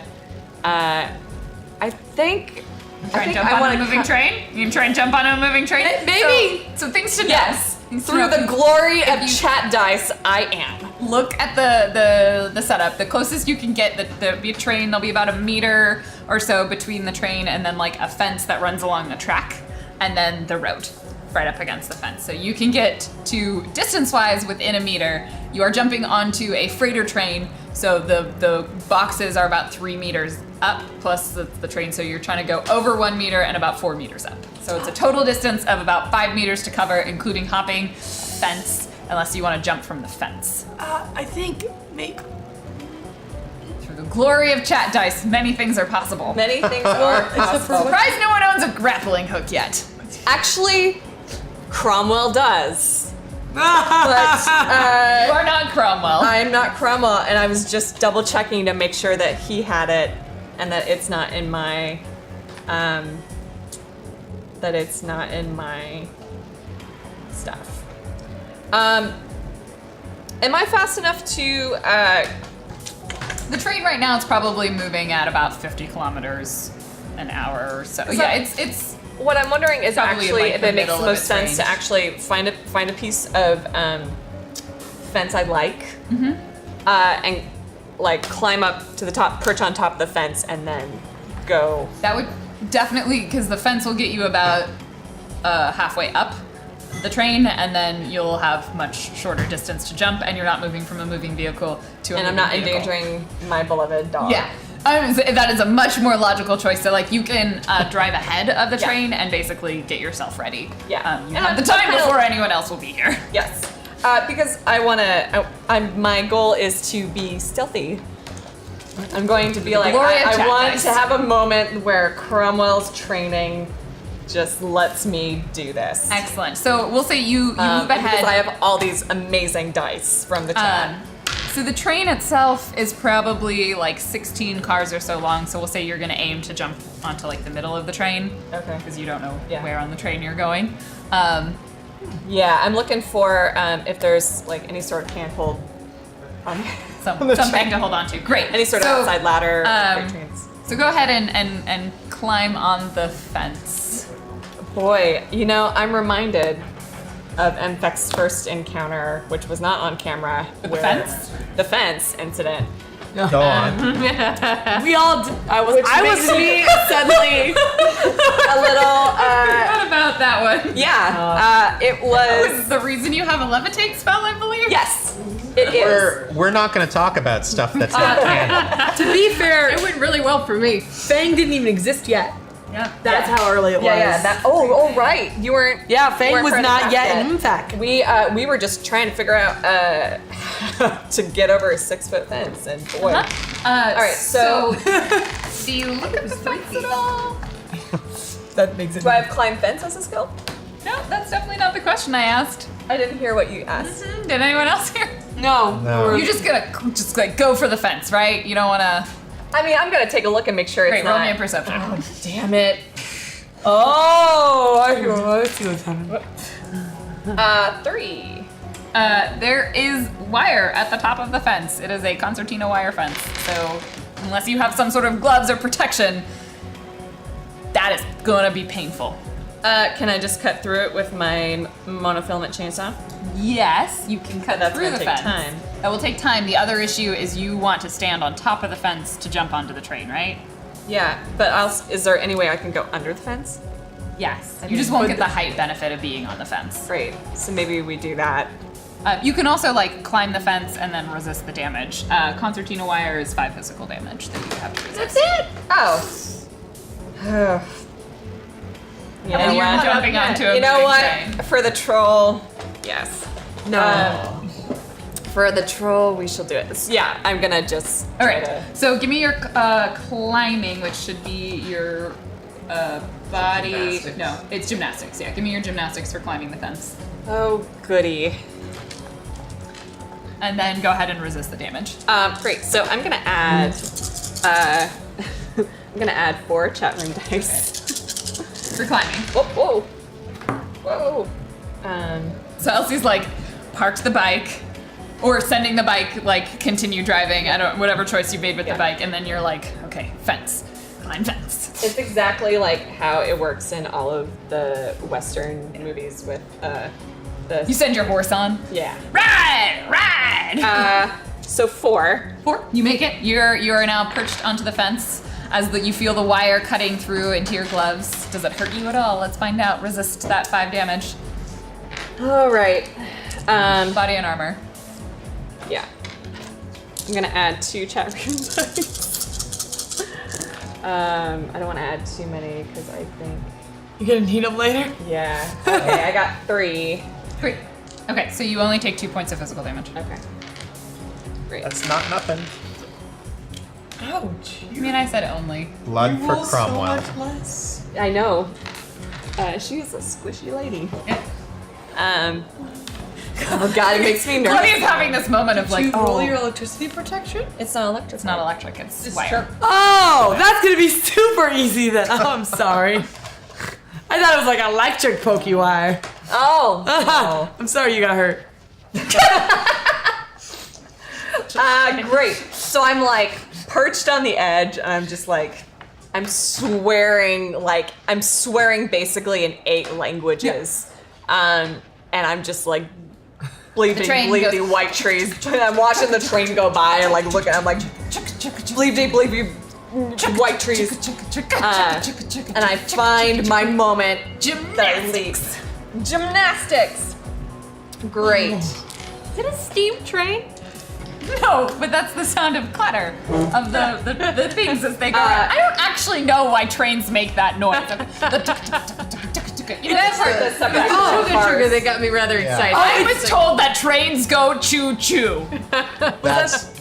I think. Try and jump on a moving train? You can try and jump on a moving train? Maybe. So things to know. Yes. Things to Through know. the glory of chat dice, I am. Look at the setup. The closest you can get, there'll be a train, there'll be about 1 meter or so between the train and then like a fence that runs along the track, and then the road right up against the fence. So you can get to, distance-wise, within 1 meter. You are jumping onto a freighter train, so the boxes are about 3 meters up, plus the train, so you're trying to go over 1 meter and about 4 meters up. So it's a total distance of about 5 meters to cover, including hopping, fence, unless you want to jump from the fence. I think maybe. Through the glory of chat dice, many things are possible. Many things are possible. Surprised no one owns a grappling hook yet. Actually, Cromwell does. But you are not Cromwell. I'm not Cromwell, and I was just double checking to make sure that he had it, and that it's not in my, stuff. Am I fast enough to? The train right now is probably moving at about 50 kilometers an hour or so. Yeah, it's. What I'm wondering is probably actually like if the it makes the middle of most its sense range. to actually find a piece of fence I like, and like climb up to the top, perch on top of the fence, and then go. That would definitely, because the fence will get you about halfway up the train, and then you'll have much shorter distance to jump, and you're not moving from a moving vehicle to a And I'm moving not vehicle. endangering my beloved dog. Yeah. That is a much more logical choice. So, like, you can drive ahead of the train and basically get yourself ready. Yeah. You have the time before anyone else will be here. Yes. Because I want to. My goal is to be stealthy. I'm going to be like, Gloria I want Chapnice. to have a moment where Cromwell's training just lets me do this. Excellent. So we'll say you move ahead. Because I have all these amazing dice from the chat. So the train itself is probably like 16 cars or so long. So we'll say you're going to aim to jump onto like the middle of the train. Okay. Because you don't know where on the train you're going. Yeah, I'm looking for if there's like any sort of handhold on something to hold on to. Great. Any sort of outside ladder. Freight trains. So go ahead and climb on the fence. Boy, I'm reminded of MMFEC's first encounter, which was not on camera. With the fence? The fence incident. Go on. We all. I was suddenly a little. Forgot about that one. Yeah. It was. That was the reason you have a levitate spell, I believe. Yes. It is. We're not going to talk about stuff that's not canon. To be fair, it went really well for me. Fang didn't even exist yet. Yeah. That's how early it was. Yeah. Oh, right. You weren't. Yeah, Fang weren't was part of not that yet in MMFEC. We were just trying to figure out to get over a 6-foot fence, and boy. All right, so do you look at the fence at all? That makes it. do I have climb fence as a skill? No, that's definitely not the question I asked. I didn't hear what you asked. Did anyone else hear? No. You're just gonna like go for the fence, right? You don't want to. I mean, I'm gonna take a look and make sure it's Great, not. roll me a perception. Oh, damn it. Oh, I see what's happening. 3. There is wire at the top of the fence. It is a concertina wire fence. So unless you have some sort of gloves or protection, that is gonna be painful. Can I just cut through it with my monofilament chainsaw? Yes, you can cut That's through gonna the take fence. time. That will take time. The other issue is you want to stand on top of the fence to jump onto the train, right? Yeah, but is there any way I can go under the fence? Yes. You just won't get the height benefit of being on the fence. Great. So maybe we do that. You can also like climb the fence and then resist the damage. Concertina wire is 5 physical damage that you have to resist. That's it? Oh. You know And you're what? jumping onto a You know moving what? train. For the troll, yes. No. For the troll, we shall do it. Yeah, I'm gonna just. All right. try to- So give me your climbing, which should be your body. Gymnastics. No, it's gymnastics. Yeah, give me your gymnastics for climbing the fence, Oh, goody. and then go ahead and resist the damage. Great. So I'm gonna add. I'm gonna add 4 chat room dice. For climbing. Whoa. So Elsie's like parked the bike, or sending the bike like continue driving. Whatever choice you made with the bike, and then you're like, okay, fence, climb fence. It's exactly like how it works in all of the Western movies with You send your horse on. Yeah. Ride. So 4. 4. You make it. You are now perched onto the fence as you feel the wire cutting through into your gloves. Does it hurt you at all? Let's find out. Resist that 5 damage. All right. Body and armor. Yeah. I'm gonna add 2 chat room dice. I don't want to add too many because I think. You're gonna need them later? Yeah. Okay, I got 3. 3. Okay, so you only take 2 points of physical damage. Okay. Great. That's not nothing. Ouch. I mean, I said only. Blood for Cromwell. So much less. I know. She's a squishy lady. Yeah. Oh god, it makes me nervous. Chloe is having this moment of like, Did you roll your electricity protection? It's not electric. It's not electric, it's wire. Oh, that's gonna be super easy then. Oh, I'm sorry. I thought it was like electric pokey wire. Oh. Oh. I'm sorry you got hurt. Great. So I'm like perched on the edge, and I'm just like, I'm swearing basically in 8 languages. And I'm just like bleeping Whitetree. I'm watching the train go by and like looking, I'm like bleeping Whitetree. And I find my moment that I leap. Gymnastics. Great. Is it a steam train? No, but that's the sound of clatter of the things as they go around. I don't actually know why trains make that noise. You guys heard this subject. Sugar, they got me rather excited. I was told that trains go choo-choo. That's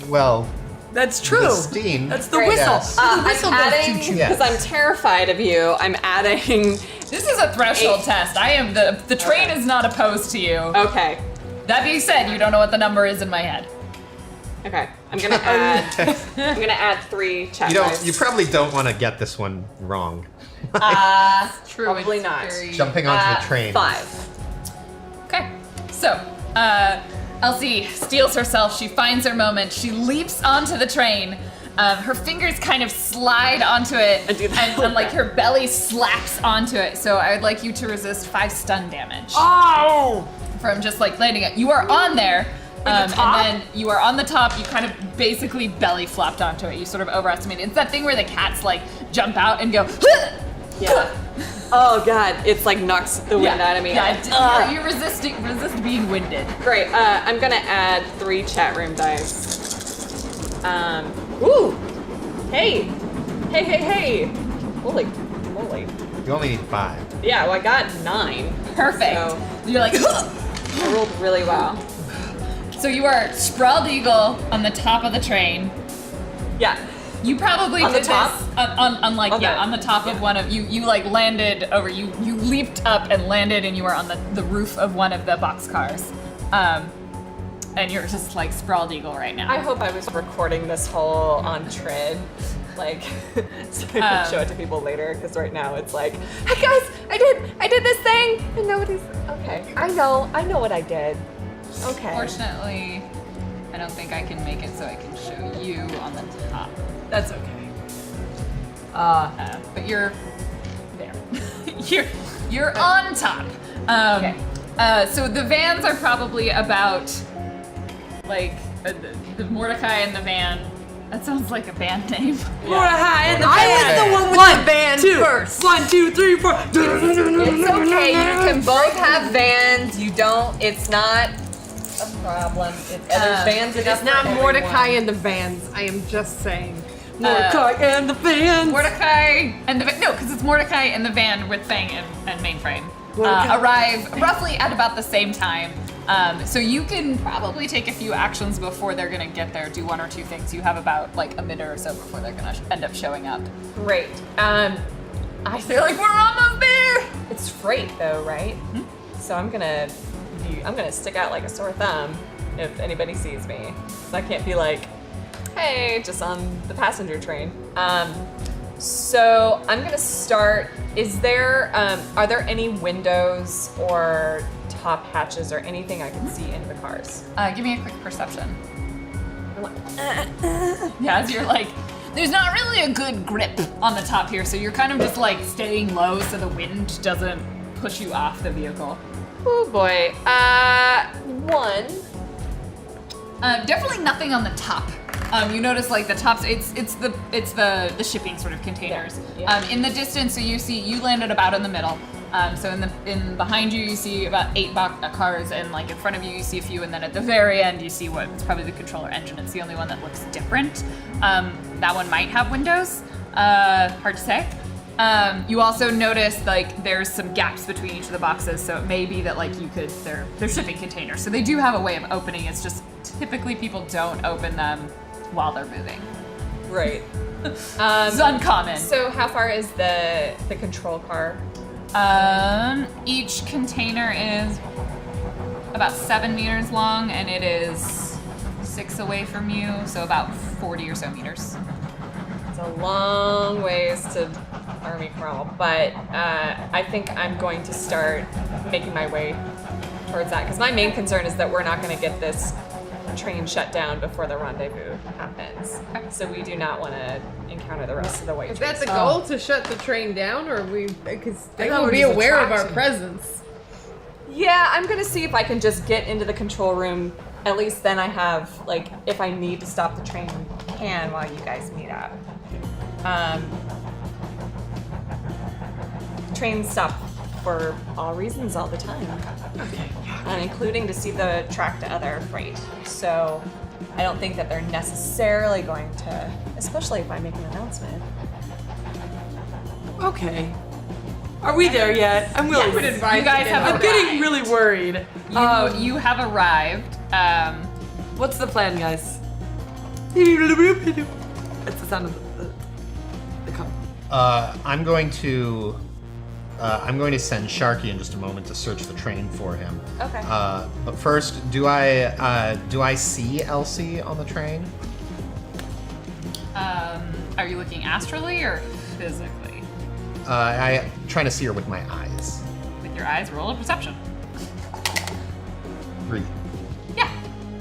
true. The steam. That's the whistle. Yes. The whistle I'm goes adding, choo-choo. because I'm terrified of you, I'm adding... This is a threshold test. I am the train is not opposed to you. Okay. That being said, you don't know what the number is in my head. Okay. I'm gonna add 3 chat dice. You probably don't want to get this one wrong. True. Probably not. Jumping onto the train. 5. Okay. So, Elsie steels herself. She finds her moment. She leaps onto the train. Her fingers kind of slide onto it, and like her belly slaps onto it. So I would like you to resist 5 stun damage. Oh! From just like landing it. You are on there. And then you are on the top, you kind of basically belly flopped onto it. You sort of overestimate it. It's that thing where the cats like jump out and go, yeah. Oh god, it's like knocks the wind out of me. Yeah, you resist being winded. Great, I'm gonna add 3 chat room dice. Ooh! Hey! Hey! Holy moly. You only need 5. Yeah, well I got 9. Perfect. So you're like, I rolled really well. So you are sprawled eagle on the top of the train. Yeah. You probably on did the top? This on the top of one of you like landed over you leaped up and landed and you were on the roof of one of the boxcars. And you're just like sprawled eagle right now. I hope I was recording this whole on Trid. Like, so I can show it to people later, because right now it's like, hey guys, I did this thing, and nobody's, okay, I know what I did. Okay. Fortunately, I don't think I can make it so I can show you on the top. That's okay. But you're there. you're on top. Okay. So the vans are probably about like the Mordecai and the van. That sounds like a band name. Mordecai and the I band. was the one with the band first. 1, 2, 3, 4. It's okay, you can both have vans, it's not a problem. There's vans enough It's not for Mordecai everyone. and the Vans. I am just saying. Mordecai and the van. Mordecai and the no, because it's Mordecai and the van with Fang and Mainframe arrive roughly at about the same time. So you can probably take a few actions before they're gonna get there. Do 1 or 2 things. You have about like a minute or so before they're gonna end up showing up. Great. I feel like we're almost there. It's freight though, right? Mm-hmm. So I'm gonna stick out like a sore thumb if anybody sees me. So I can't be like, hey, just on the passenger train. So I'm gonna start. Are there any windows or top hatches or anything I can see in the cars? Give me a quick perception. Yeah, as you're like, there's not really a good grip on the top here, so you're kind of just like staying low so the wind doesn't push you off the vehicle. Oh boy. 1. Definitely nothing on the top. You notice like the tops. It's the shipping sort of containers. Yeah. In the distance, so you landed about in the middle. So in behind you see about 8 cars, and like in front of you see a few, and then at the very end you see what's probably the controller engine. It's the only one that looks different. That one might have windows. Hard to say. You also notice like there's some gaps between each of the boxes, so it may be that like they're shipping containers, so they do have a way of opening. It's just typically people don't open them while they're moving. Right. It's uncommon. So how far is the control car? Each container is about 7 meters long, and it is 6 away from you, so about 40 or so meters. It's a long ways to Army Cromwell, but I think I'm going to start making my way towards that, because my main concern is that we're not going to get this train shut down before the rendezvous happens. So we do not want to encounter the rest of the Whitetree. Is that the goal, to shut the train down, or because they thought will we're be just aware of our attraction. presence? Yeah, I'm gonna see if I can just get into the control room. At least then I have, like, if I need to stop the train, I can while you guys meet up. Trains stop for all reasons all the time. Okay. And including to see the track to other freight. So I don't think that they're necessarily going to, especially if I make an announcement. Okay. Are we there yet? I'm really. You guys have I'm arrived. getting really worried. You have arrived. What's the plan, guys? That's the sound of the cup. I'm going to send Sharky in just a moment to search the train for him. Okay. But first, do I see Elsie on the train? Are you looking astrally or physically? I'm trying to see her with my eyes. With your eyes, roll a perception. 3.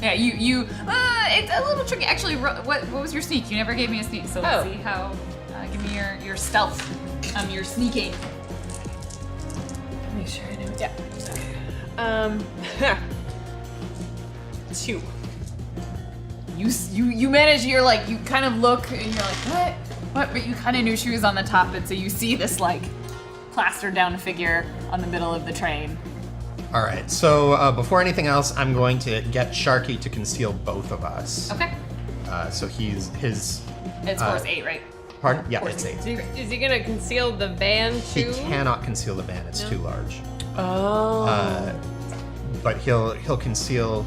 Yeah, you. It's a little tricky. Actually, what was your sneak? You never gave me a sneak, so let's see how. Give me your stealth. Your sneaking. Make sure I know. Yeah. 2. You manage. You're like you kind of look and you're like what? But you kind of knew she was on the top, and so you see this like plastered down figure on the middle of the train. All right. So before anything else, I'm going to get Sharky to conceal both of us. Okay. So his. It's force 8, right? Pardon? Yeah, it's 8. Is he gonna conceal the van He too? cannot conceal the van; it's too large. Oh. But he'll conceal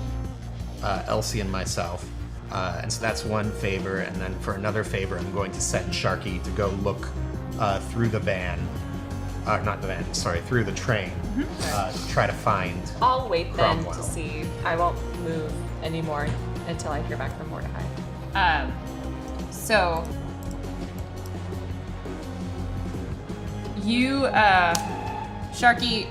Elsie and myself, and so that's one favor. And then for another favor, I'm going to send Sharky to go look through the van, not the van, sorry, through the train, to try to find. I'll wait then Cromwell. to see. I won't move anymore until I hear back from Mordecai. So you, Sharky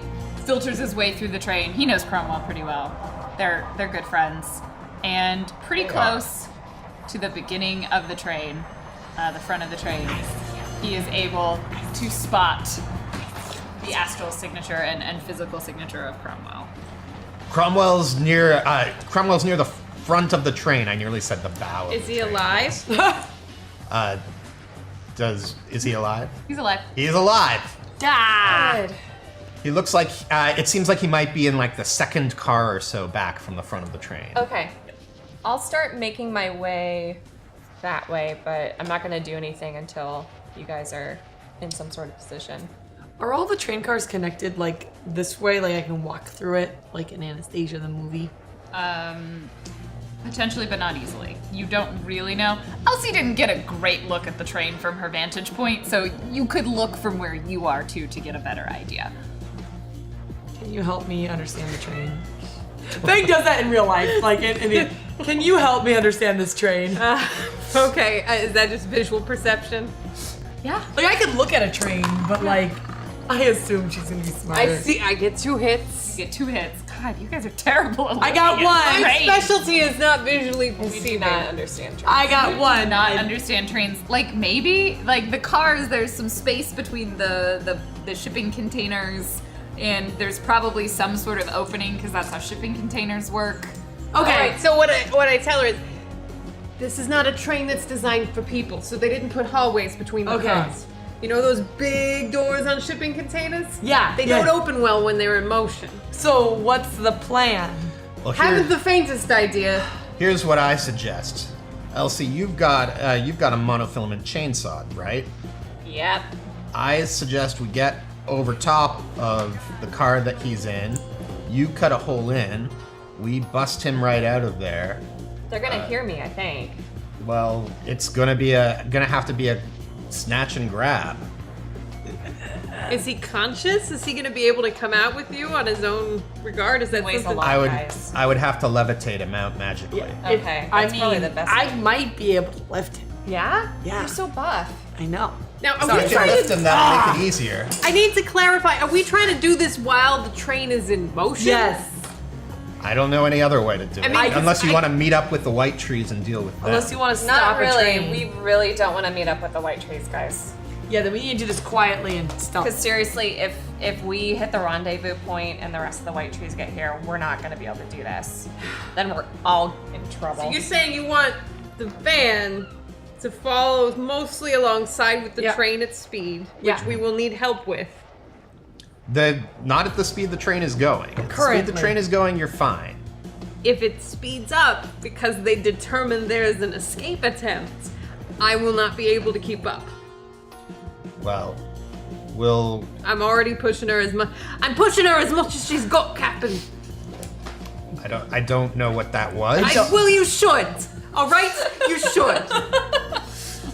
filters his way through the train. He knows Cromwell pretty well. They're good friends, and pretty close to the beginning of the train, the front of the train, he is able to spot the astral signature and physical signature of Cromwell. Cromwell's near the front of the train. I nearly said the bow. Is he alive? Is he alive? He's alive. He's alive. Good. He looks like, it seems like he might be in like the second car or so back from the front of the train. Okay. I'll start making my way that way, but I'm not gonna do anything until you guys are in some sort of position. Are all the train cars connected like this way? Like I can walk through it, like in Anastasia the movie? Potentially, but not easily. You don't really know. Elsie didn't get a great look at the train from her vantage point, so you could look from where you are too to get a better idea. Can you help me understand the train? Bang does that in real life. Like, can you help me understand this train? Okay, is that just visual perception? Yeah. Like I could look at a train, but like, I assume she's gonna be smarter. I get 2 hits. You get 2 hits. God, you guys are terrible at I got looking at one. My trains. specialty is not visually We do perceiving. not understand trains. I got one. Not understand trains. Like maybe, like the cars, there's some space between the shipping containers, and there's probably some sort of opening because that's how shipping containers work. Okay. All right, so what I tell her is, this is not a train that's designed for people, so they didn't put hallways between the cars. You know those big doors on shipping containers? Yeah. They don't open well when they're in motion. So what's the plan? Well, Haven't the faintest idea. here's what I suggest. Elsie, you've got a monofilament chainsaw, right? Yep. I suggest we get over top of the car that he's in. You cut a hole in. We bust him right out of there. They're gonna hear me, I think. Well, it's gonna have to be a snatch and grab. Is he conscious? Is he going to be able to come out with you on his own regard? Is that something? I would have to levitate him out magically. Okay, that's probably the best. I might be able to lift him. Yeah? Yeah. You're so buff. I know. Now, are So we if you trying lift to... him, that'll make it easier. I need to clarify. Are we trying to do this while the train is in motion? Yes. I don't know any other way to do it. mean, Unless you want to meet up with the Whitetrees and deal with them. Unless you want to Not stop a really. train. We really don't want to meet up with the Whitetrees, guys. Yeah, then we need to do this quietly and stop. Because seriously, if we hit the rendezvous point and the rest of the Whitetrees get here, we're not going to be able to do this. Then we're all in trouble. So you're saying you want the van to follow mostly alongside with the train at speed, which we will need help with. Not at the speed the train is going. At the speed Currently. the train is going, you're fine. If it speeds up because they determine there is an escape attempt, I will not be able to keep up. Well, I'm already pushing her as much. I'm pushing her as much as she's got, Captain. I don't know what that was. Well, you should. All right, you should.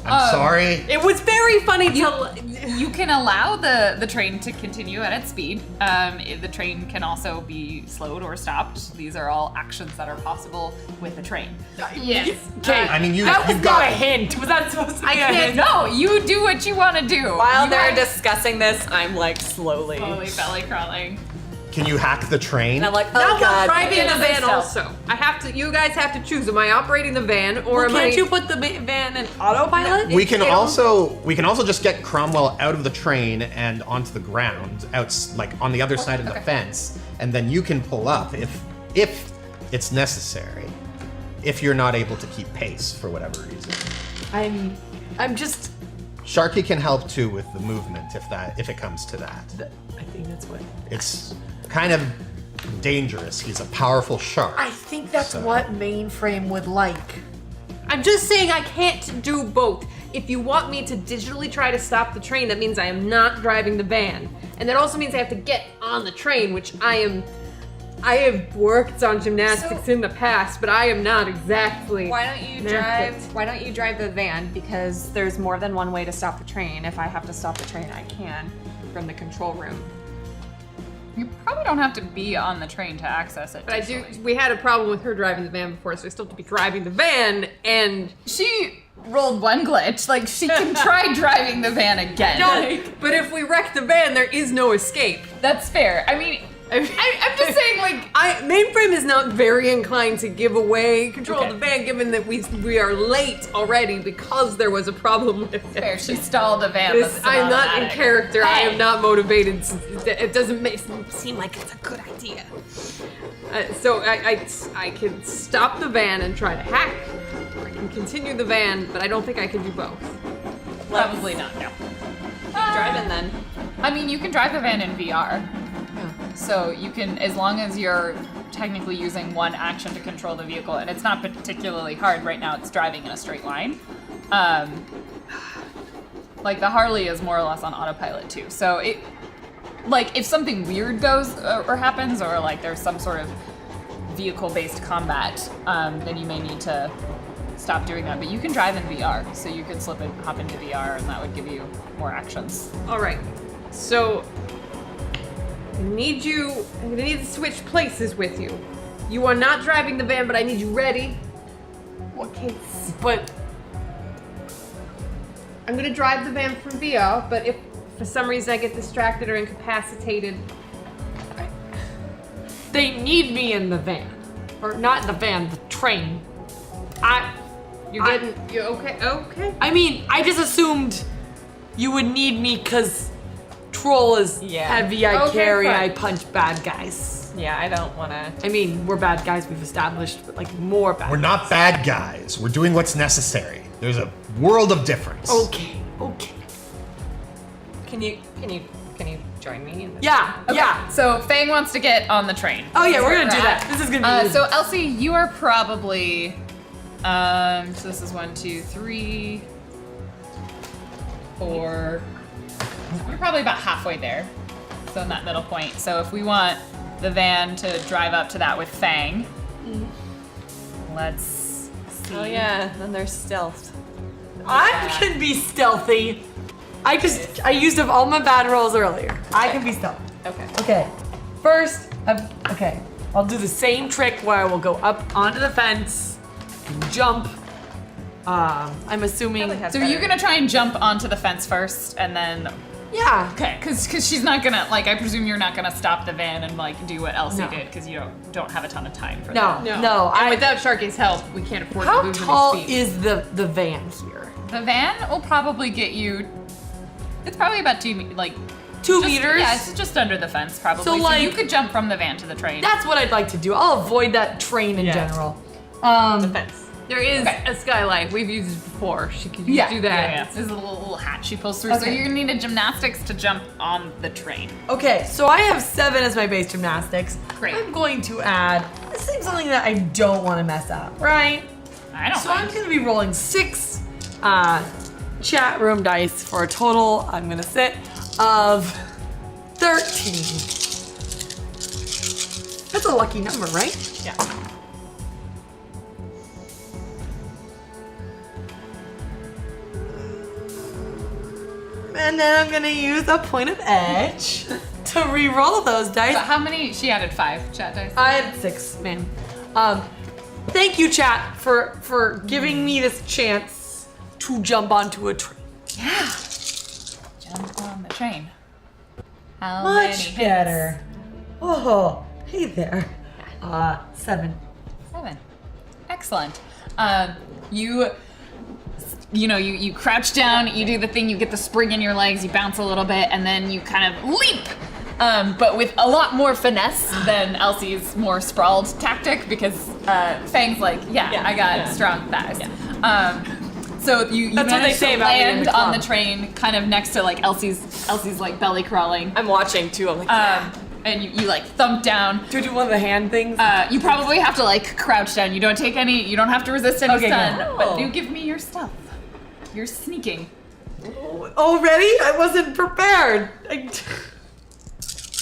I'm sorry. It was very funny You can allow the train to continue at its speed. The train can also be slowed or stopped. These are all actions that are possible with the train. Yes. Okay. I mean, that was you've not got a hint. Was that supposed to be I a hint? can't. No, you do what you want to do. While You they're have- discussing this, I'm like slowly belly crawling. Can you hack the train? And I'm like, oh Now god. I'm driving the van Stealth. also. I have to. You guys have to choose. Am I operating the van or am I? Can't you put the van in autopilot? We can also just get Cromwell out of the train and onto the ground, on the other side of the fence, and then you can pull up if it's necessary. If you're not able to keep pace for whatever reason. I'm just. Sharky can help too with the movement if it comes to that. I think that's what. It's kind of dangerous. He's a powerful shark. I think that's what Mainframe would like. I'm just saying I can't do both. If you want me to digitally try to stop the train, that means I am not driving the van. And that also means I have to get on the train, which I have worked on gymnastics in the past, but I am not exactly. Why don't you drive the van? Because there's more than one way to stop the train. If I have to stop the train, I can from the control room. You probably don't have to be on the train to access it. But I do. We had a problem with her driving the van before, so I still have to be driving the van. And She rolled one glitch. Like, she can try driving the van again. no, but if we wreck the van, there is no escape. That's fair. I mean, I'm just saying, like, Mainframe is not very inclined to give away control of the van, given that we are late already because there was a problem with it. fair. She stalled a van. This, that's I'm not in automatic. character. I am Hey. not motivated. It doesn't seem like it's a good idea. So I can stop the van and try to hack, or I can continue the van, but I don't think I can do both. Probably not. No. Driving then. I mean, you can drive the van in VR. So you can, as long as you're technically using one action to control the vehicle, and it's not particularly hard right now. It's driving in a straight line. Like the Harley is more or less on autopilot too. So it, like, if something weird goes or happens, or like there's some sort of vehicle-based combat, then you may need to stop doing that. But you can drive in VR, so you could hop into VR, and that would give you more actions. All right. So I'm gonna need to switch places with you. You are not driving the van, but I need you ready. Okay, but I'm gonna drive the van from VR, but if for some reason I get distracted or incapacitated, they need me in the van. Or not in the van, the train. You okay? Okay. I mean, I just assumed you would need me because Troll is heavy, I carry, fine. I punch bad guys. Yeah, I don't want to. I mean, we're bad guys, we've established, but like more bad We're not bad guys. We're doing what's necessary. There's a world of difference. Okay. Can you join me? In this? Yeah. So Fang wants to get on the train. Oh yeah, we're gonna do that. This is gonna be So Elsie, you are probably so this is 1, 2, 3, 4. You're probably about halfway there. So in that middle point. So if we want the van to drive up to that with Fang, let's see. Oh yeah, then there's stealth. I can be stealthy. I used up all my bad rolls earlier. I can be stealthy. Okay. Okay. First, I'll do the same trick where I will go up onto the fence and jump. I'm assuming. So you're gonna try and jump onto the fence first, and then. Yeah. Okay, because she's not gonna I presume you're not gonna stop the van and do what Elsie No. did because you don't have a ton of time for No, that. no. And without Sharky's help, we can't afford to How lose tall any speed. is the van here? The van will probably get you. It's probably about 2 meters. 2 meters? Yeah, it's just under the fence probably. So, you could jump from the van to the train. That's what I'd like to do. I'll avoid that train in general. The fence. There is a skylight. We've used it before. She could do that. Yeah. There's a little hatch she pulls through. So Okay. you're gonna need a gymnastics to jump on the train. Okay, so I have 7 as my base gymnastics. Great. I'm going to add. This seems something that I don't want to mess up, right? I don't. So I'm going to be rolling 6 chat room dice for a total. I'm going to sit of 13. That's a lucky number, right? Yeah. And then I'm gonna use a point of edge to re-roll those dice. But how many? She added 5 chat dice. I had 6, man. Thank you, chat, for giving me this chance to jump onto a train. Yeah. Jump on the train. How Much many hits? better. Oh, hey there. 7. 7. Excellent. You crouch down, you do the thing, you get the spring in your legs, you bounce a little bit, and then you kind of leap. But with a lot more finesse than Elsie's more sprawled tactic, because Fang's I got strong thighs. Yeah. So you That's what manage they say to about me in land the on club. the train, kind of next to Elsie's belly crawling. I'm watching too. I'm like, And you thump down. Do you do one of the hand things? You probably have to crouch down. You don't have to resist any Okay, stun, good. but do give me your stealth. You're sneaking. Already? I wasn't prepared. you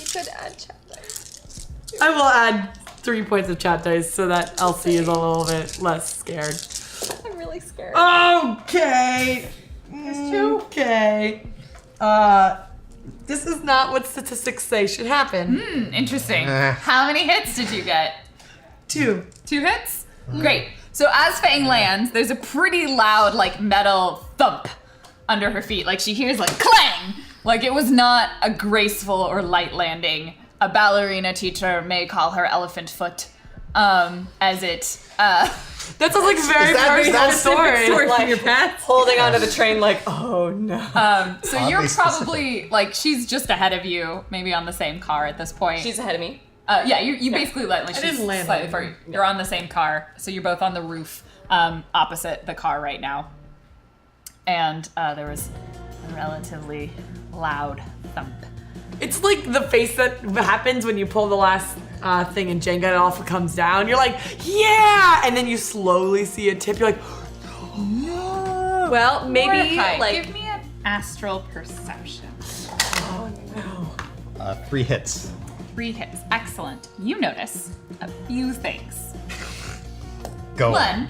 could add chat dice. I will add 3 points of chat dice so that Elsie is a little bit less scared. I'm really scared. Okay. Okay. This is not what statistics say should happen. Interesting. How many hits did you get? 2. 2 hits? Great. So as Fang lands, there's a pretty loud metal thump under her feet. She hears clang. It was not a graceful or light landing. A ballerina teacher may call her elephant foot. As it That sounds like a very personal story. From your past. Holding onto the train oh no. So you're probably she's just ahead of you, maybe on the same car at this point. She's ahead of me. Yeah, you basically she's didn't land slightly on far. You're on the same car, so you're both on the roof, opposite the car right now. And there was a relatively loud thump. It's like the face that happens when you pull the last thing in Jenga and it all comes down. You're like, yeah! And then you slowly see it tip. You're like, no. Well, maybe Mordecai, give me an astral perception. Oh no. 3 hits. 3 hits. Excellent. You notice a few things. Go. One,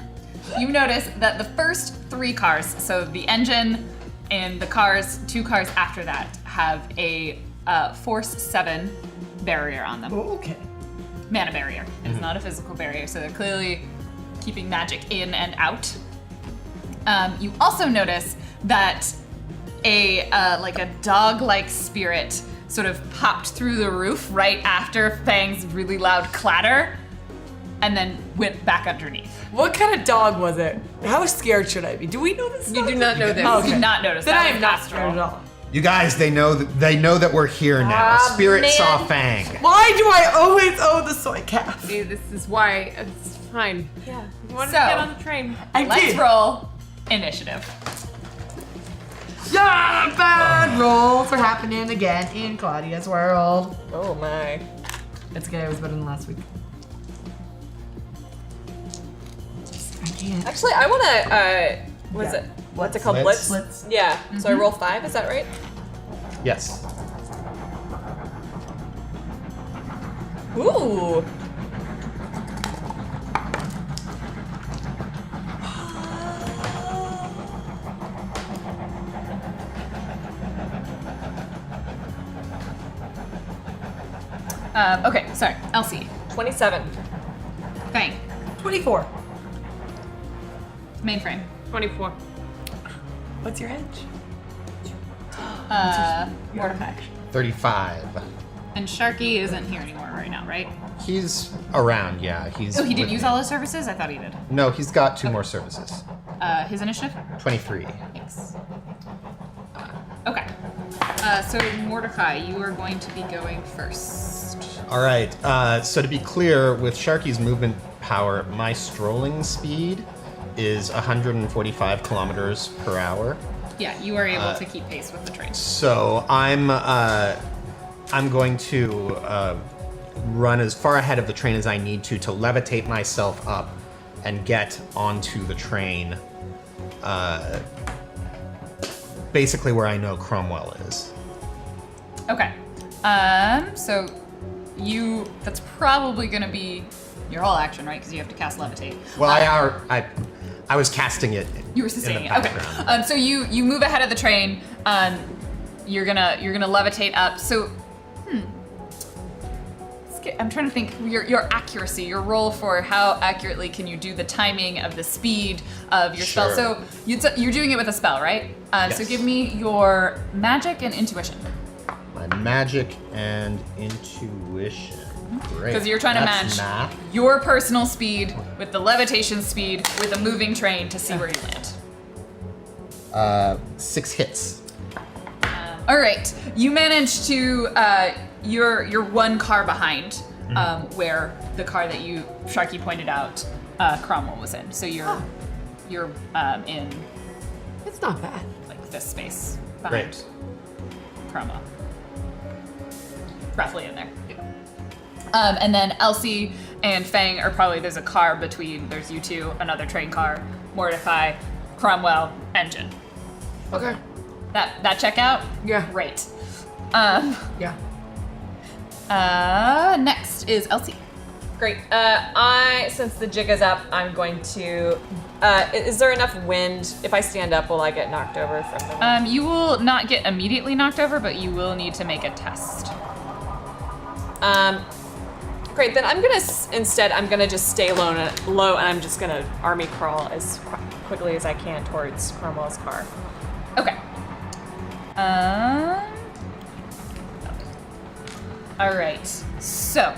you notice that the first 3 cars, so the engine and the 2 cars after that, have a Force 7 barrier on them. Oh, okay. Mana barrier. It's not a physical barrier, so they're clearly keeping magic in and out. You also notice that a dog-like spirit sort of popped through the roof right after Fang's really loud clatter, and then went back underneath. What kind of dog was it? How scared should I be? Do we know this? You do not know this. Oh, okay. You did not notice Then that. I am was not astral. scared at all. You guys, they know that we're here now. Spirit saw Fang. Why do I always owe the soy calf? See, this is why it's fine. Yeah. You wanted So, to get on the train. Let's roll initiative. Yeah, bad rolls are happening again in Claudia's world. Oh my. It's okay, it was better than last week. I can't. Actually, I want to. What's it called? Blitz? Blitz. Yeah. So I roll 5. Is that right? Yes. Ooh. Okay, sorry. Elsie. 27. Fang. 24. Mainframe. 24. What's your edge? Mordecai. 35. And Sharky isn't here anymore right now, right? He's around, yeah. He's. Oh, he did with use me. all his services? I thought he did. No, he's got 2 more services. His initiative? 23. Thanks. Okay. So Mordecai, you are going to be going first. All right. So to be clear, with Sharky's movement power, my strolling speed is 145 kilometers per hour. Yeah, you are able to keep pace with the train. So I'm going to run as far ahead of the train as I need to levitate myself up and get onto the train. Basically where I know Cromwell is. Okay. So that's probably going to be your whole action, right? Because you have to cast levitate. Well, I was casting it. You were sustaining it. Okay. So you move ahead of the train. You're gonna levitate up. So, I'm trying to think. Your accuracy, your roll for how accurately can you do the timing of the speed of your spell. So you're doing it with a spell, right? Yes. So give me your magic and intuition. My magic and intuition. Great. Because you're trying to That's match math. your personal speed with the levitation speed with a moving train to see where you land. 6 hits. All right, you managed to. You're 1 car behind where the car that Sharky pointed out Cromwell was in. So you're in. It's not bad. Like this space behind Cromwell. Roughly in there. And then Elsie and Fang are probably, there's a car between, there's you two, another train car, Mordecai, Cromwell, engine. Okay. That check out? Yeah. Great. Yeah. Next is Elsie. Great. Since the jig is up, I'm going to. Is there enough wind? If I stand up, will I get knocked over from the wind? You will not get immediately knocked over, but you will need to make a test. Great. Then I'm gonna just stay low, and I'm just gonna army crawl as quickly as I can towards Cromwell's car. Okay. All right. So,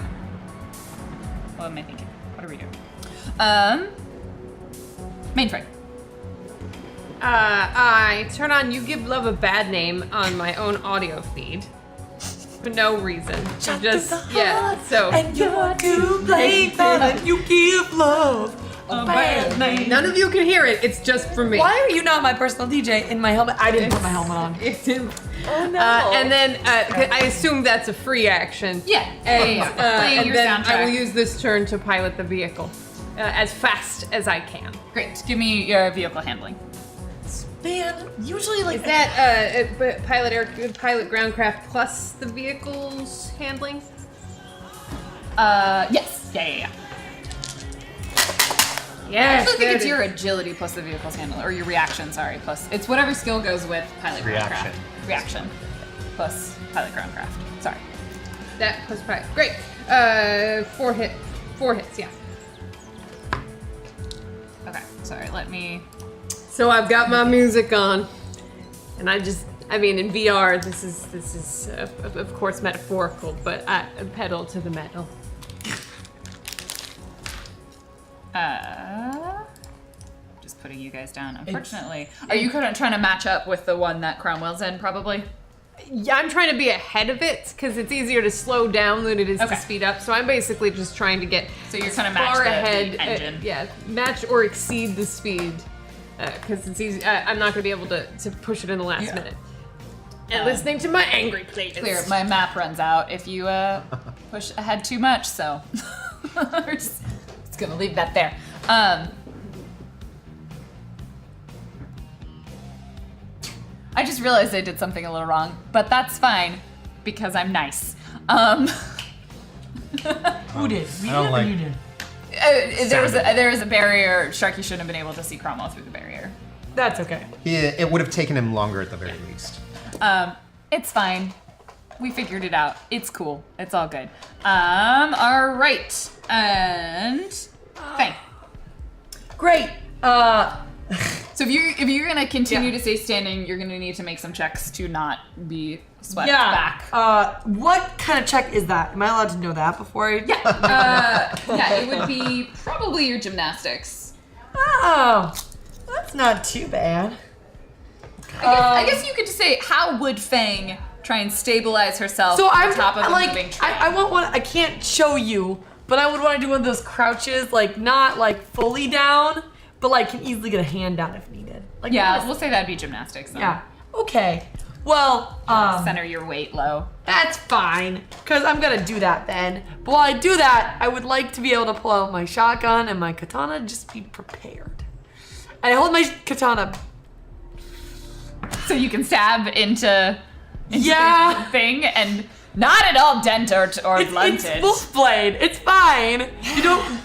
what am I thinking? What are we doing? Mainframe. I turn on You Give Love a Bad Name on my own audio feed. For no reason. So and you're to blame and you give love a bad name. None of you can hear it. It's just for me. Why are you not my personal DJ in my helmet? I didn't put my helmet on. Oh no. And then I assume that's a free action. Yeah. And, Playing and your then soundtrack. I will use this turn to pilot the vehicle as fast as I can. Great. Give me your vehicle handling. Man, usually like Is that pilot groundcraft plus the vehicle's handling? Yes. Yeah. I Yes. actually think it's your agility plus the vehicle's handling, or your reaction, sorry, plus. It's whatever skill goes with pilot Reaction. groundcraft. Reaction. Plus pilot groundcraft. Sorry. That plus pilot. Great. 4 hits. Yeah. Okay. Sorry. Let me. So I've got my music on, and in VR, this is of course metaphorical, but I pedal to the metal. Just putting you guys down. Unfortunately, are you kind of trying to match up with the one that Cromwell's in? Probably. Yeah, I'm trying to be ahead of it because it's easier to slow down than it is to speed up. So I'm basically just trying to get So you're trying to match far the ahead. engine. Match or exceed the speed because it's easy. I'm not going to be able to push it in the last minute. And listening to my angry playlist. Clear. My map runs out if you push ahead too much. So we're just gonna leave that there. I I just realized I did something a little wrong, but that's fine because I'm nice. Who did? I don't like. You did? There was a barrier. Sharky shouldn't have been able to see Cromwell through the barrier. That's okay. Yeah, it would have taken him longer at the very least. It's fine. We figured it out. It's cool. It's all good. All right. And Fang. Great. So if you're gonna continue to stay standing, you're gonna need to make some checks to not be swept back. What kind of check is that? Am I allowed to know that before I? Yeah, it would be probably your gymnastics. Oh, that's not too bad. I guess you could just say, how would Fang try and stabilize herself on top of a moving train? I want one. I can't show you, but I would want to do one of those crouches, like not like fully down, but like can easily get a hand down if needed. Like we'll say that'd be gymnastics then. Yeah. Okay. Well, center your weight low. That's fine, because I'm gonna do that then. But while I do that, I would like to be able to pull out my shotgun and my katana, just be prepared. And I hold my katana. So you can stab into the thing and not at all dent or blunted. It's wolf blade. It's fine.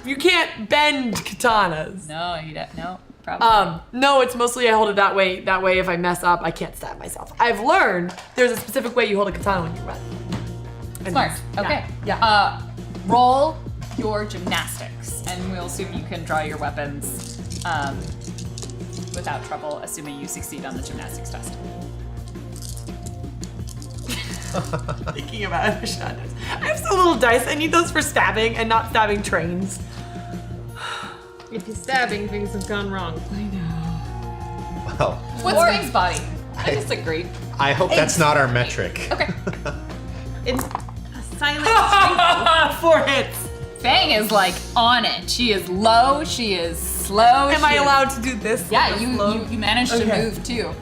You can't bend katanas. No, you don't. No, probably. No, it's mostly I hold it that way. That way, if I mess up, I can't stab myself. I've learned there's a specific way you hold a katana when you run. Smart. Okay. Yeah. Roll your gymnastics, and we'll assume you can draw your weapons without trouble, assuming you succeed on the gymnastics test. Thinking about it, I have so little dice. I need those for stabbing and not stabbing trains. If you're stabbing, things have gone wrong. I know. Well, What's Fang's body? I disagree. I hope that's not our metric. Okay. It's a silent 4 hits. Fang is like on it. She is low. She is slow. Am I allowed to do this? Yeah, you managed to move too.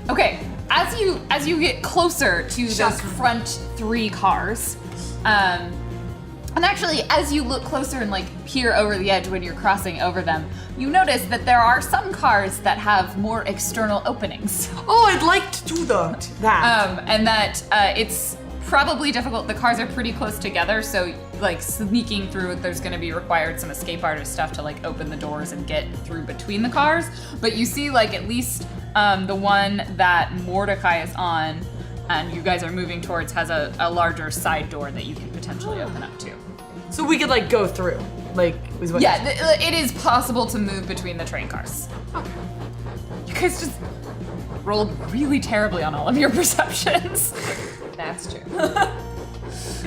Okay. As you get closer to those front 3 cars, and actually as you look closer and like peer over the edge when you're crossing over them, you notice that there are some cars that have more external openings. Oh, I'd like to do that. And that it's probably difficult. The cars are pretty close together, so like sneaking through, there's going to be required some escape artist stuff to like open the doors and get through between the cars. But you see like at least the one that Mordecai is on and you guys are moving towards has a larger side door that you can potentially open up to. So we could like go through, like is what it is possible to move between the train cars. Okay. You guys just rolled really terribly on all of your perceptions. That's true.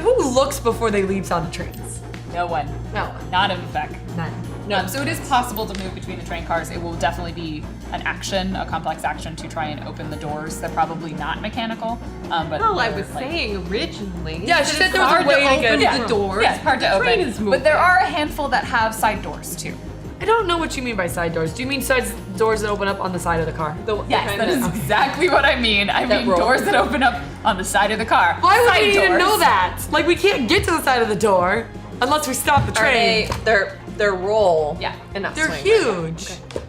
Who looks before they leave on the trains? No one. No. Not MMFEC. None. No. So it is possible to move between the train cars. It will definitely be an action, a complex action to try and open the doors. They're probably not mechanical, but I was saying originally. Yeah, she said there was a way to open the doors. Yeah, it's hard to train open. is moving. But there are a handful that have side doors too. I don't know what you mean by side doors. Do you mean side doors that open up on the side of the car? Yes, that is exactly what I mean. I mean doors that open up on the side of the car. Why would side we even doors. know that? Like we can't get to the side of the door unless we stop the train. Their roll. Yeah. Enough. They're huge. Okay.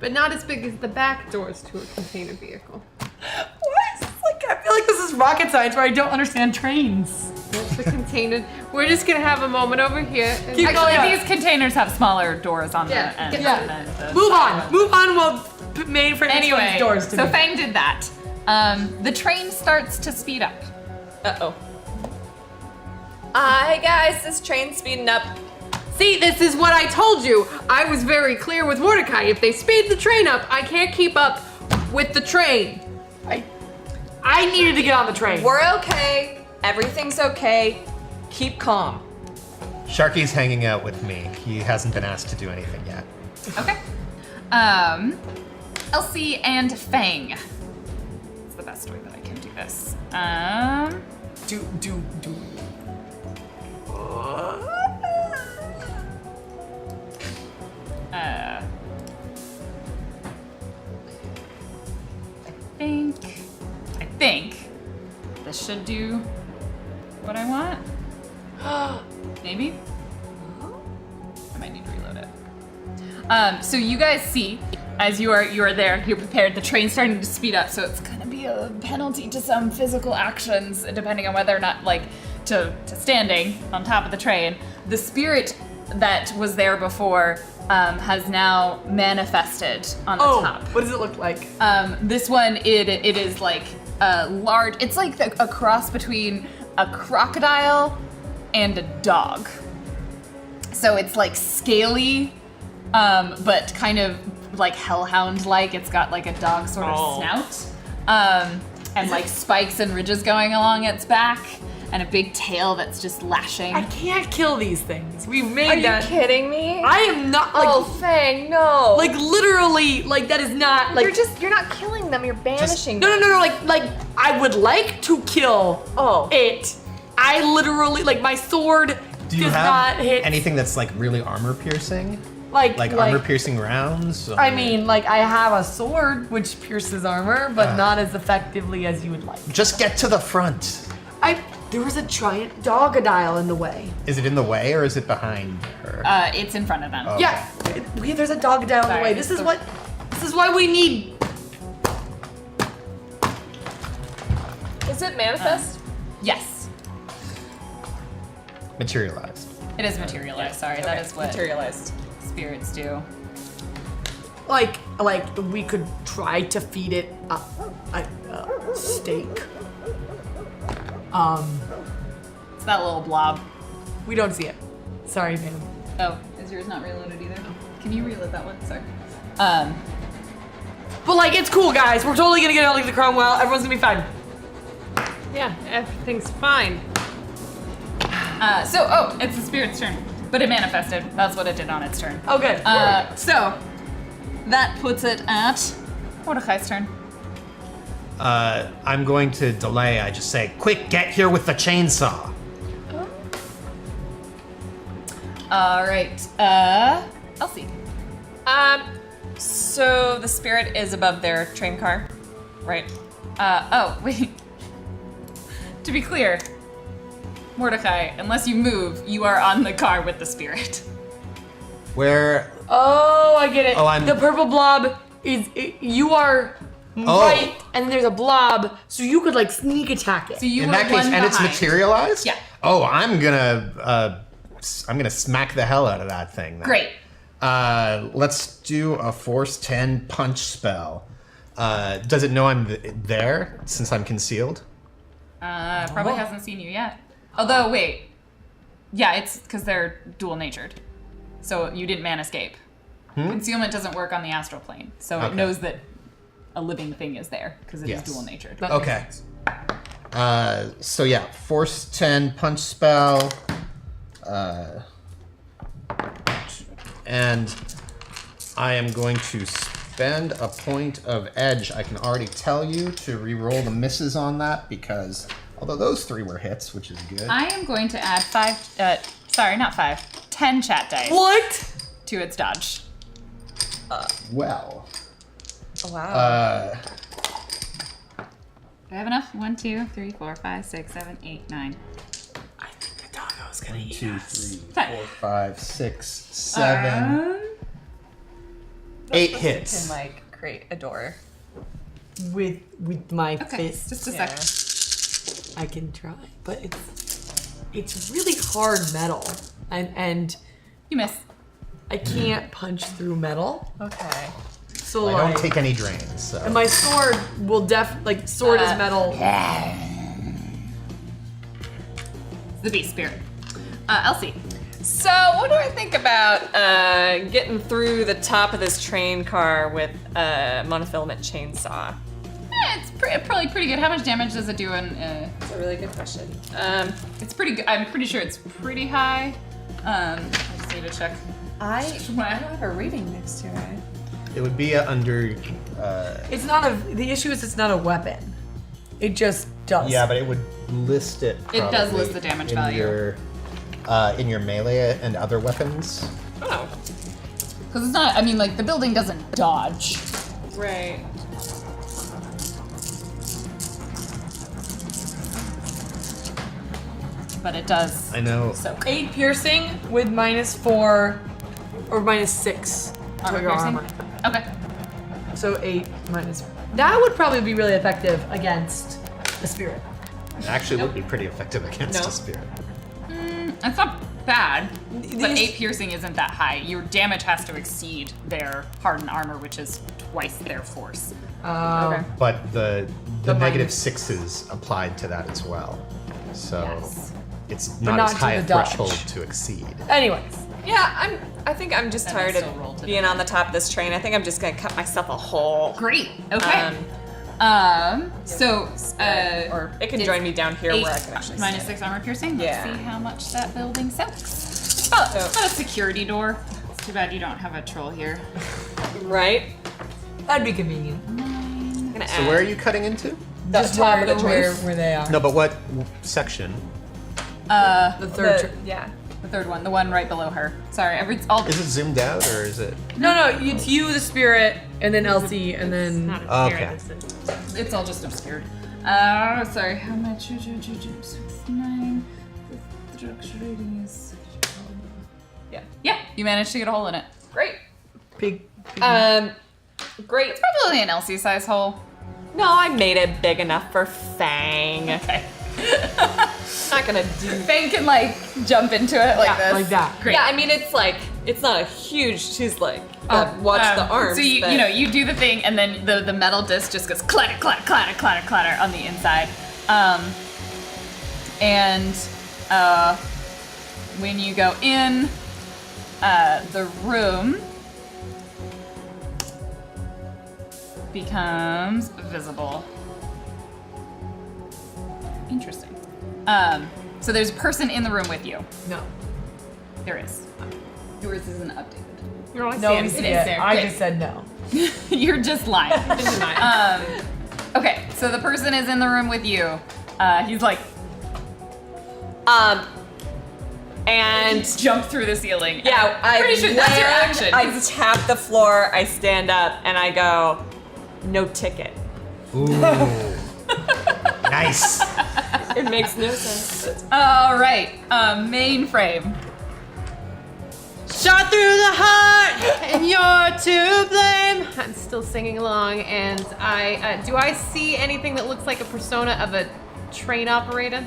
But not as big as the back doors to a container vehicle. What? Like I feel like this is rocket science where I don't understand trains. That's the container. We're just gonna have a moment over here. Keep Actually, going. these containers have smaller doors on the end. Move on. Move on while Mainframe Anyway, explains doors to so me. Fang did that. The train starts to speed up. Uh-oh. Hi guys, this train's speeding up. See, this is what I told you. I was very clear with Mordecai. If they speed the train up, I can't keep up with the train. I needed to get on the train. We're okay. Everything's okay. Keep calm. Sharky's hanging out with me. He hasn't been asked to do anything yet. Okay. Elsie and Fang. It's the best way that I can do this. I think this should do what I want. Maybe? I might need to reload it. So you guys see, as you are there, you're prepared, the train's starting to speed up, so it's gonna be be a penalty to some physical actions, depending on whether or not, like, to standing on top of the train. The spirit that was there before has now manifested on the top. What does it look like? This one, it is like a large, it's like a cross between a crocodile and a dog. So it's like scaly, but kind of like hellhound-like. It's got like a dog sort of snout, and like spikes and ridges going along its back, and a big tail that's just lashing. I can't kill these things. We've made that. Are you kidding me? I am not. Like, Fang, no. Like literally, like that is not like. You're not killing them. You're banishing No, them. no, no, no. Like I would like to kill it. I literally like my sword Do you does have not hit anything that's like really armor piercing? like armor piercing rounds? I mean, like I have a sword which pierces armor, but not as effectively as you would like. Just get to the front. There was a giant dogodile in the way. Is it in the way or is it behind her? It's in front of them. Oh, Yeah, there's a dogodile in the way. This is why we need. Is it manifest? Yes. Materialized. It is materialized, sorry. Okay, That is what materialized spirits do. Like we could try to feed it a steak. It's that little blob. We don't see it. Sorry, man. Oh, is yours not reloaded either? Can you reload that one? Sorry. But like, it's cool, guys. We're totally gonna get out of the Cromwell. Everyone's gonna be fine. Yeah, everything's fine. It's the spirit's turn, but it manifested. That's what it did on its turn. Oh, good. So that puts it at Mordecai's turn. I'm going to delay. I just say, quick, get here with the chainsaw. All right. Elsie. So the spirit is above their train car, right? Wait. To be clear, Mordecai, unless you move, you are on the car with the spirit. Where? Oh, I get it. Oh, I'm- The purple blob is you are right, and there's a blob, so you could like sneak attack it. So you In were that case, one and it's behind. materialized? Yeah. Oh, I'm gonna smack the hell out of that thing. Then. Great. Let's do a Force 10 punch spell. Does it know I'm there since I'm concealed? Probably hasn't seen you yet. Although, wait. Yeah, it's because they're dual natured. So you didn't man escape. Concealment doesn't work on the astral plane. So it knows that a living thing is there because it is dual natured. Okay. So yeah, Force 10 punch spell. And I am going to spend a point of edge. I can already tell you to re-roll the misses on that because although those 3 were hits, which is good. I am going to add 10 chat dice. What? To its dodge. Well. Oh, wow. Do I have enough? 1, 2, 3, 4, 5, 6, 7, 8, 9. I think the doggo is gonna eat 2, us. 3, 4, 5, 6, 7, 8 hits. Can like create a door with my fist. Just a sec. I can try, but it's really hard metal, and you miss. I can't punch through metal. Okay. So I like, don't take any drains. So. and my sword will sword is metal. The beast spirit. Elsie. So what do I think about getting through the top of this train car with a monofilament chainsaw? It's probably pretty good. How much damage does it do in? That's a really good question. It's pretty good. I'm pretty sure it's pretty high. I just need to check. I don't have a reading next to it. It would be under. It's not the issue is it's not a weapon. It just does. Yeah, but it would list it. It does probably list the damage in value. In your melee and other weapons. Oh. Because it's not. I mean, like the building doesn't dodge. Right. But it does. I know. So 8 piercing with -4 or -6 armor to your piercing. armor. Okay. So 8 minus. That would probably be really effective against a spirit. It actually would be pretty effective against a spirit. It's not bad, but 8 piercing isn't that high. Your damage has to exceed their hardened armor, which is twice their force. Okay. But the negative 6s applied to that as well. So it's not as high a threshold to exceed. Anyways. Yeah, I think I'm just tired of being on the top of this train. I think I'm just gonna cut myself a hole. Great. Okay. Or it can join me down here where I can actually minus stand. 6 armor piercing. Yeah. Let's see how much that building sells. Oh, it's not a security door. It's too bad you don't have a troll here. Right? That'd be convenient. So where are you cutting into? Just top of the roof. Where they are. No, but what section? The third. Yeah. The third one, the one right below her. Sorry, it's all. Is it zoomed out or is it? No, it's you, the spirit, and then Elsie, and then. Okay. It's all just obscured. Sorry, how much? 9. Structure radius. Yeah, you managed to get a hole in it. Great. Pig. Great. It's probably an Elsie size hole. No, I made it big enough for Fang. Okay. Not gonna do. Fang can like jump into it like this. Like that. Great. Yeah, I mean it's not a huge. She's like watch the arms. So you do the thing, and then the metal disc just goes clatter, clatter, clatter, clatter, clatter on the inside. When you go in, the room becomes visible. Interesting. So there's a person in the room with you. No. There is. Yours isn't updated. No, we see it. there. I Good. just said no. You're just lying. Okay, so the person is in the room with you. He's like, and jump through the ceiling. Yeah, I'm pretty sure that's your action. I tap the floor. I stand up and I go, no ticket. Ooh. Nice. It makes no sense. All right, Mainframe. Shot through the heart, and you're to blame. I'm still singing along, and do I see anything that looks like a persona of a train operator?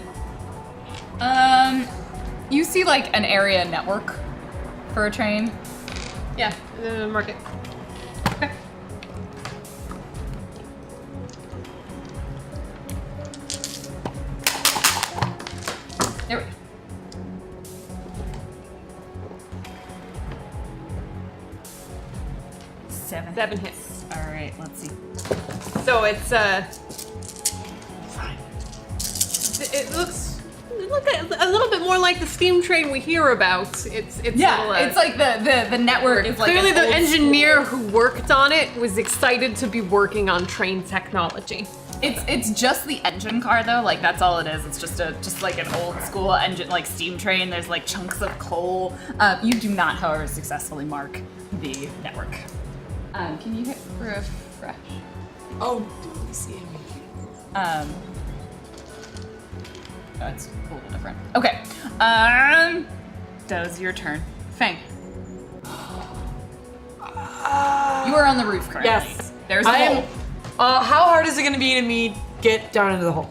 You see like an area network for a train. Yeah, mark it. Okay. There we go. 7. 7 hits. All right, let's see. So it's it looks a little bit more like the steam train we hear about. It's it's like the network is like clearly an the old engineer who worked on it was excited to be working on train technology. It's just the engine car though, like that's all it is. It's just like an old school engine, like steam train. There's like chunks of coal. You do not, however, successfully mark the network. Can you hit refresh? Oh, do we see him? That's a little different. Okay. Does your turn. Fang. You are on the roof currently. Yes. There's a hole. How hard is it going to be to me get down into the hole?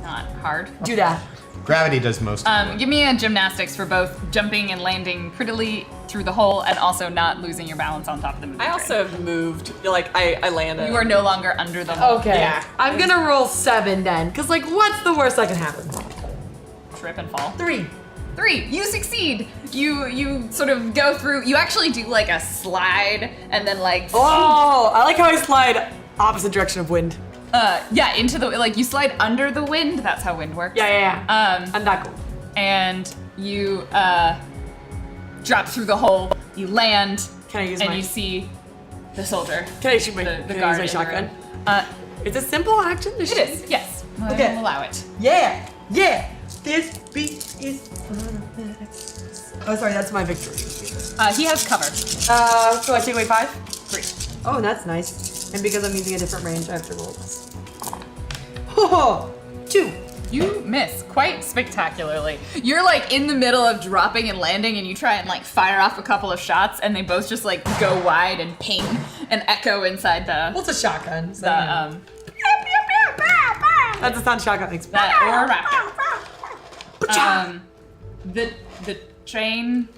Not hard. Do that. Gravity does most of the work. Give me a gymnastics for both jumping and landing prettily through the hole and also not losing your balance on top of the moving I also moved. Like I landed. You are no longer under the hole. Okay. Yeah. I'm going to roll 7 then, because like what's the worst that can happen? Trip and fall. 3. 3. You succeed. You sort of go through. You actually do like a slide and then like. Oh, I like how I slide opposite direction of wind. Yeah, into the like you slide under the wind. That's how wind works. Yeah. I'm that cool. And you drop through the hole. You land. Can I use and my? you see the soldier. Can I shoot my? The can guard I use my in the shotgun? It's a simple action. It is. Yes. Okay. I'll allow it. Yeah. This beat is. Oh, sorry. That's my victory. He has cover. So I take away 5. 3. Oh, that's nice. And because I'm using a different range, I have to roll this. Oh, 2. You miss quite spectacularly. You're like in the middle of dropping and landing, and you try and like fire off a couple of shots, and they both just like go wide and ping and echo inside the. What's a shotgun? So That's the sound shotgun makes. The train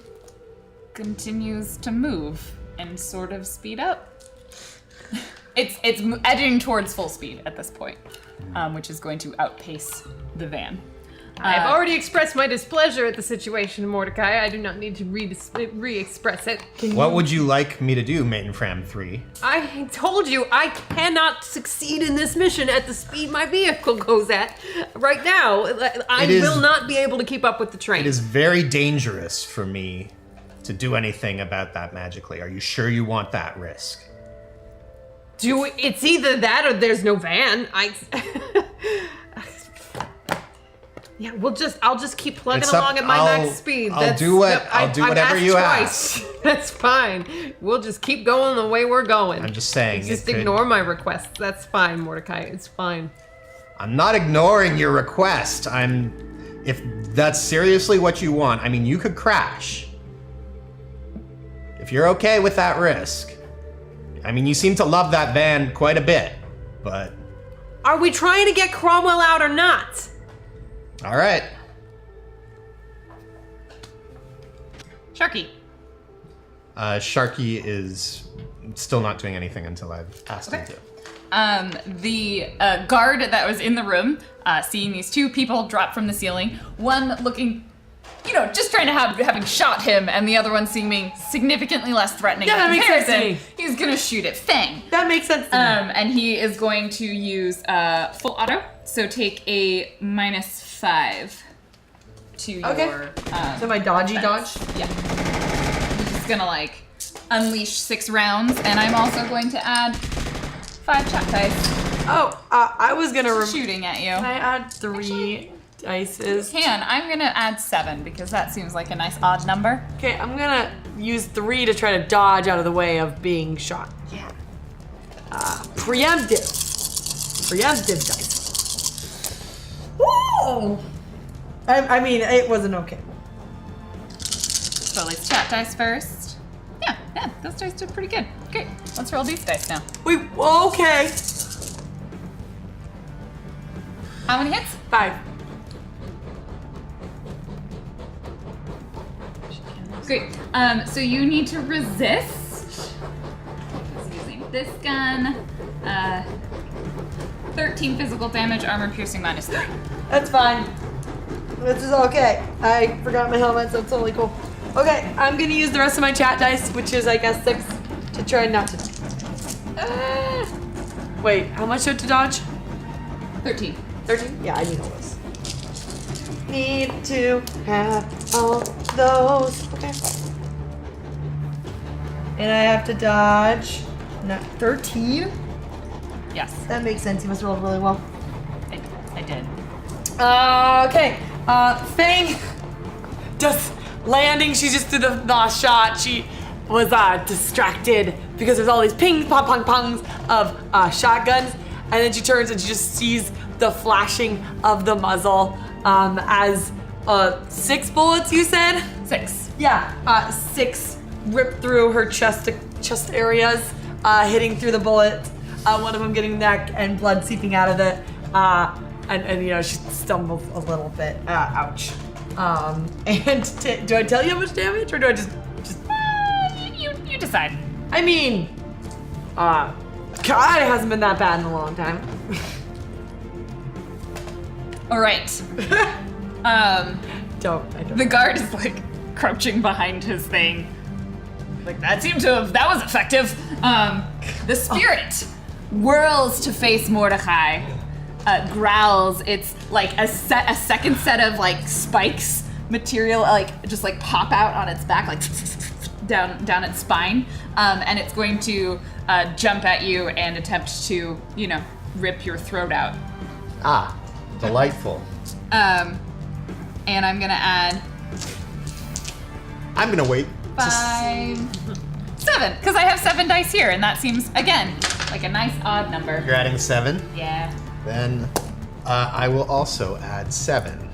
continues to move and sort of speed up. It's edging towards full speed at this point, which is going to outpace the van. I've already expressed my displeasure at the situation, Mordecai. I do not need to re-express it. What would you like me to do, Mainframe 3? I told you I cannot succeed in this mission at the speed my vehicle goes at right now. I will not be able to keep up with the train. It is very dangerous for me to do anything about that magically. Are you sure you want that risk? It's either that or there's no van. Yeah, I'll just keep plugging along at my max speed. I'll do whatever you ask. That's fine. We'll just keep going the way we're going. I'm just saying. Just ignore my requests. That's fine, Mordecai. It's fine. I'm not ignoring your request. If that's seriously what you want, I mean, you could crash. If you're okay with that risk. I mean, you seem to love that van quite a bit, but... Are we trying to get Cromwell out or not? All right. Sharky. Sharky is still not doing anything until I've asked him to. The guard that was in the room, seeing these two people drop from the ceiling, one looking, just trying to having shot him, and the other one seeming significantly less threatening. Yeah, that makes sense to me. He's gonna shoot at Fang. That makes sense to me. And he is going to use full auto, so take a -5 to your. So my dodgy dodge? Yeah. He's just gonna unleash 6 rounds, and I'm also going to add 5 chat dice. Oh, I was gonna shooting at you. Can I add 3 dices? I'm gonna add 7 because that seems like a nice odd number. Okay, I'm gonna use 3 to try to dodge out of the way of being shot. Yeah. Preemptive dice. Woo! I mean, it wasn't okay. So let's chat dice first. Yeah, those dice did pretty good. Great, let's roll these dice now. Wait, okay. How many hits? 5. Great. So you need to resist. Using this gun. 13 physical damage, armor piercing -3. That's fine. This is okay. I forgot my helmet, so it's totally cool. Okay, I'm gonna use the rest of my chat dice, which is, I guess, 6, to try not to. Wait, how much do I have to dodge? 13. 13? Yeah, I need all those. Need to have all those. Okay. And I have to dodge. Not 13? Yes. That makes sense. You must have rolled really well. I did. Okay. Fang just landing. She just did the last shot. She was distracted because there's all these pings, pong, pong, pongs of shotguns, and then she turns and she just sees the flashing of the muzzle as 6 bullets. You said 6. Yeah, 6 rip through her chest areas, hitting through the bullet. One of them getting neck and blood seeping out of it. And she stumbles a little bit. Ouch. And do I tell you how much damage, or do I just? You decide. I mean, God, it hasn't been that bad in a long time. All right. Don't. The guard is crouching behind his thing. That was effective. The spirit whirls to face Mordecai. Growls. It's a second set of spikes material just pop out on its back down its spine, and it's going to jump at you and attempt to rip your throat out. Ah, delightful. And I'm gonna add. I'm gonna wait. 5, 7, because I have 7 dice here, and that seems again like a nice odd number. You're adding 7? Yeah. Then I will also add 7.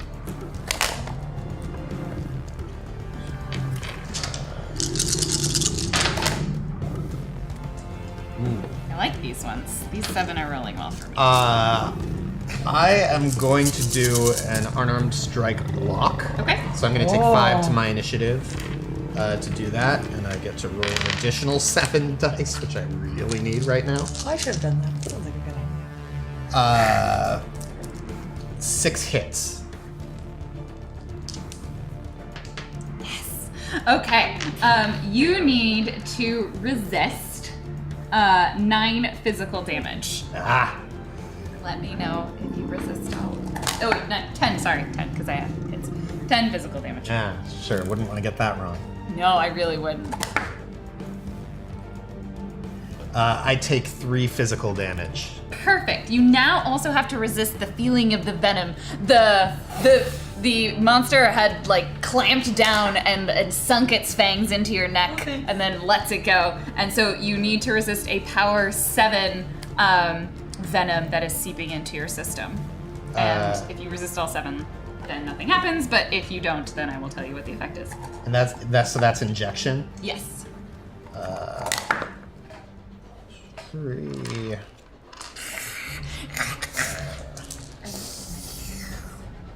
I like these ones. These 7 are rolling well for me. I am going to do an unarmed strike block. Okay. So I'm going to take 5 to my initiative to do that, and I get to roll an additional 7 dice, which I really need right now. I should have done that. Sounds like a good idea. 6 hits. Okay. You need to resist 9 physical damage. Ah. Let me know if you resist all. Oh, wait, no, 10. Sorry, 10, because I have hits. 10 physical damage. Yeah, sure. Wouldn't want to get that wrong. No, I really wouldn't. I take 3 physical damage. Perfect. You now also have to resist the feeling of the venom. The monster had like clamped down and sunk its fangs into your neck and then lets it go. And so you need to resist a power 7 venom that is seeping into your system. And if you resist all 7, then nothing happens. But if you don't, then I will tell you what the effect is. And that's injection? Yes. 3.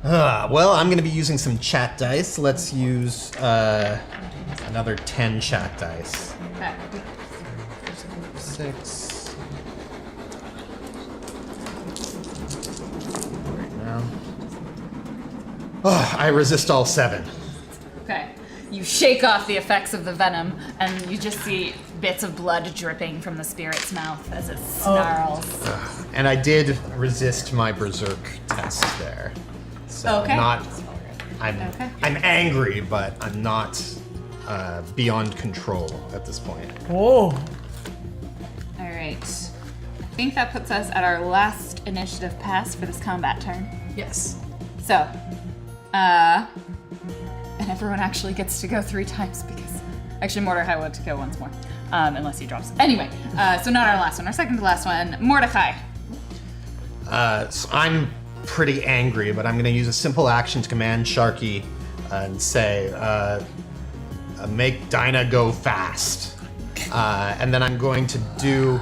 Well, I'm going to be using some chat dice. Let's use another 10 chat dice. Okay. 6. Right now. Oh, I resist all 7. Okay. You shake off the effects of the venom, and you just see bits of blood dripping from the spirit's mouth as it snarls. And I did resist my berserk test there. So Okay. I'm angry, but I'm not beyond control at this point. Whoa. All right. I think that puts us at our last initiative pass for this combat turn. Yes. So, and everyone actually gets to go 3 times because actually Mordecai would to go once more, unless he drops. Anyway, so not our last one, our second to last one, Mordecai. So I'm pretty angry, but I'm going to use a simple action to command Sharky and say, make Dinah go fast. And then I'm going to do,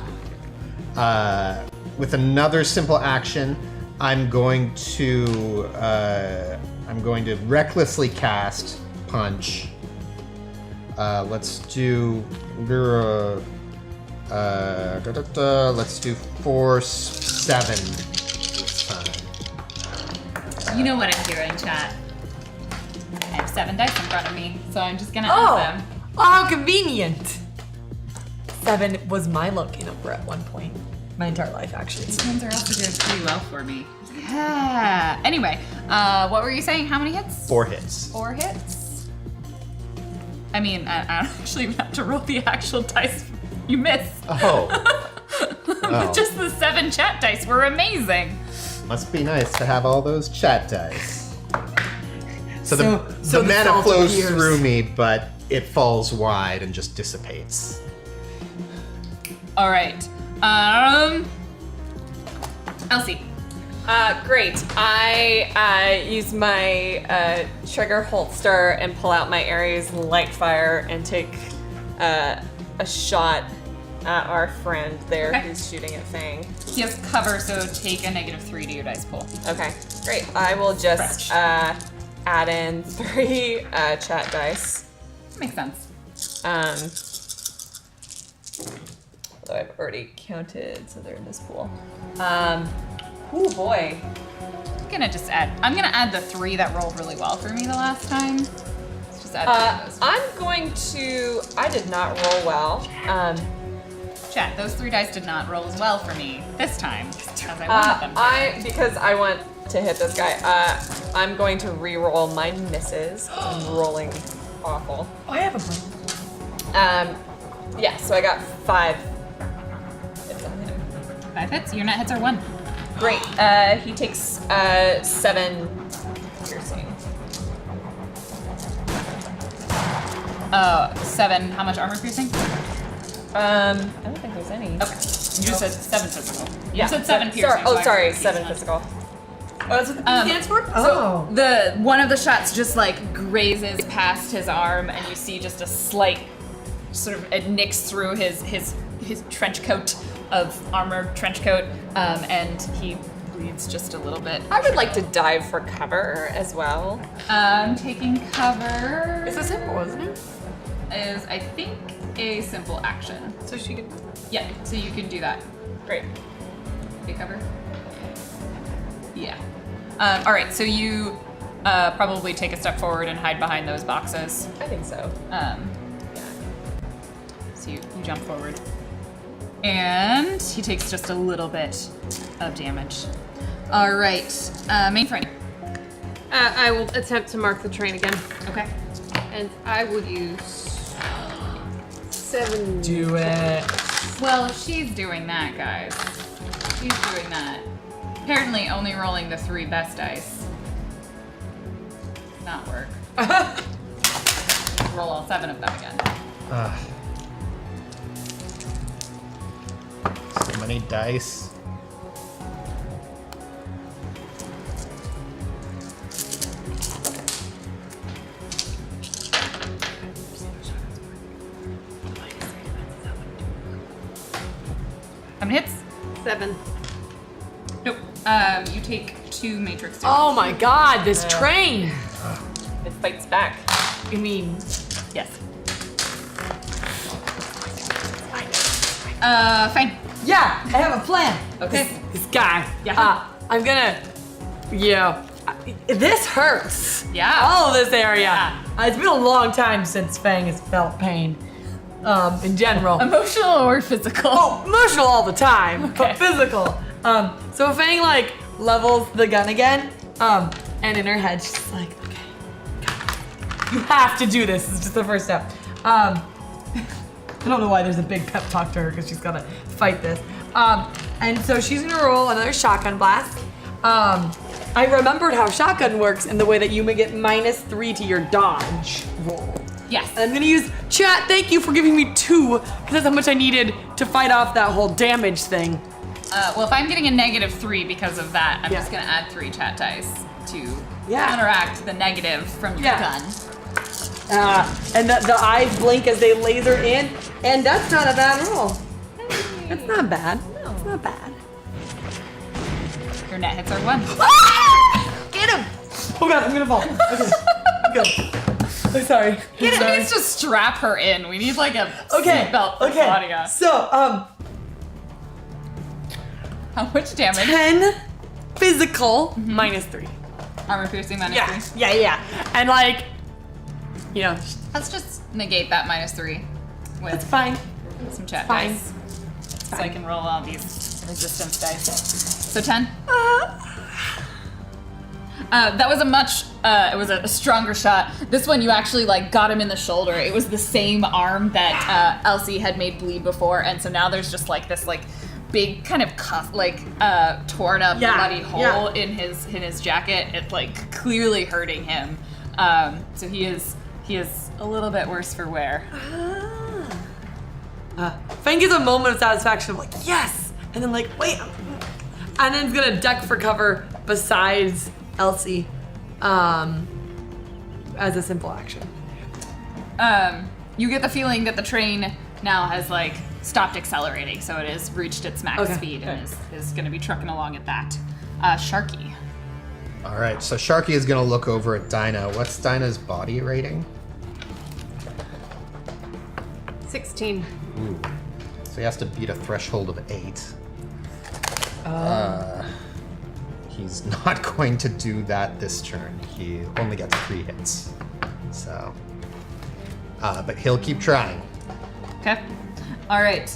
with another simple action, I'm going to recklessly cast Punch. Let's do let's do Force 7 this time. You know what I'm hearing, chat. I have 7 dice in front of me, so I'm just gonna add them. Oh, how convenient. 7 was my lucky number at one point. My entire life, actually. These ones are also doing pretty well for me. Yeah. Anyway, what were you saying? How many hits? 4 hits. 4 hits. I mean, I don't actually even have to roll the actual dice. You miss. Oh. Just the 7 chat dice were amazing. Must be nice to have all those chat dice. So the the mana salt flows appears. through me, but it falls wide and just dissipates. All right. Elsie. Great. I use my trigger holster and pull out my Ares light fire and take a shot at our friend there who's shooting at Fang. He has cover, so take a -3 to your dice pool. Okay, great. I will just add in 3 chat dice. Makes sense. Although I've already counted, so they're in this pool. Oh boy. I'm gonna add the 3 that rolled really well for me the last time. Let's just add 3 of those. I'm going to. I did not roll well. Chat, those 3 dice did not roll as well for me this time, because I wanted them to. Because I want to hit this guy, I'm going to re-roll my misses. I'm rolling awful. I have a plan. Yeah, so I got 5 hits on him. 5 hits? Your net hits are 1. Great. He takes 7 piercing. 7. How much armor piercing? I don't think there's any. Okay. You just said 7 physical. Yeah. You said 7 piercing. Sorry, 7 physical. that's what the P stands for? So the one of the shots just like grazes past his arm, and you see just a slight sort of it nicks through his trench coat of armor trench coat, and he bleeds just a little bit. I would like to dive for cover as well. Taking cover. It's a simple, isn't it? Is I think a simple action. So she can. Yeah. So you can do that. Great. Take cover. Yeah. All right. So you probably take a step forward and hide behind those boxes. I think so. So you jump forward. And he takes just a little bit of damage. All right, Mainframe. I will attempt to mark the train again. Okay. And I will use 7. Do it. Well, she's doing that, guys. She's doing that. Apparently only rolling the 3 best dice. Not work. Roll all 7 of them again. So many dice. How many hits? 7. Nope. You take 2 matrix damage. Oh my god, this train! It fights back. You mean, Yes. Fine. yeah, I have a plan. Okay. This guy. Yeah. I'm gonna, this hurts. Yeah. All of this area. Yeah. It's been a long time since Fang has felt pain, in general. Emotional or physical? Oh, emotional all the time, Okay. but physical. So Fang like levels the gun again, and in her head she's like, okay, you have to do this. This is just the first step. I don't know why there's a big pep talk to her because she's gonna fight this. And so she's gonna roll another shotgun blast. I remembered how shotgun works in the way that you may get -3 to your dodge roll. Yes. And I'm gonna use chat. Thank you for giving me 2 because that's how much I needed to fight off that whole damage thing. Well, if I'm getting a -3 because of that, I'm just gonna add 3 chat dice to counteract the negative from your gun. And the eyes blink as they laser in, and that's not a bad roll. That's not bad. No, it's not bad. Your net hits are 1. Get him! Oh god, I'm gonna fall. Okay, go. I'm sorry. He needs to strap her in. We need like a seatbelt for okay. Claudia. So, how much damage? 10 physical, -3. Armor piercing -3. Yeah. And like, let's just negate that -3 with that's fine. some chat Fine. dice. So I can roll all these resistance dice. So 10? That was it was a stronger shot. This one you actually like got him in the shoulder. It was the same arm that Elsie had made bleed before, and so now there's just like this like big kind of cuff, like torn up bloody hole in his jacket. It's like clearly hurting him. So he is a little bit worse for wear. Fang gets a moment of satisfaction of like, yes! And then like, wait. And then he's gonna duck for cover besides Elsie as a simple action. You get the feeling that the train now has like stopped accelerating, so it has reached its max speed and is gonna be trucking along at that. Sharky. All right, so Sharky is gonna look over at Dinah. What's Dinah's body rating? 16. Ooh. So he has to beat a threshold of 8. He's not going to do that this turn. He only gets 3 hits. So, but he'll keep trying. Okay. All right.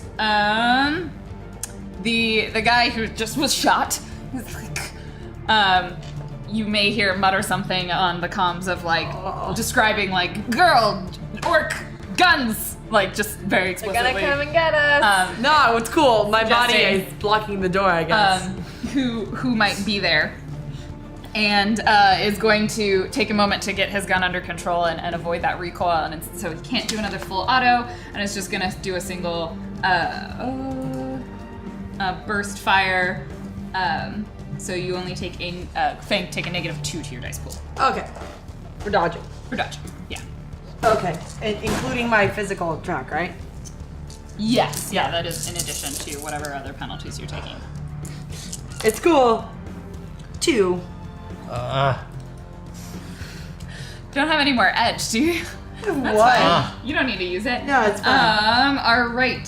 The guy who just was shot is like, you may hear mutter something on the comms of like describing like girl, orc, guns, like just very explicitly. They're gonna come and get us. No, it's cool. My body is blocking the door, I guess. Who might be there, and is going to take a moment to get his gun under control and avoid that recoil, and so he can't do another full auto, and it's just gonna do a single burst fire So you only take a Fang, take a -2 to your dice pool. Okay. For dodging. For dodging, yeah. Okay, and including my physical attack, right? Yes, yeah, that is in addition to whatever other penalties you're taking. It's cool. 2. Don't have any more edge, do you? That's What? fine. You don't need to use it. No, it's fine. All right.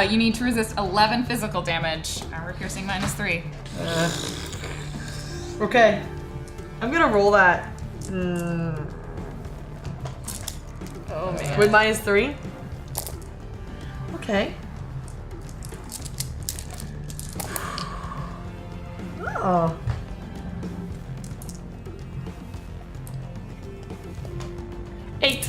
You need to resist 11 physical damage. Armor piercing -3. Okay. I'm gonna roll that. Oh man. With -3? Okay. Oh. 8.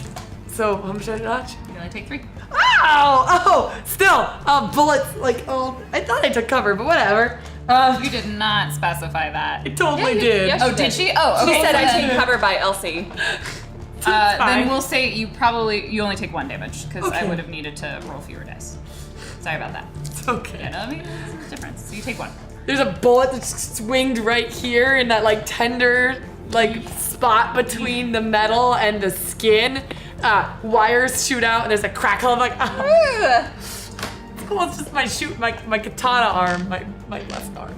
So how much did I dodge? You only take 3. Oh! Still! Bullets, like, I thought I took cover, but whatever. You did not specify that. I totally did. yes, Oh, you did she? Oh, okay. She said so I then- take cover by Elsie. Then fine. we'll say you only take 1 damage because I Okay. would have needed to roll fewer dice. Sorry about that. It's okay. Yeah, no, I mean, it's a difference. So you take 1. There's a bullet that's swinged right here in that like tender like spot between the metal and the skin. Wires shoot out and there's a crackle. I'm like, ah. Well, it's just my katana arm, my left arm.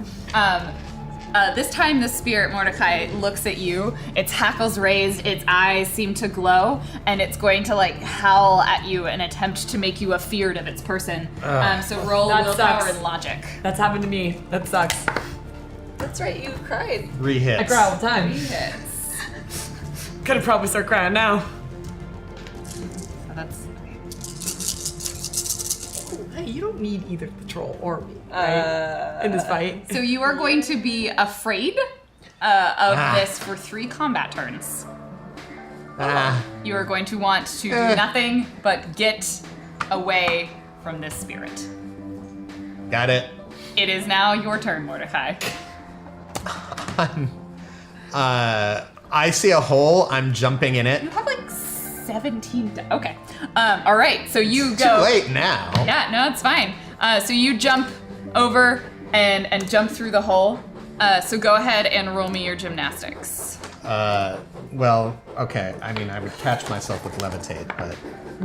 This time the spirit Mordecai looks at you, its hackles raised, its eyes seem to glow, and it's going to like howl at you and attempt to make you afeared of its person. So roll That willpower sucks. and logic. That's happened to me. That sucks. That's right, you cried. 3 hits. I cry all the time. 3 hits. Could probably start crying now. So that's Hey, you don't need either the troll or me, right? In this fight. So you are going to be afraid of this for 3 combat turns. You are going to want to do nothing but get away from this spirit. Got it. It is now your turn, Mordecai. I see a hole. I'm jumping in it. You have like 17. Okay. All right. So you go. Too late now. Yeah. No, it's fine. So you jump over and jump through the hole. So go ahead and roll me your gymnastics. Well, okay. I mean, I would catch myself with levitate, but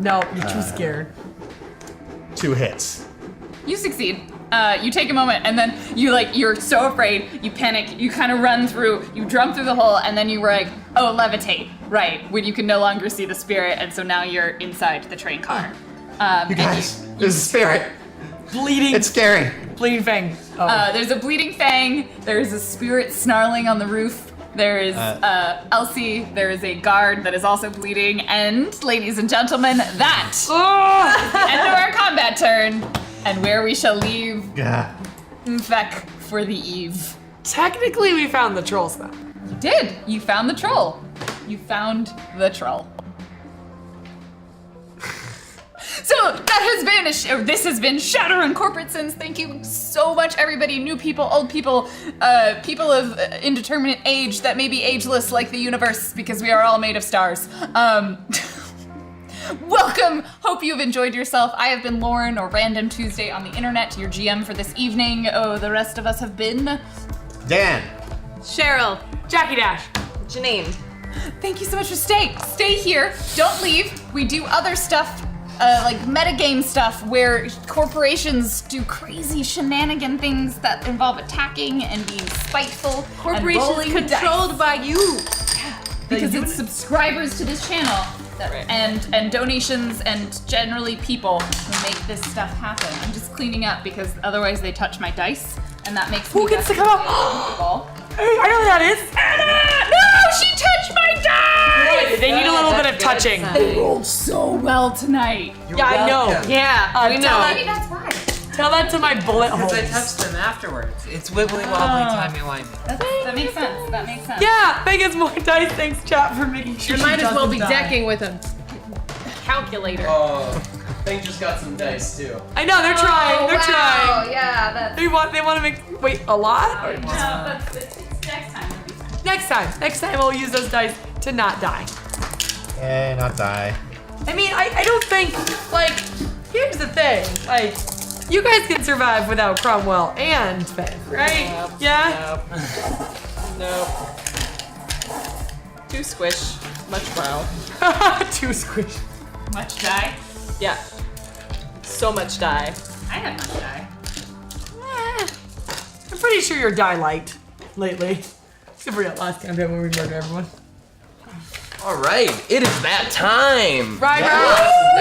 No, you're too scared. 2 hits. You succeed. You take a moment and then you're so afraid, you panic, you kind of run through, you jump through the hole, and then you were like, oh, levitate, right, when you can no longer see the spirit, and so now you're inside the train car. You guys, there's a spirit. Bleeding. It's scary. Bleeding fang. Oh. There's a bleeding fang, there's a spirit snarling on the roof, there is Elsie, there is a guard that is also bleeding, and ladies and gentlemen, that is the end of our combat turn, and where we shall leave MMFEC for the eve. Technically, we found the trolls though. You did. You found the troll. You found the troll. So that has been this has been Shadowrun Corporate Sins. Thank you so much, everybody. New people, old people, people of indeterminate age that may be ageless like the universe because we are all made of stars. Welcome. Hope you've enjoyed yourself. I have been Lauren, or Random Tuesday on the internet, your GM for this evening. Oh, the rest of us have been Dan. Cheryl. Jackie Dash. Janine. Thank you so much for staying. Stay here. Don't leave. We do other stuff, like metagame stuff, where corporations do crazy shenanigan things that involve attacking and being spiteful. Corporations and rolling controlled by you. because it's subscribers to this channel and donations and generally people who make this stuff happen. I'm just cleaning up because otherwise they touch my dice and that makes Who gets to come up? Hey, I know who that is. Anna! No, she touched my dice! They need a little bit of touching. They rolled so well tonight. Yeah, I know. Yeah, we know. Maybe that's why. Tell that to my bullet holes. Because I touched them afterwards. It's wibbly wobbly, timey-wimey. That makes sense. That makes sense. Yeah, Megan's more dice. Thanks, chat, for making sure You she might as well doesn't be die. decking with a calculator. Oh, Thing just got some dice too. I know, they're trying. They're wow. trying. Yeah, that's. They want to make, wait, a lot? Or just, No, but it's next time. It'll be fine. Next time we'll use those dice to not die. Yay, not die. I mean, I don't think, like, here's the thing. Like, You guys can survive without Cromwell and Faye, right? Nope. Yeah? Nope. Too squish. Much brow. Too squish. Much die? Yeah. So much die. I have much die. I'm pretty sure you're die light lately. Except for that last campaign when we murdered everyone. All right, it is that time. Right.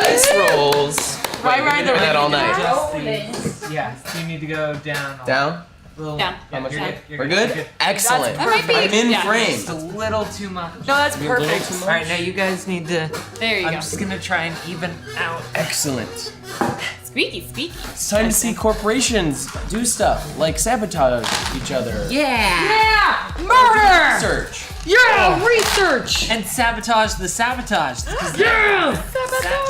Dice rolls. Right. We're doing that all night. Yeah, so you need to go down. Down. Little, Down. How much? You're We're good? good. Excellent. That might be- I'm in yeah. frame. Just a little too much. No, that's Maybe a little perfect. too much. All right, now you guys need to. There you I'm go. just gonna try and even out. Excellent. Squeaky. It's time to see corporations do stuff like sabotage each other. Yeah. Murder! Research. Yeah, research! And sabotage the sabotage. Yeah!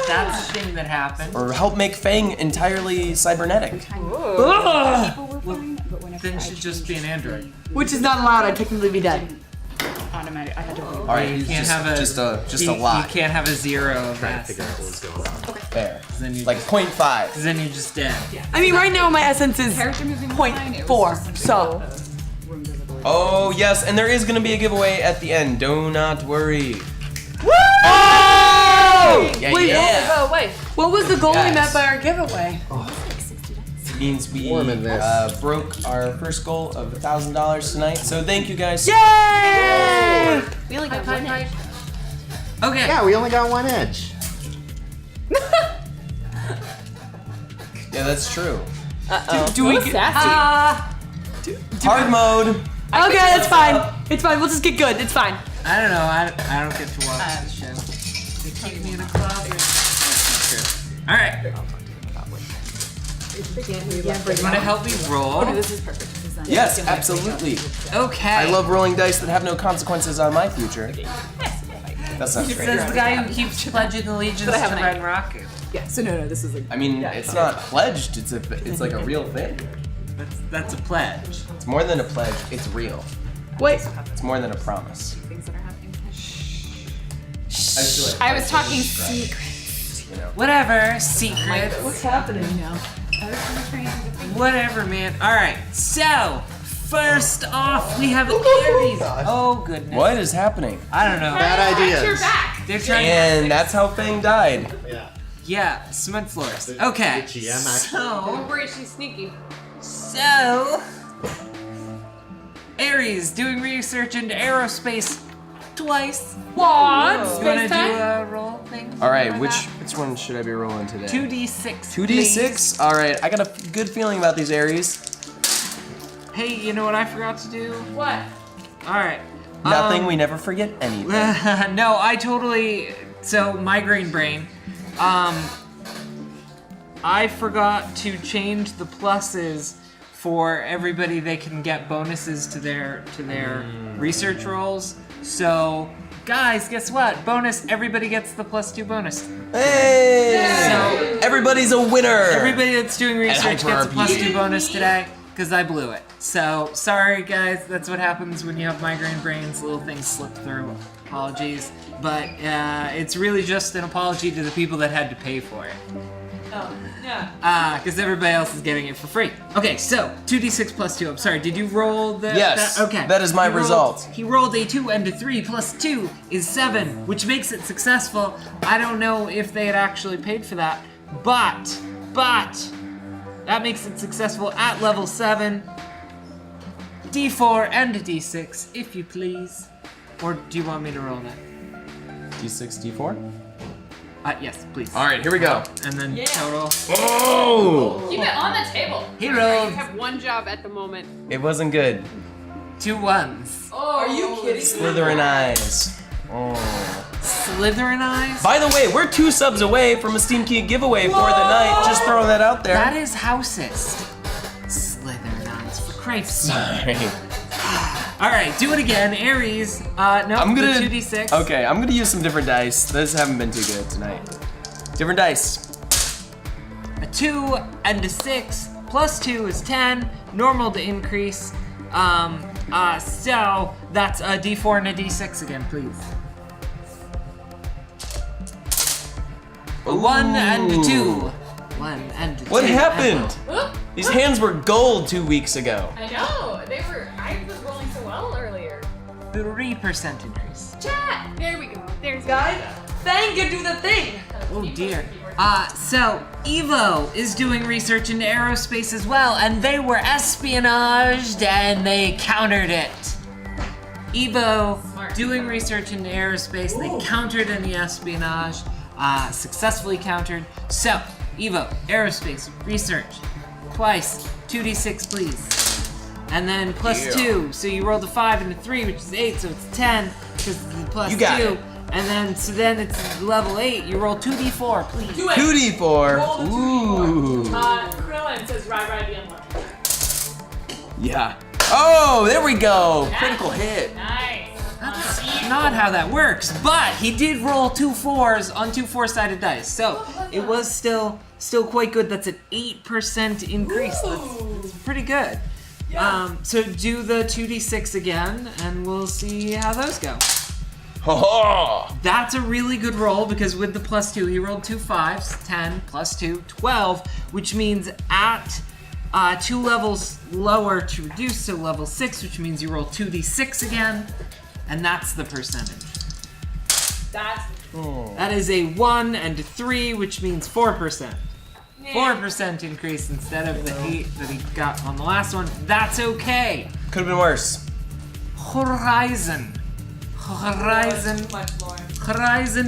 That's the thing that happened. Or help make Fang entirely cybernetic. Ugh. Then should just be an android. Which is not allowed, I'd technically be dead. Automatic. I had to wait. All right, You can't have a just a you lot. can't have a 0 of that. There. Then you Like 0.5. then you're just dead. I mean, right now my essence is Character moving line, it 0.4, was so. Oh yes, and there is gonna be a giveaway at the end. Do not worry. Woo! Yeah, Wait, yeah. Oh, wait. what was the goal we Yes. met by our giveaway? It means we Warm in this. broke our first goal of $1,000 tonight. So thank you guys. Yay! We only got one edge. Okay. Yeah, we only got one edge. Yeah, that's true. Do we get Hard mode. Okay, that's fine. It's fine. We'll just get good. It's fine. I don't know. I don't get to watch the show. They keep me in a closet. That's not true. All right. You want to help me roll? This is perfect. Yes, absolutely. Okay. I love rolling dice that have no consequences on my future. That's not It true. says the guy who keeps pledging allegiance to Red Rocket. Yeah, so no, this is I mean, it's not pledged. It's like a real thing. That's a pledge. It's more than a pledge. It's real. Wait. It's more than a promise. Things that are happening. I was talking secrets. You know. Whatever. Secret. What's happening now? Whatever, man. All right. So first off, we have Aries. Oh goodness. What is happening? I don't know. Bad ideas. They're trying. And that's how Fang died. Yeah, cement floors. Okay. Don't worry, she's sneaky. So, Aries doing research into aerospace twice. What? You wanna do a roll thing? All right, which one should I be rolling today? 2d6. 2d6. All right, I got a good feeling about these Aries. Hey, you know what I forgot to do? What? All right. Nothing. We never forget anything. No, I totally. So migraine brain. I forgot to change the pluses for everybody. They can get bonuses to their research rolls. So, guys, guess what? Bonus. Everybody gets the +2 bonus. Hey! So Everybody's a winner. everybody that's doing research Hyper gets a RPG. +2 bonus today. Because I blew it. So, sorry guys, that's what happens when you have migraine brains. Little things slip through. Apologies. But it's really just an apology to the people that had to pay for it. Oh, yeah. Because everybody else is getting it for free. Okay, so 2d6 +2. I'm sorry, did you roll the. Yes, okay. that is my He rolled- result. He rolled a 2 and a 3 + 2 is 7, which makes it successful. I don't know if they had actually paid for that, but. That makes it successful at level 7. D4 and a D6, if you please. Or do you want me to roll that? D6, D4? Yes, please. All right, here we go. And then total. Oh! Keep it on the table. He You rolled have one job at the moment. It wasn't good. 2 1s. Oh, are you kidding? Slytherin eyes. Oh. Slytherin eyes? By the way, we're 2 subs away from a Steam Key giveaway for the night. Just throwing that out there. That is housist. Slytherin eyes, for Christ's sake. Sorry. Alright, do it again. Aries. No, I'm gonna. 2d6. Okay, I'm gonna use some different dice. Those haven't been too good tonight. Different dice. A 2 and a 6. +2 is 10. Normal to increase. So that's a D4 and a D6 again, please. A 1 and a 2. 1 and 2. What happened? Huh? These hands were gold 2 weeks ago. I know. I was rolling so well earlier. 3% increase. Chat. There we go. There's Guys, Fang can do the thing. Oh dear. So Evo is doing research into aerospace as well, and they were espionaged and they countered it. Evo doing research into aerospace, they countered any espionage, successfully countered. So, Evo, aerospace, research, twice, 2d6 please. And then plus 2, so you rolled a 5 and a 3, which is 8, so it's 10, because it's plus You got 2. it. And then, so then it's level 8, you roll 2d4, please. 2d4. Ooh. Krillin says ride the unlucky. Yeah. Oh, there we go. Critical hit. Nice. That's not how that works, but he did roll 2 4s on 2 4-sided dice, so it was still quite good. That's an 8% increase. That's pretty good. So do the 2d6 again, and we'll see how those go. That's a really good roll because with the plus 2, he rolled 2 5s, 10 plus 2, 12, which means at 2 levels lower to reduce, so level 6, which means you roll 2d6 again, and that's the percentage. That is a 1 and a 3, which means 4%. 4% increase instead of the 8 that he got on the last one. That's okay. Could have been worse. Horizon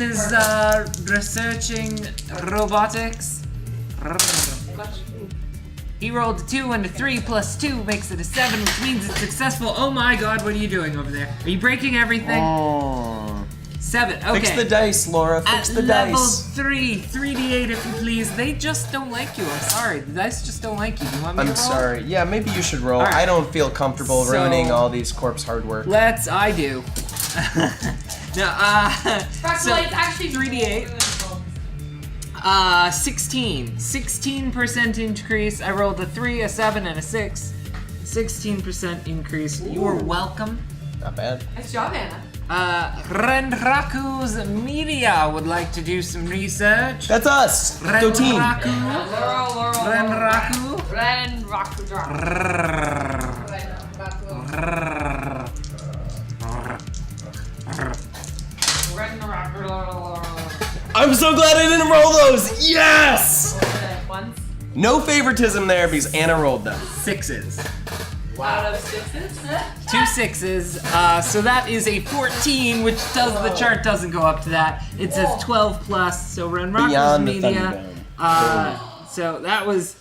is researching robotics. He rolled a 2 and a 3 plus 2 makes it a 7, which means it's successful. Oh my god, what are you doing over there? Are you breaking everything? 7, okay. Fix the dice, Laura. Fix the level dice. 3, 3d8 if you please. They just don't like you. I'm sorry. The dice just don't like you. Do you want me to roll? I'm sorry. Yeah, maybe you should roll. All right. I don't feel comfortable So- ruining all these corpse hard work. I do. No, so it's actually 3d8. 16% increase. I rolled a 3, a 7, and a 6. 16% increase. You are welcome. Not bad. Nice job, Anna. Renraku's media would like to do some research. That's us. Go team. Renraku. I'm so glad I didn't roll those. Yes. Once. No favoritism there because Anna rolled them. 6s. Out of 6s. 2 6s. So that is a 14, which the chart doesn't go up to that. It says 12 plus. So Renraku's Beyond the media. So that was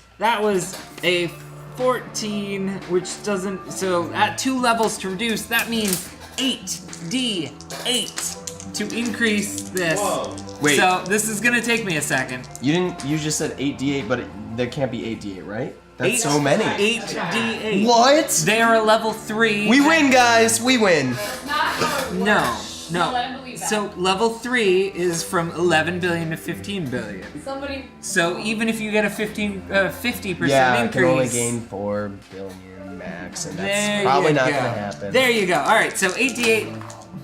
a 14, which doesn't. So at 2 levels to reduce, that means 8d8 to increase this. Whoa. Wait. So this is gonna take me a second. You just said 8d8, but there can't be 8d8, right? That's so many. 8d8. What? They are a level 3. We win, guys. We win. No. So level 3 is from 11 billion to 15 billion. So even if you get a 50% Yeah, I increase, can only gain 4 billion max, and that's there probably you not go. gonna happen. There you go. All right, so 8d8.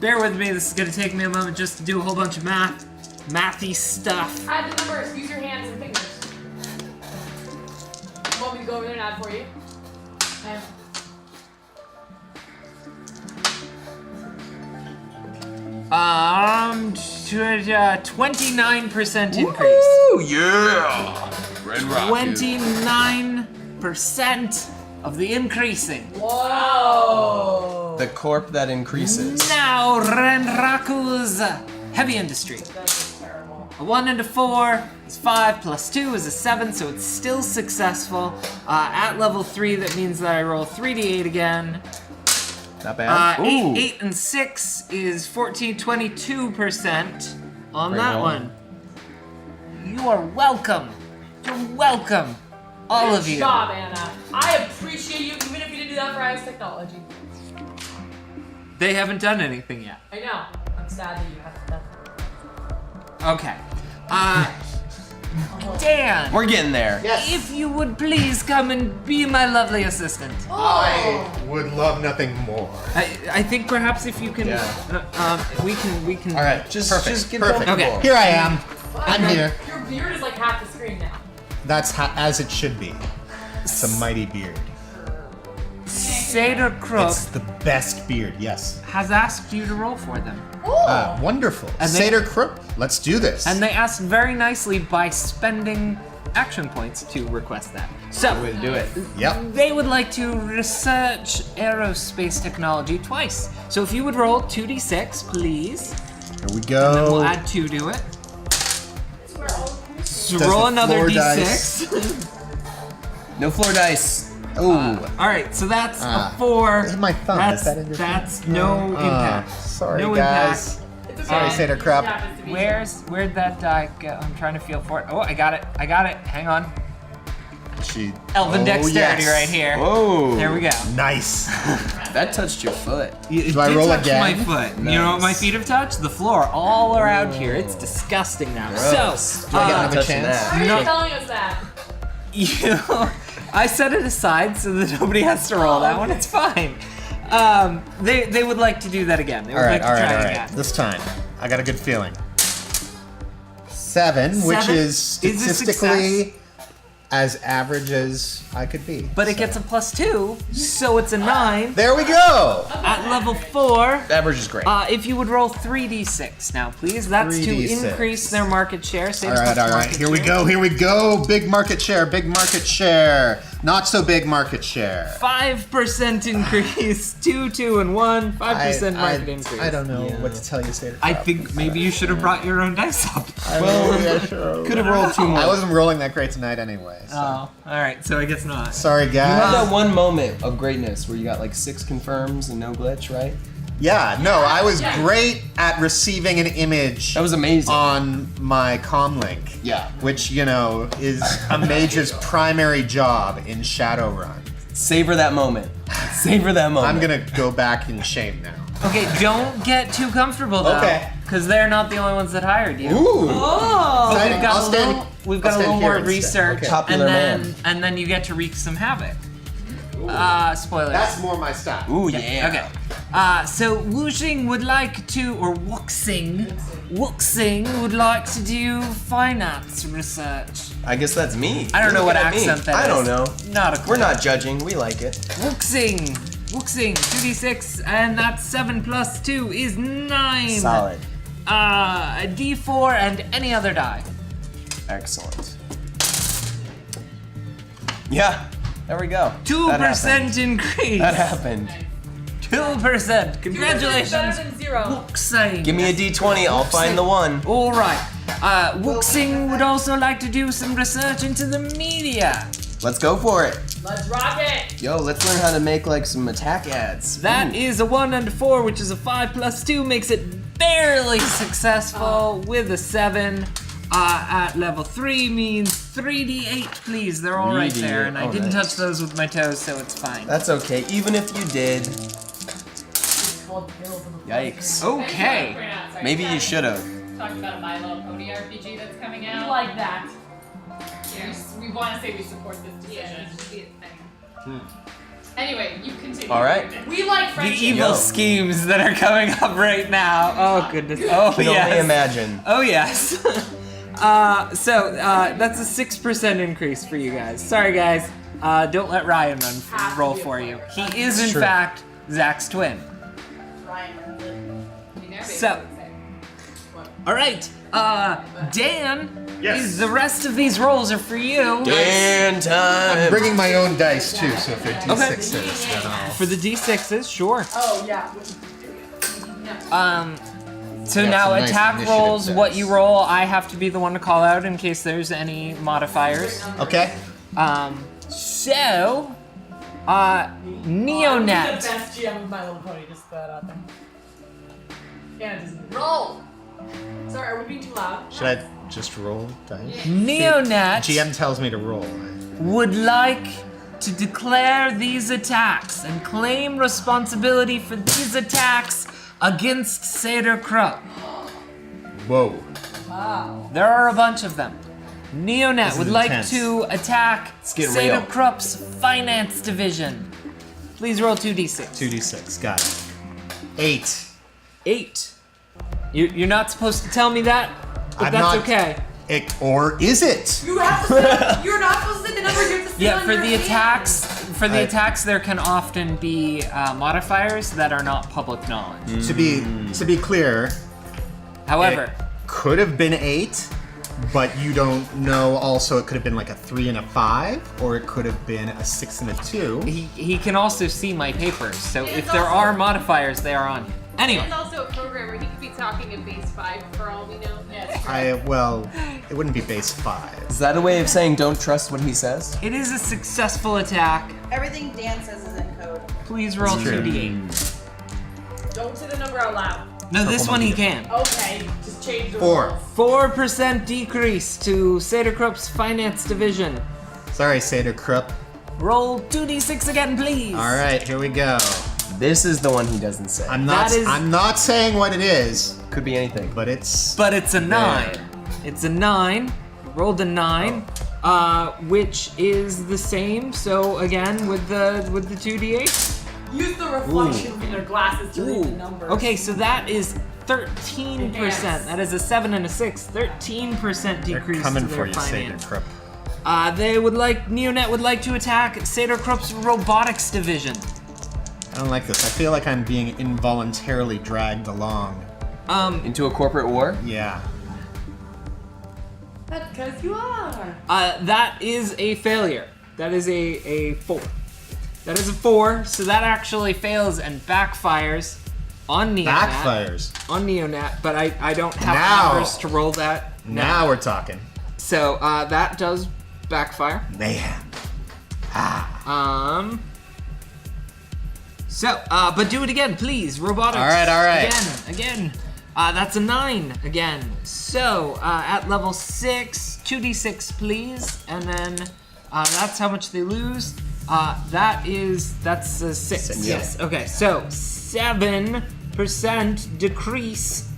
Bear with me. This is gonna take me a moment just to do a whole bunch of mathy stuff. Add the numbers. Use your hands and fingers. Want me to go over there and add for you? 29% increase. Ooh, yeah. Red Rock. 29% of the increasing. Whoa. The corp that increases. Now Renraku's heavy industry. A 1 and a 4 is 5 plus 2 is a 7, so it's still successful. At level 3, that means that I roll 3d8 again. Not bad. 8 and 6 is 14, 22% on that one. You are welcome. You're welcome. All of you. Good job, Anna. I appreciate you, even if you didn't do that for IS Technology. They haven't done anything yet. I know. I'm sad that you haven't done it. Okay. Dan. We're getting there. Yes. If you would please come and be my lovely assistant. I would love nothing more. I think perhaps if you can, we can. All right, Just perfect. get perfect. comfortable. Okay. Here I am. I'm here. Your beard is like half the screen now. That's as it should be. It's a mighty beard. Seder Crook It's the best beard, yes. has asked you to roll for them. Wonderful. And Seder Crook, let's do this. And they asked very nicely by spending action points to request that. So, Way to do it. Yep. they would like to research aerospace technology twice. So if you would roll 2d6, please. Here we And then go. we'll add 2 to it. So Does roll the another floor d6. No floor dice. Oh. All right, so that's a 4. Hit my thumb. That's, Is that in your that's no impact. Sorry, no guys. impact. Sorry, Seder Crop. Where'd that die go? I'm trying to feel for it. Oh, I got it. Hang on. Elven dexterity right here. Whoa. There we go. Nice. That touched your foot. It Do I did roll touch again? my foot. You know what my feet have touched? The floor all around here. It's disgusting now. Gross. So, Do I get another touching chance? that. Why are No. you telling us that? I set it aside so that nobody has to roll that one. It's fine. They would like to do that again. They would like to try it again. This time, I got a good feeling. 7, which 7 is is a statistically as average as I could be. But it gets a +2, so it's a 9. There we go. At level 4, The average is great. if you would roll 3d6 now, please. That's 3d6. to increase their market share. All right. Here we go. Big market share. Not so big market share. 5% increase. 2, 2, and 1. 5% market increase. I don't know what to tell you, Seder. I think maybe you should have brought your own dice up. Could have rolled 2 more. I wasn't rolling that great tonight anyway. So. Oh, all right. So I guess not. Sorry, You had guys. that one moment of greatness where you got like 6 confirms and no glitch, right? Yeah, no, I was great at receiving an image. That was amazing. On my comlink. Yeah. Which, is a mage's primary job in Shadowrun. Savor that moment. Savor that moment. I'm gonna go back in shame now. Okay, don't get too comfortable though. Okay. Because they're not the only ones that hired you. Ooh. Oh. Exciting. We've got I'll a stand- little, we've I'll got a stand little here more instead. research, Okay. Popular and then you get to wreak some havoc. Spoilers. That's more my style. Ooh, yeah. Okay. So Wuxing would like to, or Wuxing would like to do finance research. I guess that's me. I don't know what Look at me. accent that is. I don't know. Not a clue. We're not judging. We like it. Wuxing, 2d6, and that's 7 plus 2 is 9. Solid. A d4 and any other die. Excellent. Yeah. There we go. 2% increase. That happened. 2%. Congratulations, Better than 0. Wuxing. Give me a d20. I'll find the one. All right. Wuxing would also like to do some research into the media. Let's go for it. Let's rock it. Yo, let's learn how to make like some attack ads. That is a 1 and a 4, which is a 5 plus 2, makes it barely successful with a 7. At level 3 means 3d8, please. They're all right there, and I didn't touch those with my toes, so it's fine. That's okay. Even if you did. Yikes. Okay. Maybe you should have. Talked about a My Little Pony RPG that's coming out. We like that. Yeah. We want to say we support this decision. Anyway, you continue. All right. We like The friendship. evil schemes that are coming up right now. Oh goodness. Oh Can yes. only imagine. Oh yes. So that's a 6% increase for you guys. Sorry guys. Don't let Ryan roll for you. He is in fact Zach's twin. So, all right. Dan. Yes. The rest of these rolls are for you. Dan time. I'm bringing my own dice too, so if they're D6s, then I'll... For the D6s, sure. Oh, yeah. So Yeah, now some nice attack initiative rolls, dice. what you roll, I have to be the one to call out in case there's any modifiers. Okay. So, Neonet. best GM of My Little Pony, just throw that out there. Yeah, just roll. Sorry, are we being too loud? Should I just roll dice? Neonet GM tells me to roll. would like to declare these attacks and claim responsibility for these attacks against Seder Crook. Whoa. Wow. There are a bunch of them. Neonet This is would like intense. to attack get Seder real. Crook's finance division. Please roll 2d6. 2d6, got it. 8. 8. You're not supposed to tell me that, but I'm that's not- okay. Or is it? You have to. You're not supposed to say the number. You have to say Yeah, on for your the hand. attacks, attacks, there can often be modifiers that are not public knowledge. To be clear, However, it could have been 8, but you don't know. Also, it could have been like a 3 and a 5, or it could have been a 6 and a 2. he can also see my papers, so if there are modifiers, they are on him. Anyway. He's also a programmer. He could be talking in base 5 for all we know. It wouldn't be base 5. Is that a way of saying don't trust what he says? It is a successful attack. Everything Dan says is in code. Please roll It's true. 2d8. Don't say the number out loud. No, this one he can. Okay, just change the 4. rules. 4% decrease to Sederkrup's finance division. Sorry, Seder Krupp. Roll 2d6 again, please. All right, here we go. This is the one he doesn't say. I'm not saying what it is. Could be anything. But it's a 9. It's a 9. Rolled a 9, which is the same. So again, with the 2d8. Use the reflection from their glasses to read the numbers. Okay, so that is 13%. Yes. That is a 7 and a 6. 13% decrease They're coming to their for you, Seder finance. Krupp. Neonet would like to attack Sederkrup's robotics division. I don't like this. I feel like I'm being involuntarily dragged along. Into a corporate war? Yeah. That's because you are. That is a failure. That is a 4. That is a 4, so that actually fails and backfires on Neonet. Backfires? On Neonet, but I don't have Now. numbers to roll that. Now we're talking. So that does backfire. Mayhem. But do it again, please. Robotics. All right. Again. That's a 9 again. So at level 6, 2d6, please, and then that's how much they lose. That's a 6. Yes. Okay. So 7% decrease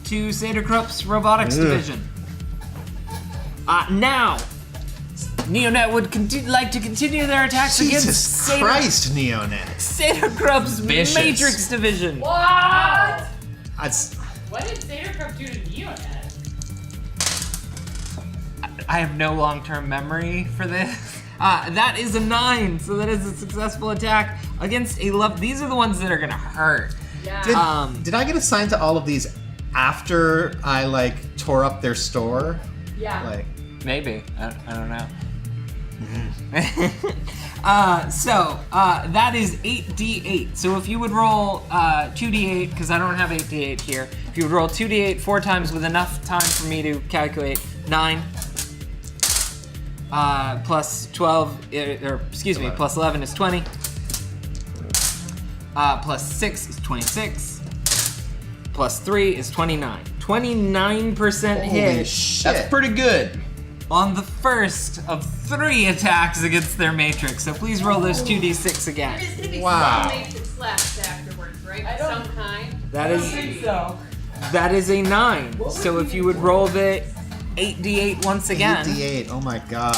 to Sederkrup's robotics division. Now, Neonet would like to continue their attacks against Jesus Christ, Neonet. Sederkrup's Vicious. Matrix division. What? What did Sederkrupp do to Neonet? I have no long-term memory for this. That is a 9, so that is a successful attack against a love. These are the ones that are gonna hurt. Yeah. Did I get assigned to all of these after I tore up their store? Yeah. Maybe. I don't know. That is 8d8. So if you would roll 2d8, because I don't have 8d8 here, if you would roll 2d8 4 times with enough time for me to calculate, 9 plus 12, plus 11 is 20. Plus 6 is 26. Plus 3 is 29. 29% hit. Holy shit. That's pretty good. On the first of 3 attacks against their matrix. So please roll those 2d6 again. There's gonna be Wow. some matrix left afterwards, right? Of some kind. That I is don't think so. that is a 9. So if you would roll the 8d8 once again. 8d8, oh my god.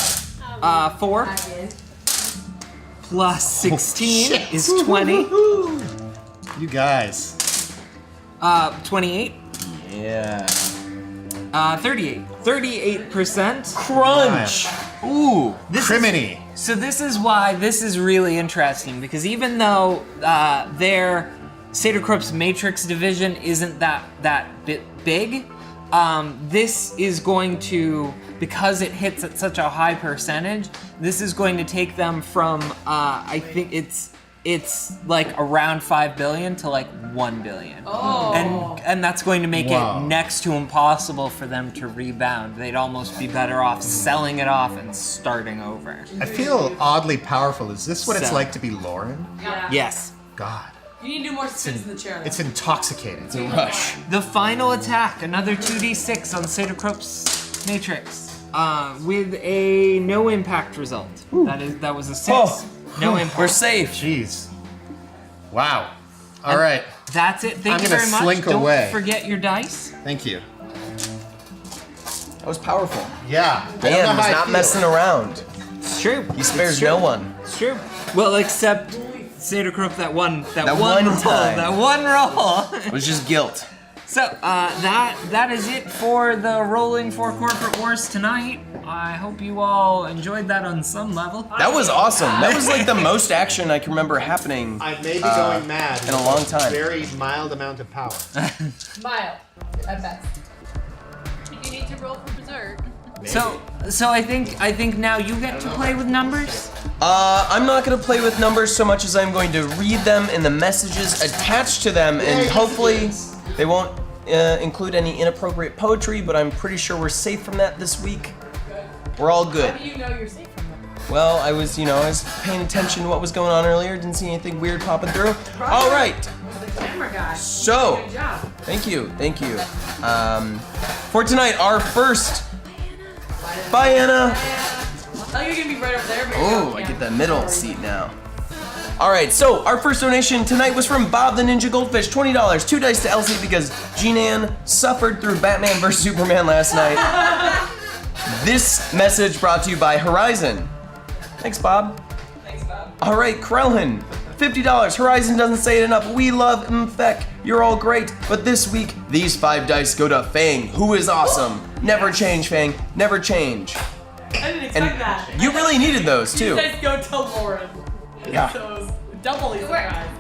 4 plus 16 shit. is 20. You guys. 28. Yeah. 38. 38%. Crunch. Ooh. Criminy. So this is why this is really interesting, because even though their Sederkrup's Matrix division isn't that big, this is going to, because it hits at such a high percentage, this is going to take them from I think it's like around 5 billion to like 1 billion. Oh. And that's going to make Wow. it next to impossible for them to rebound. They'd almost be better off selling it off and starting over. I feel oddly powerful. Is this what it's So. like to be Lauren? Yeah. Yes. God. You need to do more sits in the chair. It's intoxicating. It's a rush. The final attack, another 2d6 on Sederkrup's Matrix, with a no impact result. That was a 6. Oh. No impact. We're safe. Jeez. Wow. All right. That's it. Thank I'm you gonna very much. slink Don't away. forget your dice. Thank you. That was powerful. Yeah. Dan was not messing around. It's true. He spares no one. It's true. Well, except Sederkrupp, that one That one roll. time. That one roll. It was just guilt. So that is it for the Rolling for Corporate Wars tonight. I hope you all enjoyed that on some level. That was awesome. That was like the most action I can remember happening. I may be going mad in a long time. Very mild amount of power. Mild, at best. You need to roll for berserk. So I think now you get to play with numbers. I'm not gonna play with numbers so much as I'm going to read them and the messages attached to them, and hopefully they won't include any inappropriate poetry. But I'm pretty sure we're safe from that this week. We're all good. How do you know you're safe from them? Well, I was paying attention to what was going on earlier. Didn't see anything weird popping through. All right. The camera guy. So, good job. Thank you. For tonight, our first. Bye, Anna. Oh, you're gonna be right over there. But Oh, I get the middle seat now. All right, so our first donation tonight was from Bob the Ninja Goldfish, $20, 2 dice to Elsie because Jean-Ann suffered through Batman vs. Superman last night. This message brought to you by Horizon. Thanks, Bob. Thanks, Bob. All right, Krellin, $50. Horizon doesn't say it enough. We love MMFEC. You're all great. But this week, these 5 dice go to Fang, who is awesome. Never change, Fang. Never change. I didn't expect that. You really needed those, too. You guys go tell Lauren. Yeah. So it was doubly surprised.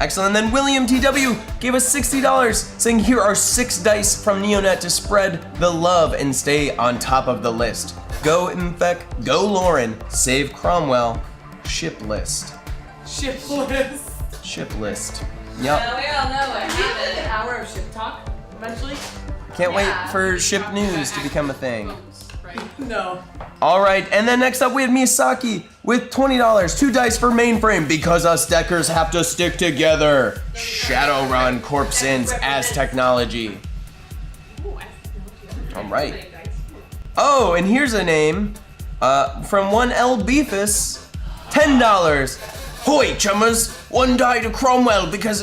Excellent. And then William TW gave us $60, saying here are 6 dice from Neonet to spread the love and stay on top of the list. Go MMFEC, go Lauren, save Cromwell, ship list. Ship list. Ship list. Yep. We all know I have an hour of ship talk eventually. Can't wait for ship news to become a thing. No. All right, and then next up we have Miyazaki with $20, 2 dice for Mainframe because us deckers have to stick together. Shadowrun Corp Sins as technology. All right. Oh, and here's a name from one L Beefus, $10. Hoy, chummers, 1 die to Cromwell because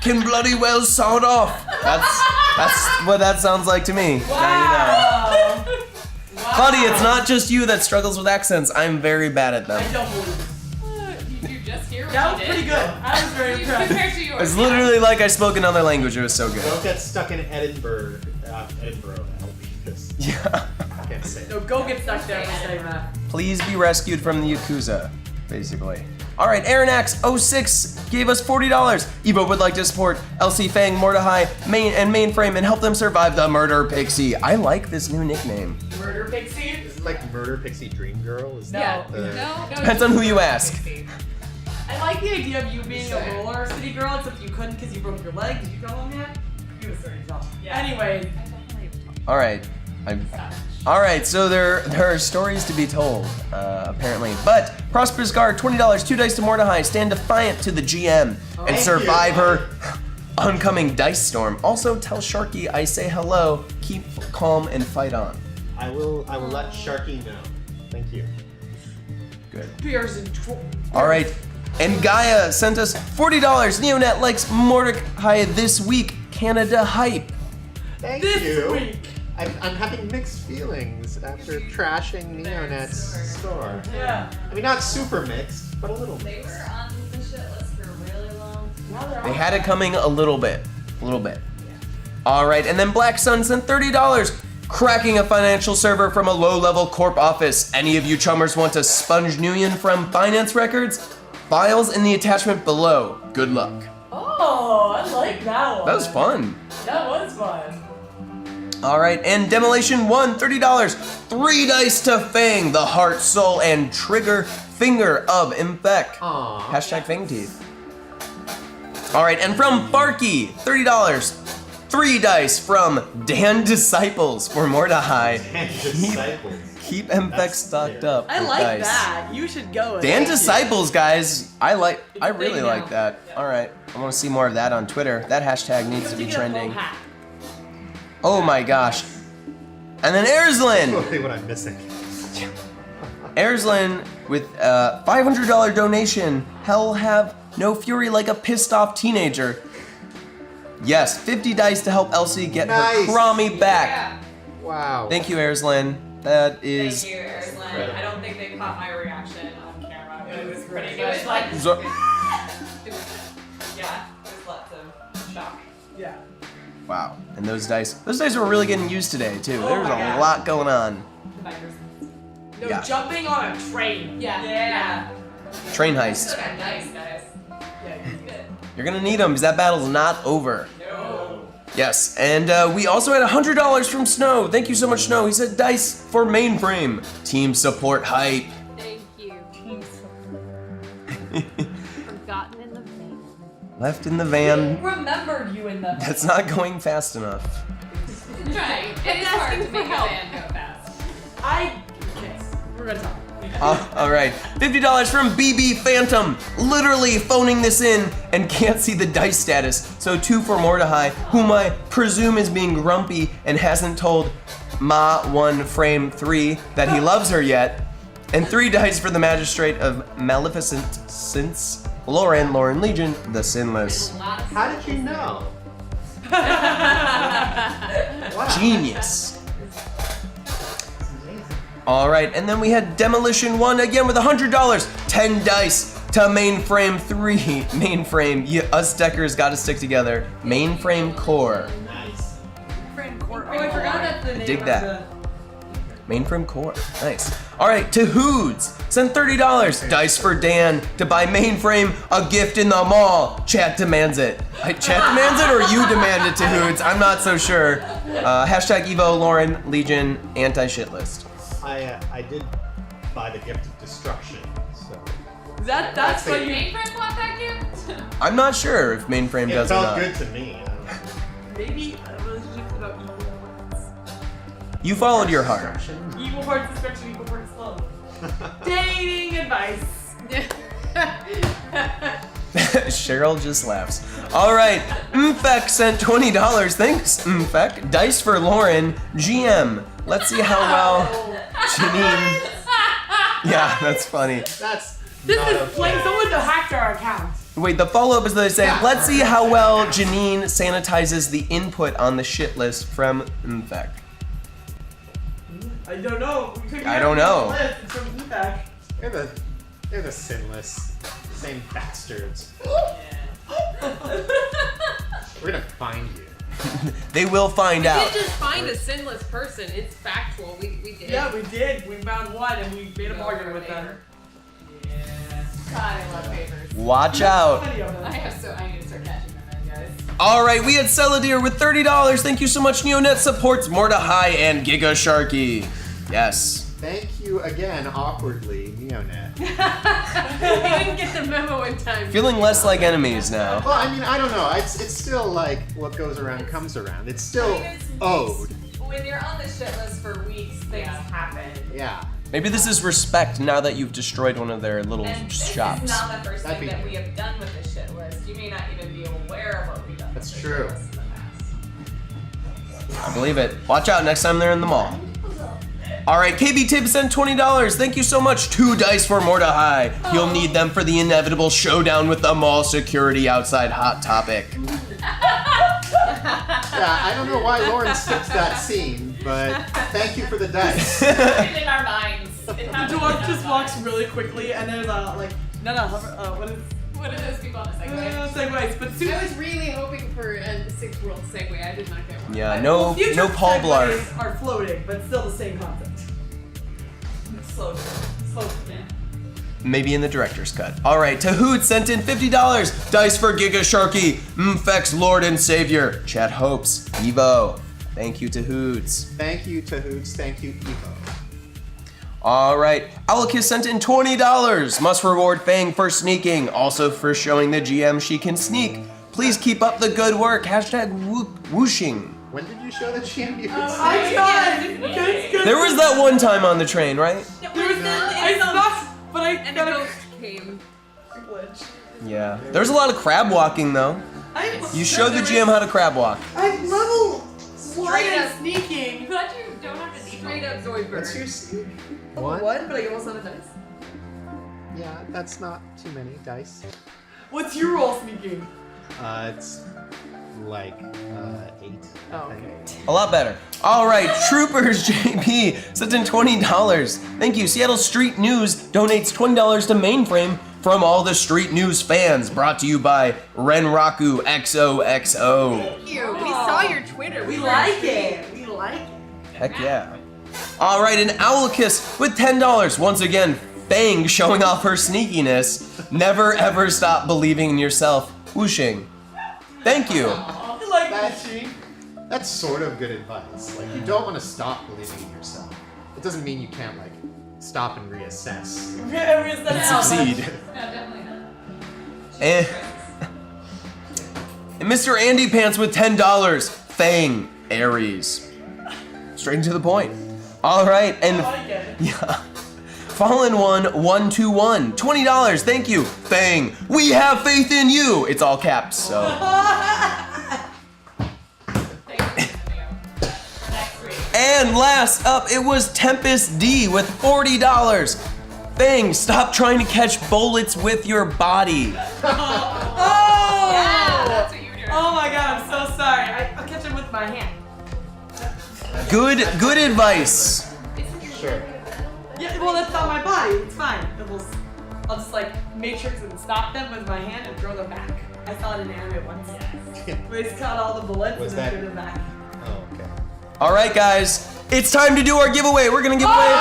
can bloody well sawed off. That's what that sounds like to me. Wow. Now you know. Claudia, it's not just you that struggles with accents. I'm very bad at them. I don't believe it. You just hear what That you was did. pretty good. I was very impressed. Compared to yours. It's literally like I spoke another language. It was so good. Don't get stuck in Edinburgh. Yeah. I can't say it. No, go get stuck there for saying that. Please be rescued from the Yakuza, basically. All right, Aaronax06 gave us $40. Evo would like to support LC Fang, Mordecai, Mainframe and help them survive the Murder Pixie. I like this new nickname. Murder Pixie? Is it like Murder Pixie Dream Girl? Is No. that the... No. Depends on who you ask. I like the idea of you being a roller city girl, except you couldn't because you broke your leg. Did you tell him that? You was very tough. Yeah. Anyway. All right. All right, so there are stories to be told, apparently. But Prosperous Guard, $20, 2 dice to Mordecai, stand defiant to the GM and survive her oncoming dice storm. Also, tell Sharky I say hello, keep calm and fight on. I will let Sharky know. Thank you. Good. Beers and All right, and Gaia sent us $40. Neonet likes Mordecai this week. Canada hype. Thank you. I'm having mixed feelings after trashing Neonet's store. Yeah. I mean, not super mixed, but a little They mixed. were on the shit list for a really long time. They had it coming a little bit. All right, and then Black Sun sent $30. Cracking a financial server from a low-level corp office. Any of you chummers want to sponge Nguyen from finance records? Files in the attachment below. Good luck. Oh, I like that one. That was fun. That was fun. All right, and Demolition 1, $30. 3 dice to Fang, the heart, soul, and trigger finger of MMFEC. Hashtag Fang Teeth. All right, and from Barky, $30. 3 dice from Dan Disciples for Mordecai. Keep MMFEC stocked up. I with like dice. that. You should go with Dan that. Disciples, guys. I really thing like now. that. All right, I want to see more of that on Twitter. That hashtag needs to be trending. Oh my gosh. And then Erzlin. Totally what I'm missing. Erzlin with a $500 donation. Hell have no fury like a pissed off teenager. Yes, 50 dice to help Elsie get her Crommy back. Wow. Thank you, Erzlin. That is. Thank you, Erzlin. I don't think they caught my reaction on camera, but it was pretty good. It was like, So- Yeah, there's lots of shock. Yeah. Wow. And those dice were really getting used today too. There's a lot going on. No, Yeah. jumping on a train. Yeah. Train heist. Nice, guys. Yeah, good. You're gonna need them because that battle's not over. No. Yes, and we also had $100 from Snow. Thank you so much, Snow. He said dice for Mainframe. Team support hype. Thank you. Forgotten in the van. Left in the van. Remembered you in the. That's not going fast enough. Right. It is hard to make a van go fast. Okay, we're gonna talk. All right, $50 from BB Phantom. Literally phoning this in and can't see the dice status. So 2 for Mordecai, whom I presume is being grumpy and hasn't told Ma1 Frame 3 that he loves her yet. And 3 dice for the Magistrate of Maleficent since Lauren Legion, the Sinless. How did you know? Genius. All right, and then we had Demolition 1 again with $100. 10 dice to Mainframe 3. Mainframe, us deckers gotta stick together. Mainframe Core. Nice. Mainframe Core. Oh, I forgot that's the name. Dig that. Mainframe Core. Nice. All right, Tahoods. Send $30. Dice for Dan to buy Mainframe a gift in the mall. Chat demands it. Chat demands it or you demand it, Tahoods? I'm not so sure. Hashtag Evo, Lauren, Legion, anti-shit list. I did buy the gift of destruction, so. That's what you. Mainframe want that gift? I'm not sure if Mainframe It does or felt not. good to me. Maybe a relationship about evil hearts. You followed your heart. Evil hearts destruction, equal parts love. Dating advice. Cheryl just laughs. All right, MMFEC sent $20. Thanks, MMFEC. Dice for Lauren, GM. Let's see how well Janine. Yeah, that's funny. That's This not is like okay. someone hacked our account. Wait, the follow-up is they say, let's see how well Janine sanitizes the input on the shit list from MMFEC. I don't know. We couldn't I get don't it on know. the list. It's from feedback. They're the sinless, same bastards. We're gonna find you. They will find We out. didn't just find a sinless person. It's factual. We did. Yeah, we did. We found one and we made a bargain with them. Yeah. God, I love favors. Watch out. I need to start catching them then, guys. All right, we had Celadir with $30. Thank you so much. Neonet supports Mordecai and Giga Sharky. Yes. Thank you again, awkwardly, Neonet. We didn't get the memo in time. Feeling less like enemies now. Well, I mean, I don't know. It's still like what goes around comes around. It's still owed. When you're on the shit list for weeks, things happen. Yeah. Maybe this is respect now that you've destroyed one of their little And shops. this is not the first That'd thing be that we have done with the shit list. You may not even be aware of what we've done. That's with the true. shit list in the past. I believe it. Watch out next time they're in the mall. All right, KB Tibbs sent $20. Thank you so much. 2 dice for Mordecai. You'll need them for the inevitable showdown with the mall security outside Hot Topic. Yeah, I don't know why Lauren skipped that scene, but thank you for the dice. In our minds. It The happened dwarf in just our walks minds. really quickly and there's what is What are those people on the segway? segues? But soon I was really hoping for a Sixth World segue. I did not get one. Yeah, no Paul Blart. segues are floating, but still the same concept. Slow. Yeah. Maybe in the director's cut. All right, Tahood sent in $50. Dice for Giga Sharky. MMFEC's Lord and Savior. Chat hopes. Evo. Thank you, Tahoods. Thank you, Tahoods. Thank you, Evo. All right, Owlkiss sent in $20. Must reward Fang for sneaking. Also for showing the GM she can sneak. Please keep up the good work. Hashtag whooshing. When did you show the GM you could I tried. Good. There was that one time on the train, right? There was I snuck, but I And a ghost came. glitch. Yeah. There's a lot of crab walking though. You showed the GM how to crab walk. I'm level 1 Straight in up. sneaking. But you don't have to Straight up Zoidberg. What's your sneak? What? But I get almost on a dice. Yeah, that's not too many dice. What's your roll sneaking? It's like 8. Oh, okay. A lot better. All right, Troopers JP sent in $20. Thank you. Seattle Street News donates $20 to Mainframe from all the Street News fans. Brought to you by Renraku XOXO. Thank you. We saw your We like it. We like it. Heck yeah. All right, an Owlkiss with $10. Once again, Fang showing off her sneakiness. Never ever stop believing in yourself. Whooshing. Thank you. That's sort of good advice. Like, you don't want to stop believing in yourself. It doesn't mean you can't, like, stop and reassess. And succeed. And Mr. Andy Pants with $10. Fang Aries. Straight to the point. All right, and yeah. Fallen One 121, $20. Thank you, Fang. We have faith in you. It's all caps. So. And last up, it was Tempest D with $40. Fang, stop trying to catch bullets with your body. Oh! Yeah, that's what you were doing. Oh my god, I'm so sorry. I'll catch him with my hand. Good advice. Sure. Yeah, well, that's not my body. It's fine. I'll just like matrix and stop them with my hand and throw them back. I saw it in anime once. Where he's caught all the bullets and then threw them back. Oh, okay. All right, guys, it's time to do our giveaway. We're gonna give away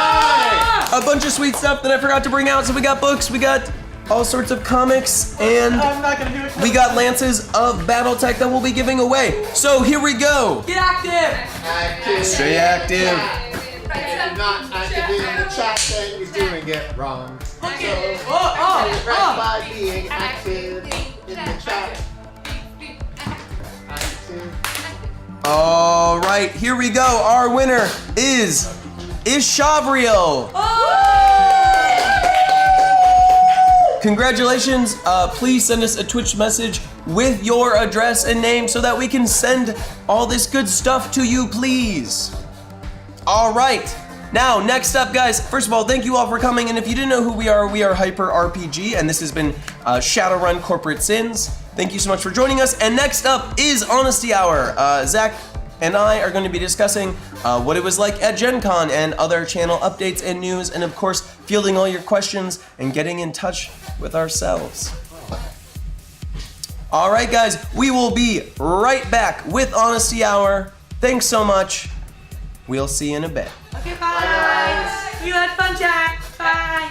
a bunch of sweet stuff that I forgot to bring out. So we got books, we got all sorts of comics, and I'm not gonna do it. we got lances of BattleTech that we'll be giving away. So here we go. Get active. Active. Stay active. If you're not active in the chat, then you're doing it wrong. Okay. So, get right by being active in the chat. Active. All right, here we go. Our winner is Shavriel. Congratulations. Please send us a Twitch message with your address and name so that we can send all this good stuff to you, please. All right. Now, next up, guys, first of all, thank you all for coming. And if you didn't know who we are Hyper RPG, and this has been Shadowrun Corporate Sins. Thank you so much for joining us. And next up is Honesty Hour. Zach and I are going to be discussing what it was like at Gen Con and other channel updates and news, and of course, fielding all your questions and getting in touch with ourselves. All right, guys, we will be right back with Honesty Hour. Thanks so much. We'll see you in a bit. Okay, bye. We had fun, Jack. Bye.